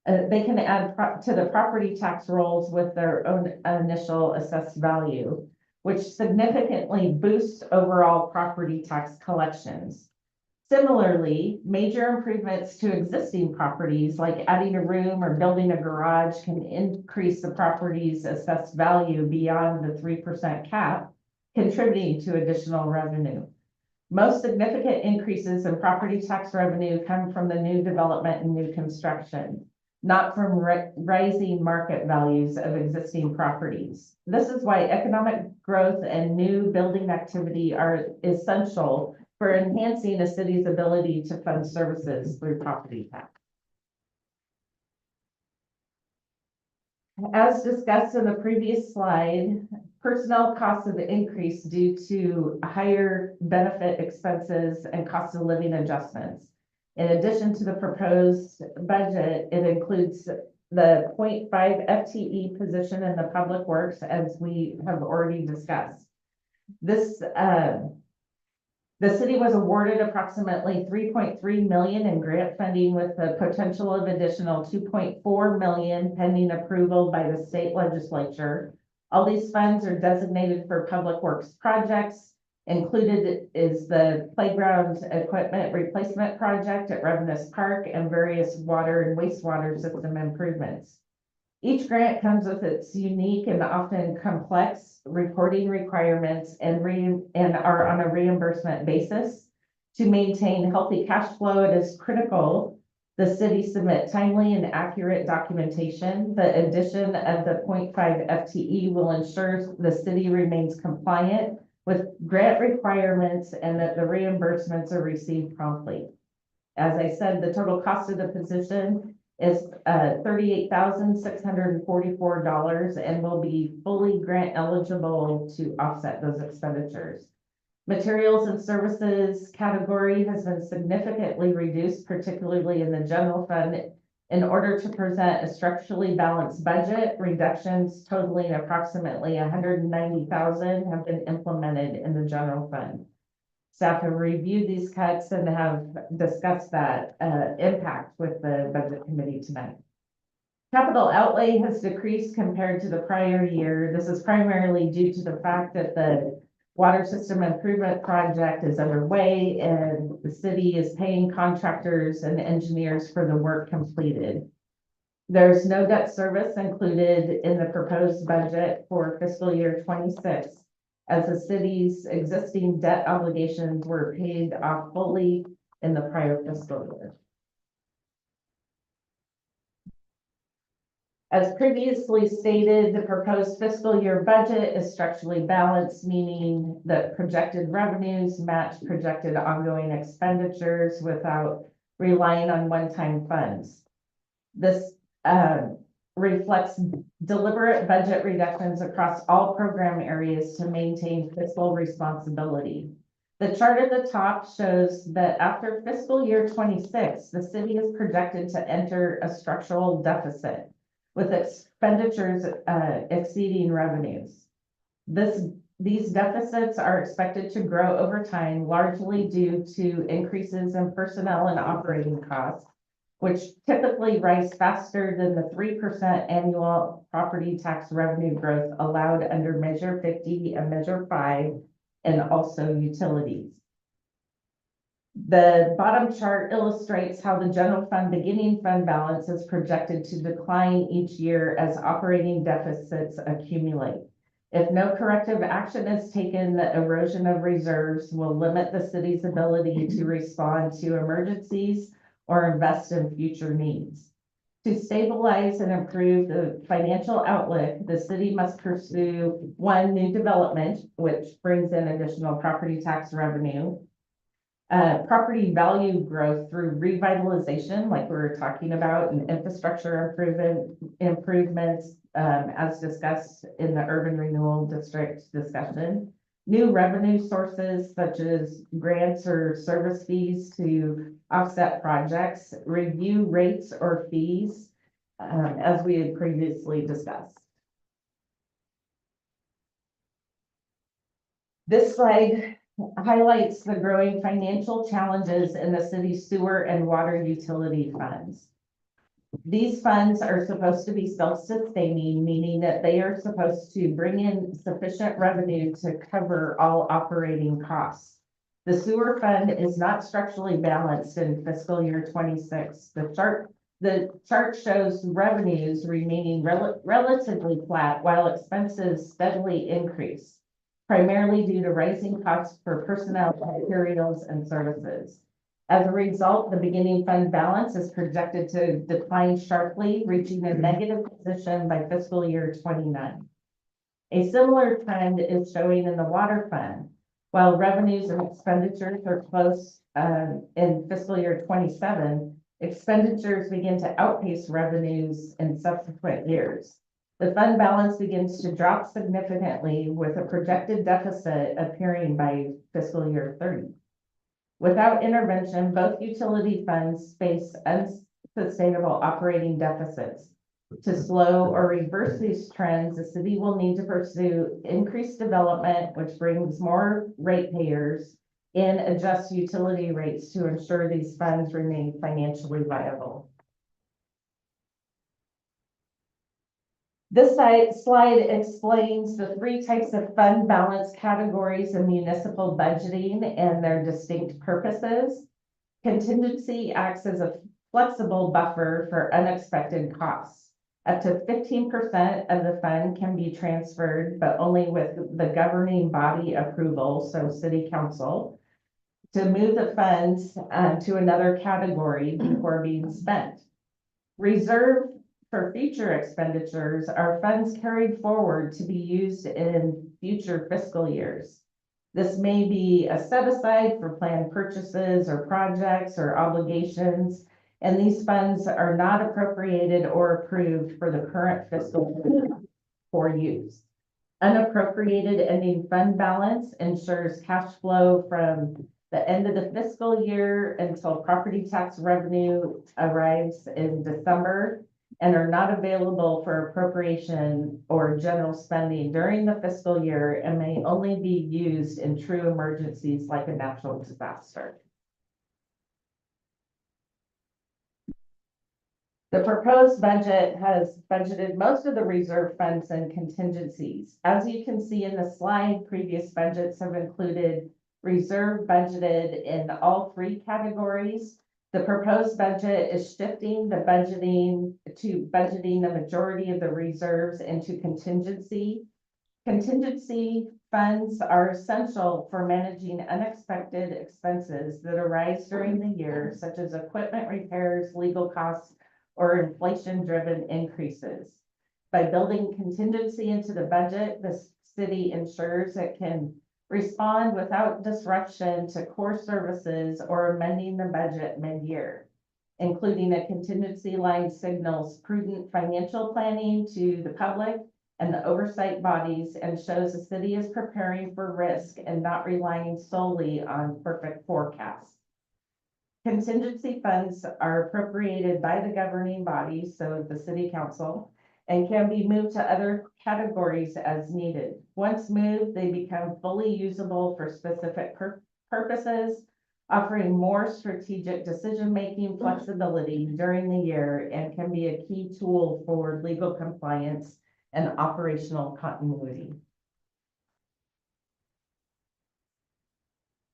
they can add to the property tax rolls with their own initial assessed value, which significantly boosts overall property tax collections. Similarly, major improvements to existing properties, like adding a room or building a garage, can increase the property's assessed value beyond the 3% cap, contributing to additional revenue. Most significant increases in property tax revenue come from the new development and new construction, not from rising market values of existing properties. This is why economic growth and new building activity are essential for enhancing a city's ability to fund services through property tax. As discussed in the previous slide, personnel costs have increased due to higher benefit expenses and cost of living adjustments. In addition to the proposed budget, it includes the 0.5 FTE position in the public works, as we have already discussed. This, the city was awarded approximately $3.3 million in grant funding, with the potential of additional $2.4 million pending approval by the state legislature All these funds are designated for public works projects. Included is the playground equipment replacement project at Revenus Park and various water and wastewater system improvements. Each grant comes with its unique and often complex reporting requirements and are on a reimbursement basis. To maintain healthy cash flow, it is critical the city submit timely and accurate documentation. The addition of the 0.5 FTE will ensure the city remains compliant with grant requirements and that the reimbursements are received promptly. As I said, the total cost of the position is $38,644 and will be fully grant eligible to offset those expenditures. Materials and services category has been significantly reduced, particularly in the general fund, in order to present a structurally balanced budget. Reductions totaling approximately $190,000 have been implemented in the general fund. Staff have reviewed these cuts and have discussed that impact with the budget committee tonight. Capital outlay has decreased compared to the prior year. This is primarily due to the fact that the water system improvement project is underway and the city is paying contractors and engineers for the work completed. There's no debt service included in the proposed budget for fiscal year 26, as the city's existing debt obligations were paid off fully in the prior fiscal year. As previously stated, the proposed fiscal year budget is structurally balanced, meaning that projected revenues match projected ongoing expenditures without relying on one-time funds. This reflects deliberate budget reductions across all program areas to maintain fiscal responsibility. The chart at the top shows that after fiscal year 26, the city is projected to enter a structural deficit, with expenditures exceeding revenues. These deficits are expected to grow over time, largely due to increases in personnel and operating costs, which typically rise faster than the 3% annual property tax revenue growth allowed under Measure 50 and Measure 5, and also utilities. The bottom chart illustrates how the general fund beginning fund balance is projected to decline each year as operating deficits accumulate. If no corrective action is taken, the erosion of reserves will limit the city's ability to respond to emergencies or invest in future needs. To stabilize and improve the financial outlook, the city must pursue one, new development, which brings in additional property tax revenue. Property value growth through revitalization, like we were talking about, and infrastructure improvements, as discussed in the urban renewal district discussion. New revenue sources such as grants or service fees to offset projects, review rates or fees, as we had previously discussed. This slide highlights the growing financial challenges in the city's sewer and water utility funds. These funds are supposed to be self-sustaining, meaning that they are supposed to bring in sufficient revenue to cover all operating costs. The sewer fund is not structurally balanced in fiscal year 26. The chart shows revenues remaining relatively flat while expenses steadily increase, primarily due to rising costs for personnel, materials, and services. As a result, the beginning fund balance is projected to decline sharply, reaching a negative position by fiscal year 29. A similar trend is showing in the water fund. While revenues and expenditures are close in fiscal year 27, expenditures begin to outpace revenues in subsequent years. The fund balance begins to drop significantly, with a projected deficit appearing by fiscal year 30. Without intervention, both utility funds face unsustainable operating deficits. To slow or reverse these trends, the city will need to pursue increased development, which brings more ratepayers, and adjust utility rates to ensure these funds remain financially viable. This slide explains the three types of fund balance categories in municipal budgeting and their distinct purposes. Contingency acts as a flexible buffer for unexpected costs. Up to 15% of the fund can be transferred, but only with the governing body approval, so city council, to move the funds to another category before being spent. Reserved for future expenditures are funds carried forward to be used in future fiscal years. This may be a set aside for planned purchases or projects or obligations, and these funds are not appropriated or approved for the current fiscal year for use. Unappropriated ending fund balance ensures cash flow from the end of the fiscal year until property tax revenue arrives in December and are not available for appropriation or general spending during the fiscal year and may only be used in true emergencies like a natural disaster. The proposed budget has budgeted most of the reserve funds and contingencies. As you can see in the slide, previous budgets have included reserve budgeted in all three categories. The proposed budget is shifting the budgeting the majority of the reserves into contingency. Contingency funds are essential for managing unexpected expenses that arise during the year, such as equipment repairs, legal costs, or inflation-driven increases. By building contingency into the budget, the city ensures it can respond without disruption to core services or amending the budget mid-year. Including a contingency line signals prudent financial planning to the public and the oversight bodies and shows the city is preparing for risk and not relying solely on perfect forecasts. Contingency funds are appropriated by the governing body, so the city council, and can be moved to other categories as needed. Once moved, they become fully usable for specific purposes, offering more strategic decision-making flexibility during the year and can be a key tool for legal compliance and operational continuity.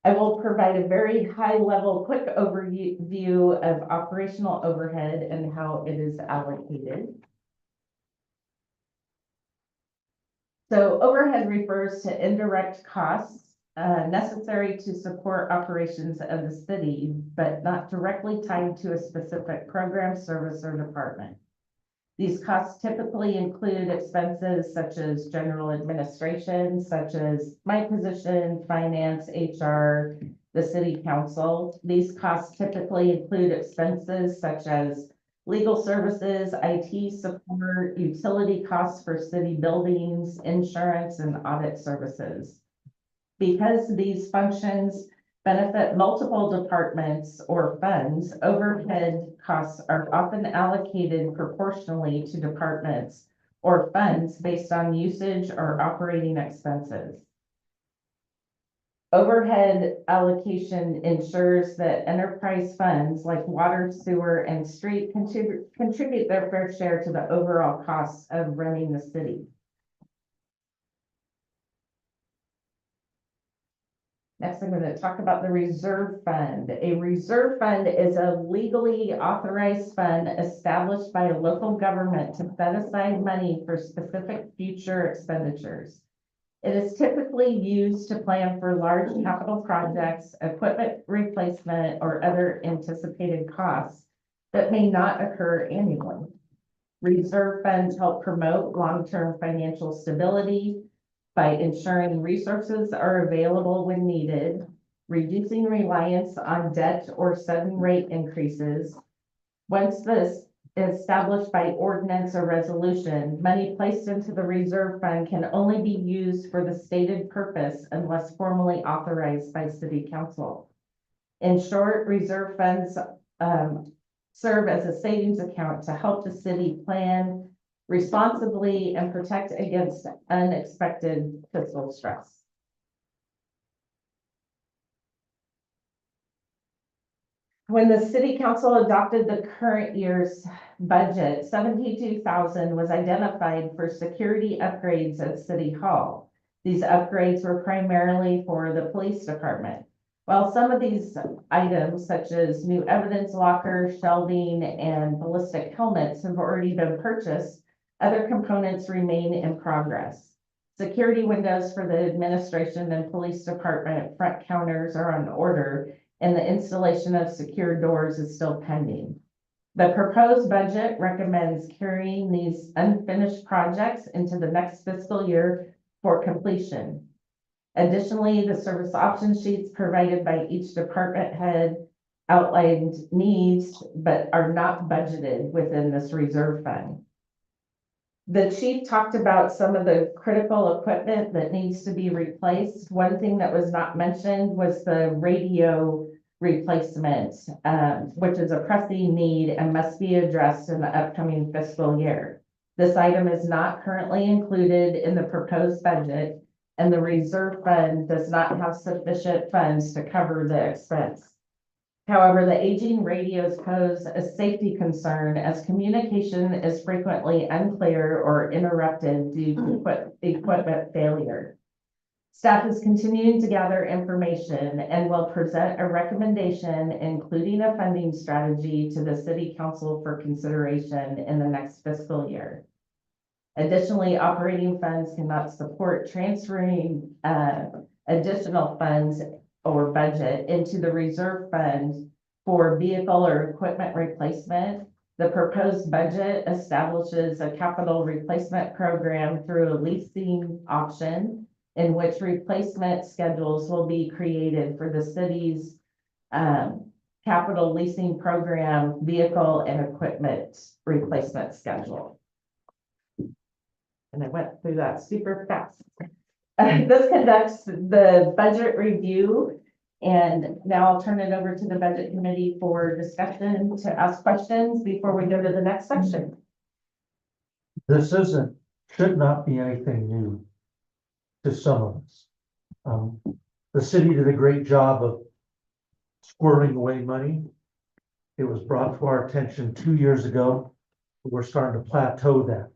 I will provide a very high-level quick overview of operational overhead and how it is allocated. So overhead refers to indirect costs necessary to support operations of the city, but not directly tied to a specific program, service, or department. These costs typically include expenses such as general administration, such as my position, finance, HR, the city council. These costs typically include expenses such as legal services, IT support, utility costs for city buildings, insurance, and audit services. Because these functions benefit multiple departments or funds, overhead costs are often allocated proportionally to departments or funds based on usage or operating expenses. Overhead allocation ensures that enterprise funds like water, sewer, and street contribute their fair share to the overall costs of running the city. Next, I'm going to talk about the reserve fund. A reserve fund is a legally authorized fund established by a local government to set aside money for specific future expenditures. It is typically used to plan for large capital projects, equipment replacement, or other anticipated costs that may not occur annually. Reserve funds help promote long-term financial stability by ensuring resources are available when needed, reducing reliance on debt or sudden rate increases. Once this is established by ordinance or resolution, money placed into the reserve fund can only be used for the stated purpose unless formally authorized by city council. In short, reserve funds serve as a savings account to help the city plan responsibly and protect against unexpected fiscal stress. When the city council adopted the current year's budget, 72,000 was identified for security upgrades at City Hall. These upgrades were primarily for the police department. While some of these items, such as new evidence lockers, shelving, and ballistic helmets have already been purchased, other components remain in progress. Security windows for the administration and police department front counters are on order, and the installation of secure doors is still pending. The proposed budget recommends carrying these unfinished projects into the next fiscal year for completion. Additionally, the service option sheets provided by each department head outlined needs, but are not budgeted within this reserve fund. The chief talked about some of the critical equipment that needs to be replaced. One thing that was not mentioned was the radio replacement, which is a pressing need and must be addressed in the upcoming fiscal year. This item is not currently included in the proposed budget, and the reserve fund does not have sufficient funds to cover the expense. However, the aging radios pose a safety concern as communication is frequently unclear or interrupted due to equipment failure. Staff is continuing to gather information and will present a recommendation, including a funding strategy, to the city council for consideration in the next fiscal year. Additionally, operating funds cannot support transferring additional funds or budget into the reserve fund for vehicle or equipment replacement. The proposed budget establishes a capital replacement program through a leasing option in which replacement schedules will be created for the city's capital leasing program, vehicle and equipment replacement schedule. And I went through that super fast. This conducts the budget review, and now I'll turn it over to the budget committee for discussion to ask questions before we go to the next section. This should not be anything new to some of us. The city did a great job of squirreling away money. It was brought to our attention 2 years ago. We're starting to plateau that.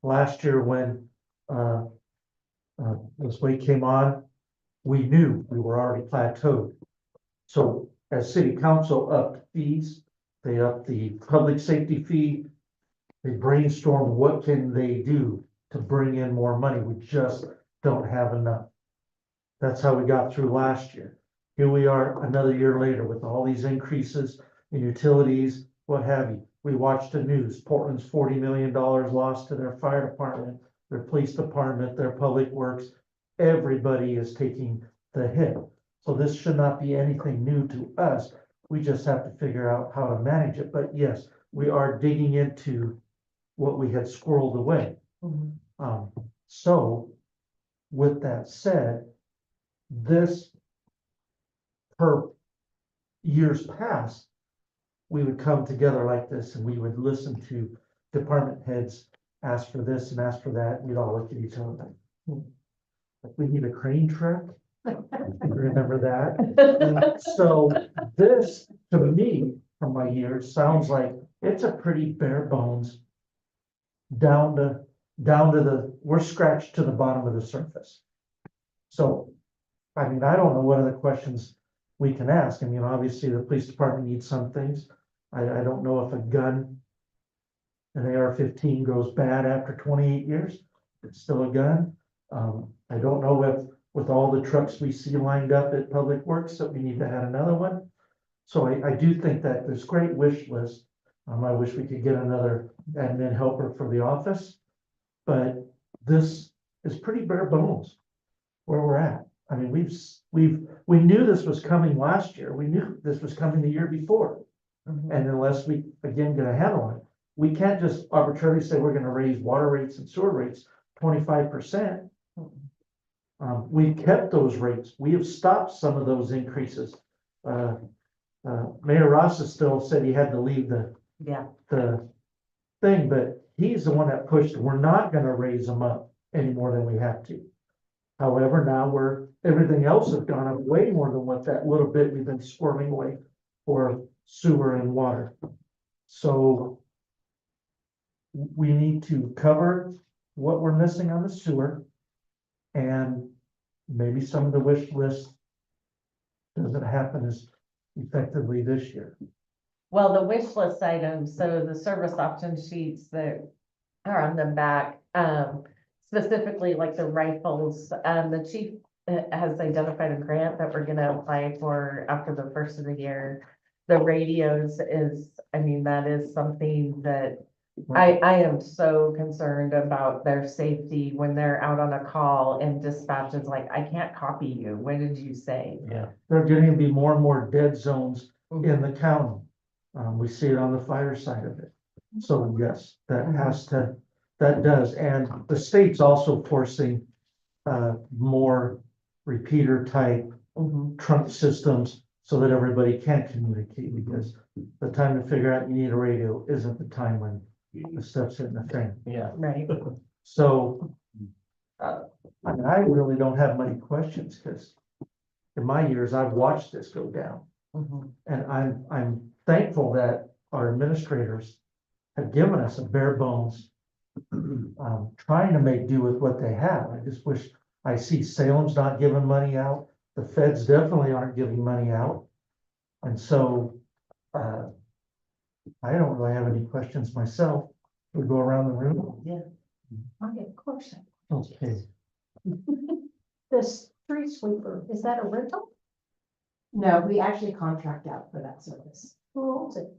Last year when this weight came on, we knew we were already plateaued. So as city council upped fees, they upped the public safety fee. They brainstormed what can they do to bring in more money. We just don't have enough. That's how we got through last year. Here we are another year later with all these increases in utilities, what have you. We watched the news. Portland's $40 million lost to their fire department, their police department, their public works. Everybody is taking the hit. So this should not be anything new to us. We just have to figure out how to manage it. But yes, we are digging into what we had squirreled away. So with that said, this per years past, we would come together like this and we would listen to department heads ask for this and ask for that. We'd all look at each other like, we need a crane truck. Remember that? So this, to me, from my years, sounds like it's a pretty bare bones down to we're scratched to the bottom of the surface. So, I mean, I don't know what other questions we can ask. I mean, obviously the police department needs some things. I don't know if a gun, an AR-15 goes bad after 28 years. It's still a gun. I don't know if with all the trucks we see lined up at Public Works that we need to add another one. So I do think that there's great wish list. I wish we could get another admin helper for the office, but this is pretty bare bones where we're at. I mean, we knew this was coming last year. We knew this was coming the year before. And unless we, again, get a handle on it, we can't just arbitrarily say we're going to raise water rates and sewer rates 25%. We've kept those rates. We have stopped some of those increases. Mayor Ross still said he had to leave the thing, but he's the one that pushed. We're not going to raise them up any more than we have to. However, now everything else has gone up way more than what that little bit we've been squirming away for sewer and water. So we need to cover what we're missing on the sewer. And maybe some of the wish list doesn't happen as effectively this year. Well, the wish list items, so the service option sheets that are on the back, specifically like the rifles, the chief has identified a grant that we're gonna apply for after the first of the year. The radios is, I mean, that is something that I am so concerned about their safety when they're out on a call and dispatch is like, I can't copy you. What did you say? Yeah. There are getting to be more and more dead zones in the county. We see it on the fire side of it. So yes, that does, and the state's also forcing more repeater type trunk systems so that everybody can communicate, because the time to figure out you need a radio isn't the time when the stuff's in the thing. Yeah. Right. So I mean, I really don't have many questions, because in my years, I've watched this go down. And I'm thankful that our administrators have given us a bare bones, trying to make do with what they have. I just wish, I see Salem's not giving money out. The feds definitely aren't giving money out. And so, I don't really have any questions myself. We go around the room. Yeah. Okay, of course. Okay. The street sweeper, is that a rental? No, we actually contract out for that service. Who owns it?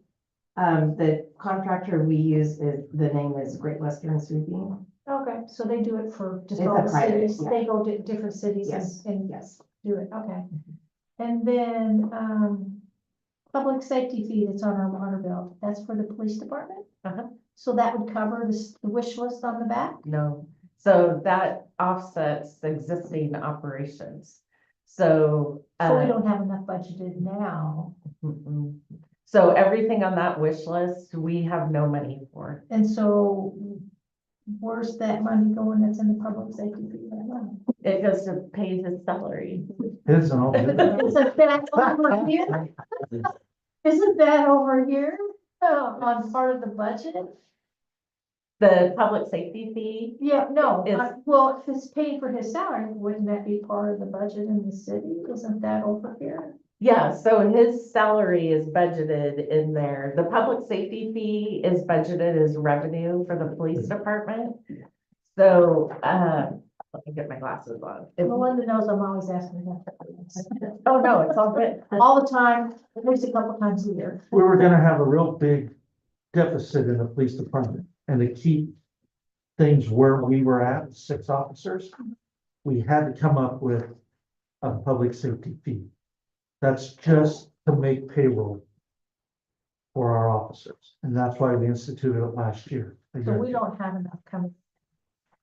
The contractor we use is, the name is Great Western Sweeping. Okay, so they do it for just It's all a the private, cities, yeah. they go to different cities Yes, and yes. do it, okay. And then, public safety fee that's on our water bill, that's for the police department? So that would cover the wish list on the back? No, so that offsets the existing operations. So. So we don't have enough budgeted now, Mm-mm. So everything on that wish list, we have no money for. and so where's that money going that's in the public safety fee right now? It goes to pay his salary. It's an all. Isn't that over here? Isn't that over here, on part of the budget? The public safety fee, Yeah, no, Is- well, if it's paid for his salary, wouldn't that be part of the budget in the city? Isn't that over here? yeah, so his salary is budgeted in there. The public safety fee is budgeted as revenue for the police department. So, let me get my glasses on. Melinda knows I'm always asking that. Oh, no, it's all good. All the time, at least a couple times a year. We were gonna have a real big deficit in the police department, and to keep things where we were at, 6 officers, we had to come up with a public safety fee. That's just to make payroll for our officers, and that's why we instituted it last year. So we don't have enough coming.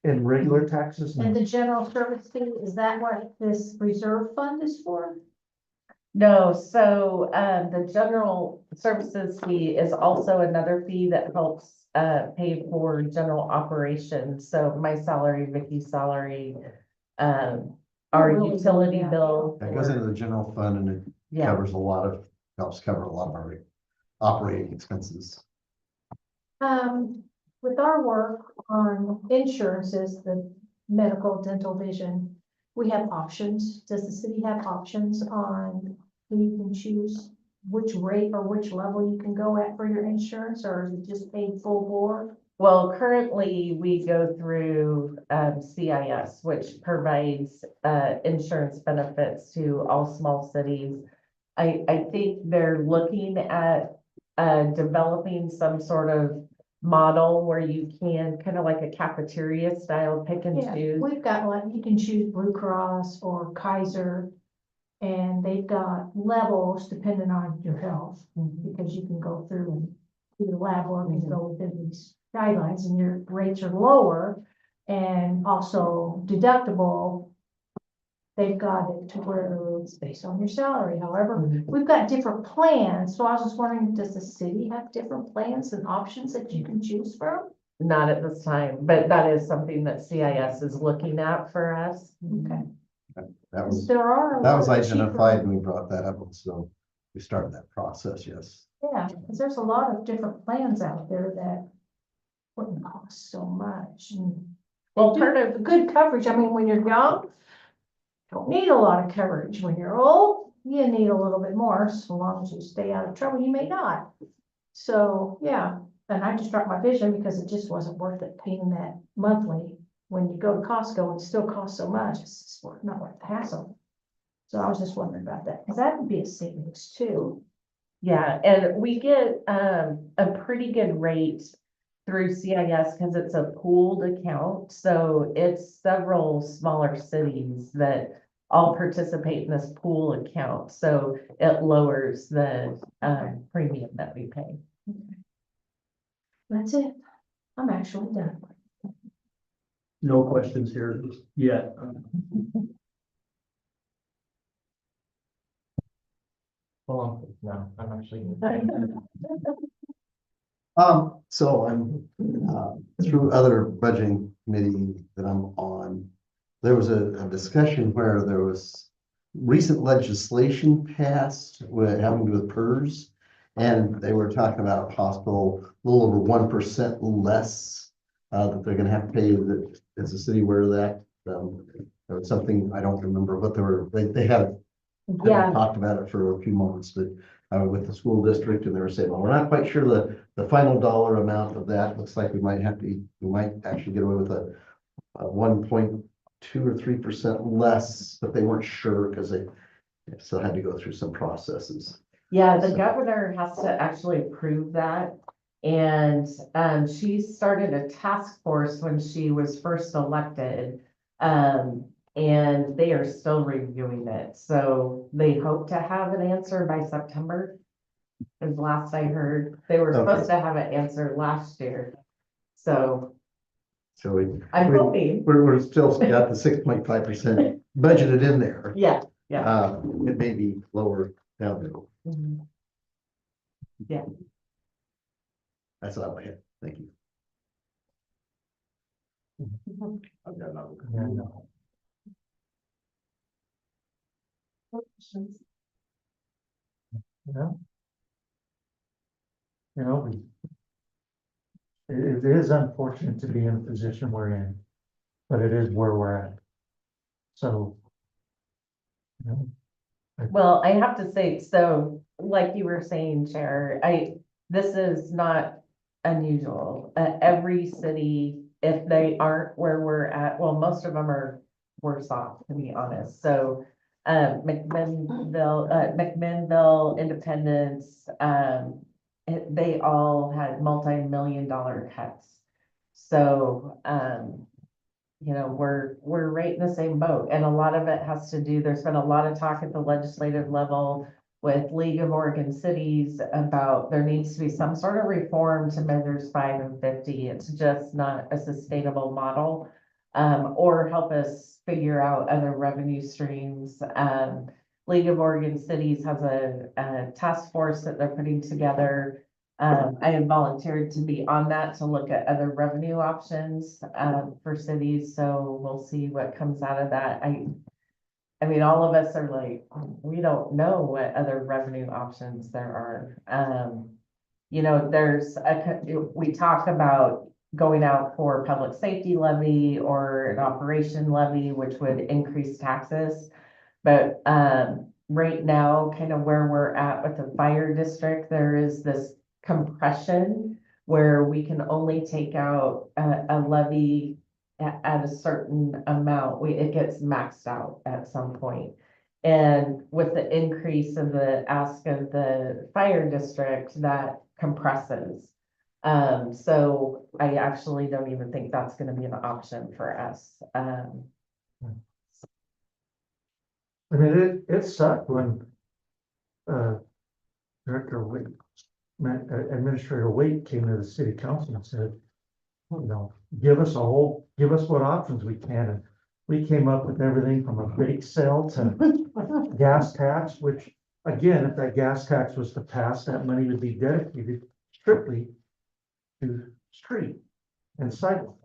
In regular taxes, no. And the general service fee, is that what this reserve fund is for? No, so, the general services fee is also another fee that helps, pay for general operations. So my salary, Vicky's salary, our Really, utility yeah. bill. That goes into the general fund and it Yeah, covers helps cover a lot of our operating expenses. With our work on insurances, the medical, dental, vision, we have options. Does the city have options on who you can choose? Which rate or which level you can go at for your insurance, or is it just paid full board? well, currently we go through, CIS, which provides, insurance benefits to all small cities. I think they're looking at, developing some sort of model where you can, kind of like a cafeteria style, pick and Yeah, choose. we've got like, you can choose Blue Cross or Kaiser. And they've got levels depending on your health, because you can go through and do the lab work and go within these guidelines, and your rates are lower. And also deductible, they've got it to where it's based on your salary. However, we've got different plans, so I was just wondering, does the city have different plans and options that you can choose from? Not at this time, but that is something that CIS is looking at for us. Okay. That was There are. a That lot was of cheaper- identified and we brought that up, so we started that process, yes. Yeah, because there's a lot of different plans out there that wouldn't cost so much. And Well, they part do have good coverage. I mean, when you're young, don't need a lot of coverage. When you're old, you need a little bit more, so long as you stay out of trouble, you may not. So, yeah, and I just dropped my vision because it just wasn't worth it paying that monthly. When you go to Costco, and it still costs so much, it's just not worth the hassle. So I was just wondering about that, because that would be a savings too. Yeah, and we get a pretty good rate through CIS because it's a pooled account. So it's several smaller cities that all participate in this pool account. So it lowers the premium that we pay. That's it. I'm actually done. No questions here yet. Well, no, I'm actually. So I'm, through other budgeting committee that I'm on, there was a discussion where there was recent legislation passed with having to do with PERS. And they were talking about a possible, little over 1% less, that they're gonna have to pay. That is the city aware of that? There was something, I don't remember what they had Yeah, talked about it for a few moments, but with the school district, and they were saying, well, we're not quite sure the final dollar amount of that. Looks like we might actually get away with a 1.2 or 3% less, but they weren't sure because they still had to go through some processes. yeah, the governor has to actually approve that. And she started a task force when she was first elected. And they are still reviewing it. So they hope to have an answer by September. Is last I heard. They were supposed to have an answer last year. So So I'm hoping, we're still got the 6.5% budgeted in there. yeah, yeah. It may be lower down there. Mhm. Yeah. That's all I have. Thank you. I've got another. Yeah, no. Yeah. You know, it is unfortunate to be in the position we're in, but it is where we're at. So. You know, Well, I have to say, so like you were saying, Chair, this is not unusual. Every city, if they aren't where we're at, well, most of them are worse off, to be honest. So McMinnville, Independence, they all had multi-million-dollar cuts. So, you know, we're right in the same boat, and a lot of it has to do, there's been a lot of talk at the legislative level with League of Oregon Cities about there needs to be some sort of reform to measures 5 and 50. It's just not a sustainable model, or help us figure out other revenue streams. League of Oregon Cities has a task force that they're putting together. I have volunteered to be on that to look at other revenue options for cities, so we'll see what comes out of that. I mean, all of us are like, we don't know what other revenue options there are. You know, we talk about going out for public safety levy or an operation levy, which would increase taxes. But right now, kind of where we're at with the fire district, there is this compression where we can only take out a levy at a certain amount. It gets maxed out at some point. And with the increase of the ask of the fire district, that compresses. So I actually don't even think that's going to be an option for us. I mean, it sucked when Director Waite, Administrator Waite came to the city council and said, you know, give us what options we can. And we came up with everything from a bake sale to gas tax, which again, if that gas tax was to pass, that money would be dedicated strictly to street and sidewalk.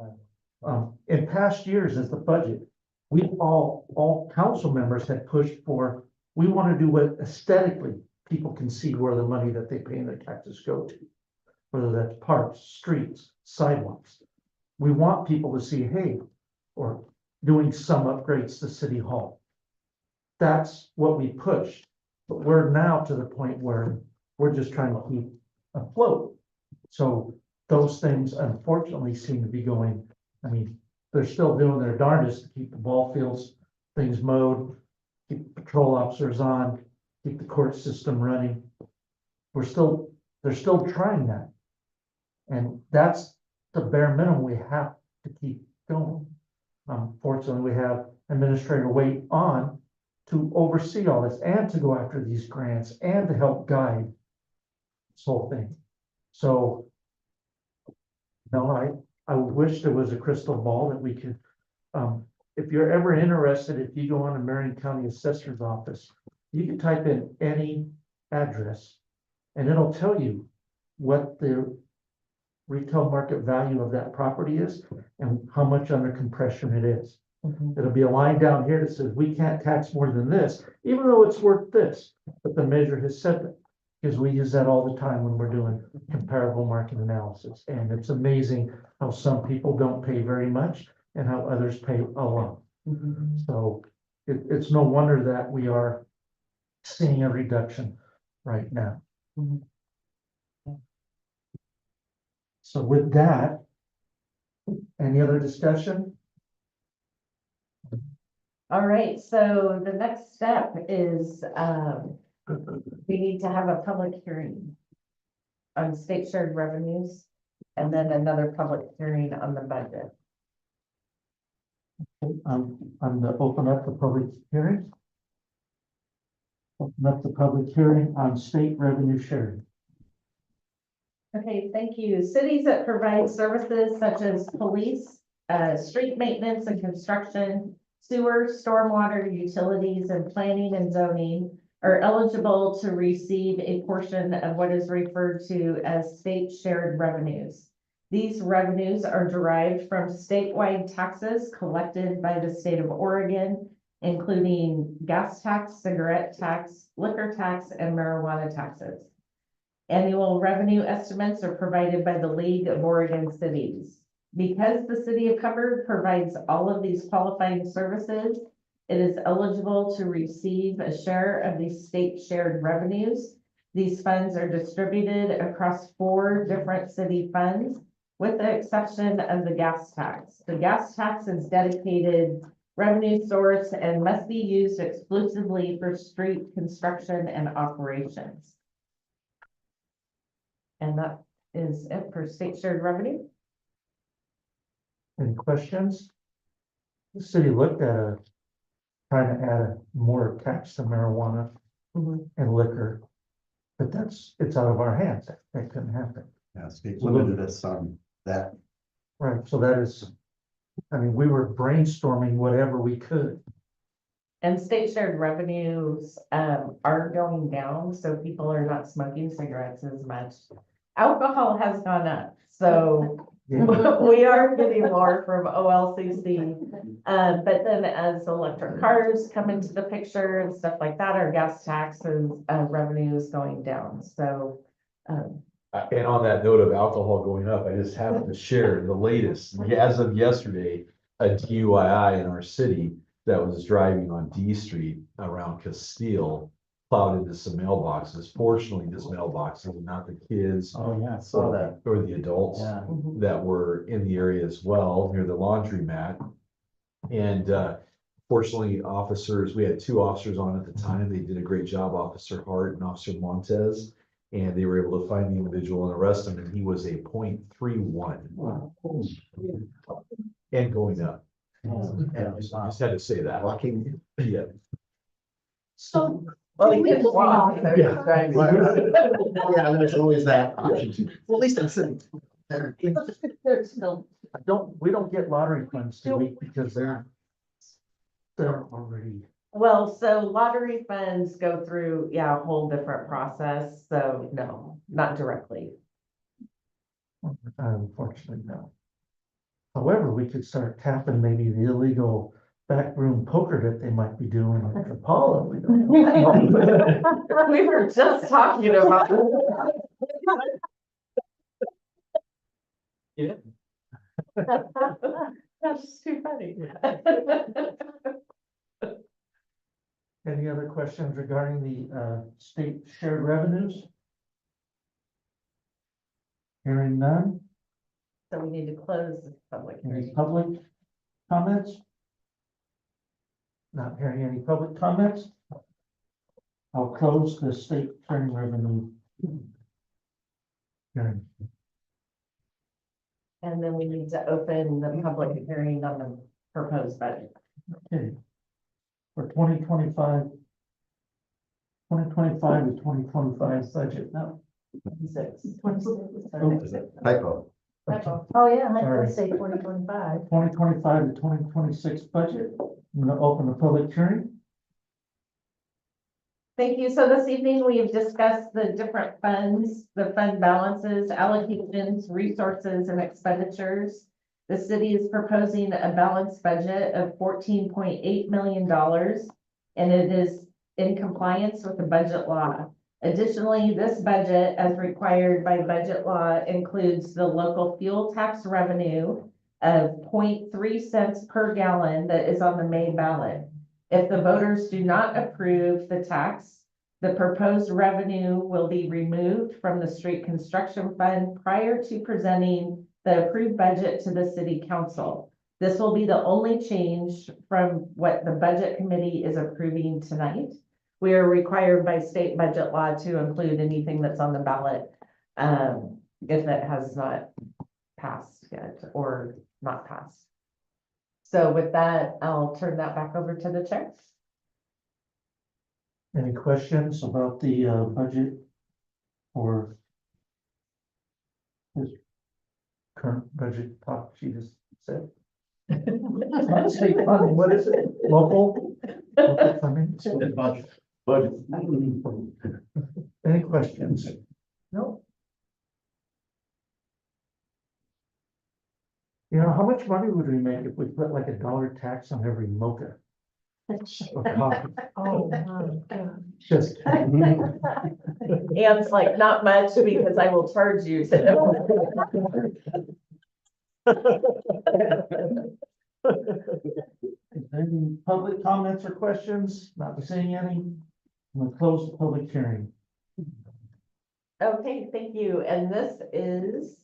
In past years as the budget, we all council members had pushed for, we want to do what aesthetically people can see where the money that they pay in their taxes go to. Whether that's parks, streets, sidewalks. We want people to see, hey, or doing some upgrades to City Hall. That's what we push, but we're now to the point where we're just trying to keep afloat. So those things unfortunately seem to be going, I mean, they're still doing their darndest to keep the ball fields, things mowed, keep patrol officers on, keep the court system running. They're still trying that. And that's the bare minimum we have to keep going. Fortunately, we have Administrator Wait on to oversee all this and to go after these grants and to help guide this whole thing. So, no, I wish there was a crystal ball that we could, if you're ever interested, if you go on to Marion County Assessor's Office, you can type in any address and it'll tell you what the retail market value of that property is and how much under compression it is. It'll be a line down here that says we can't tax more than this, even though it's worth this, but the measure has said that. Because we use that all the time when we're doing comparable market analysis. And it's amazing how some people don't pay very much and how others pay a lot. So it's no wonder that we are seeing a reduction right now. So with that, any other discussion? All right, so the next step is, we need to have a public hearing on state shared revenues and then another public hearing on the budget. I'm gonna open up the public hearing. Open up the public hearing on state revenue sharing. Okay, thank you. Cities that provide services such as police, street maintenance and construction, sewer, stormwater, utilities, and planning and zoning are eligible to receive a portion of what is referred to as state shared revenues. These revenues are derived from statewide taxes collected by the state of Oregon, including gas tax, cigarette tax, liquor tax, and marijuana taxes. Annual revenue estimates are provided by the League of Oregon Cities. Because the city of Hubbard provides all of these qualifying services, it is eligible to receive a share of these state shared revenues. These funds are distributed across 4 different city funds, with the exception of the gas tax. The gas tax is dedicated revenue source and must be used exclusively for street construction and operations. And that is it for state shared revenue. Any questions? The city looked at trying to add more tax to marijuana and liquor, but it's out of our hands. That couldn't happen. Yeah, state limited us on that. Right, so that is, I mean, we were brainstorming whatever we could. And state shared revenues are going down, so people are not smoking cigarettes as much. Alcohol has gone up, so we are getting more from OLCC. But then as electric cars come into the picture and stuff like that, our gas taxes revenue is going down. So And on that note of alcohol going up, I just happened to share the latest, as of yesterday, a DUI in our city that was driving on D Street around Castile, plowed into some mailboxes. Fortunately, this mailbox is not the kids Oh, yeah, I saw that. or the adults Yeah. that were in the area as well, near the laundromat. And fortunately, we had 2 officers on at the time. They did a great job, Officer Hart and Officer Montez. And they were able to find the individual and arrest him, and he was a .31. And going up. Yeah. Just had to say that. Walking. Yeah. So. well, can he we can just- walk. So he's driving. Yeah, there's always that option. Well, at least I'm sitting. There's still We don't get lottery funds to week because they're already. well, so lottery funds go through, a whole different process. So no, not directly. Unfortunately, no. However, we could start tapping maybe the illegal backroom poker that they might be doing at Apollo. We don't know. We were just talking about. Yeah. That's too funny. Any other questions regarding the state shared revenues? Hearing none, So we need to close the public any hearing. public comments? Not hearing any public comments. I'll close the state shared revenue hearing. And then we need to open the public hearing on the proposed budget. Okay. For 2025 to 2025 budget, no, 26. Typo. Oh, yeah, I Sorry. would say 2025. 2025 to 2026 budget. I'm gonna open the public hearing. Thank you. So this evening, we have discussed the different funds, the fund balances, allocations, resources, and expenditures. The city is proposing a balanced budget of $14.8 million, and it is in compliance with the budget law. Additionally, this budget, as required by budget law, includes the local fuel tax revenue of 0.3 cents per gallon that is on the May ballot. If the voters do not approve the tax, the proposed revenue will be removed from the street construction fund prior to presenting the approved budget to the city council. This will be the only change from what the budget committee is approving tonight. We are required by state budget law to include anything that's on the ballot, if it has not passed yet or not passed. So with that, I'll turn that back over to the chair. Any questions about the budget or this current budget talk she just said? It's not state funding, what is it? Local funding? Budget. Any questions? No. You know, how much money would we make if we put like $1 tax on every mocha or coffee? Oh, my God. Just Ann's like, not much because I will charge you. any public comments or questions? Not seeing any. I'm gonna close the public hearing. Okay, thank you. And this is,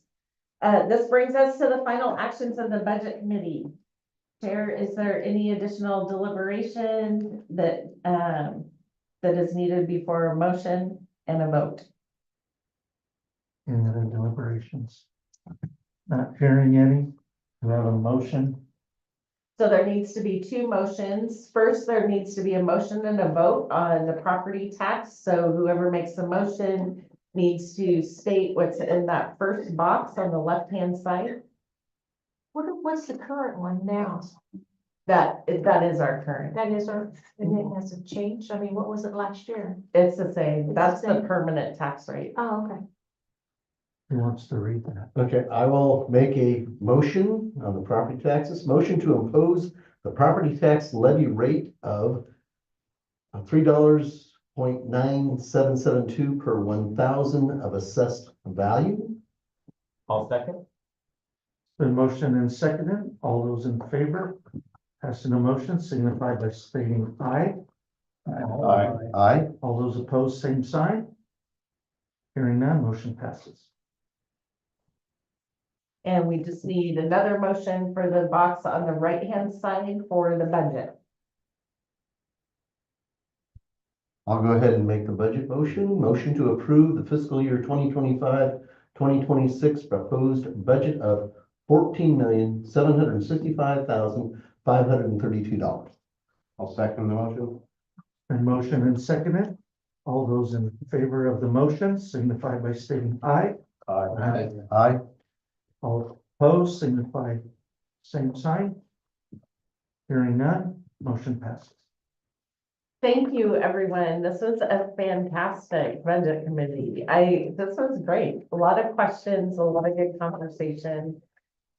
this brings us to the final actions of the budget committee. Chair, is there any additional deliberation that, that is needed before a motion and a vote? Any other deliberations? Not hearing any. Do I have a motion? So there needs to be two motions. First, there needs to be a motion and a vote on the property tax. So whoever makes the motion needs to state what's in that first box on the left-hand side. What's the current one now? That is our current. That is our, and it hasn't changed. I mean, what was it last year? It's the same. It's That's the the same. permanent tax rate. Oh, okay. Who wants to read that? Okay, I will make a motion on the property taxes, motion to impose the property tax levy rate of $3.9772 per 1,000 of assessed value. I'll second. Been motion and seconded. All those in favor, passing the motion, signify by stating aye. Aye. All those opposed, same sign. Hearing none, motion passes. And we just need another motion for the box on the right-hand side for the budget. I'll go ahead and make the budget motion. Motion to approve the fiscal year 2025-2026 proposed budget of $14,765,532. I'll second the motion. Been motion and seconded. All those in favor of the motion signify by stating aye. Aye. All opposed, signify same sign. Hearing none, motion passes. Thank you, everyone. This was a fantastic budget committee. This was great. A lot of questions, a lot of good conversation.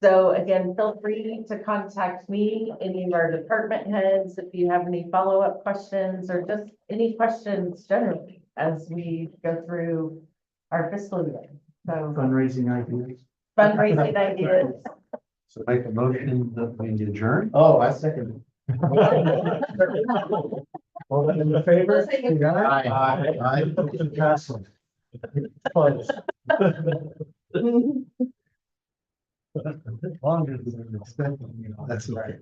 So again, feel free to contact me, any of our department heads, if you have any follow-up questions or just any questions generally as we go through our fiscal year. So Fundraising ideas. fundraising ideas. So make a motion that we adjourn. Oh, I second. All in the favor? Say Say aye. Aye. Motion passes. Close. Longer than expected, you know, that's right.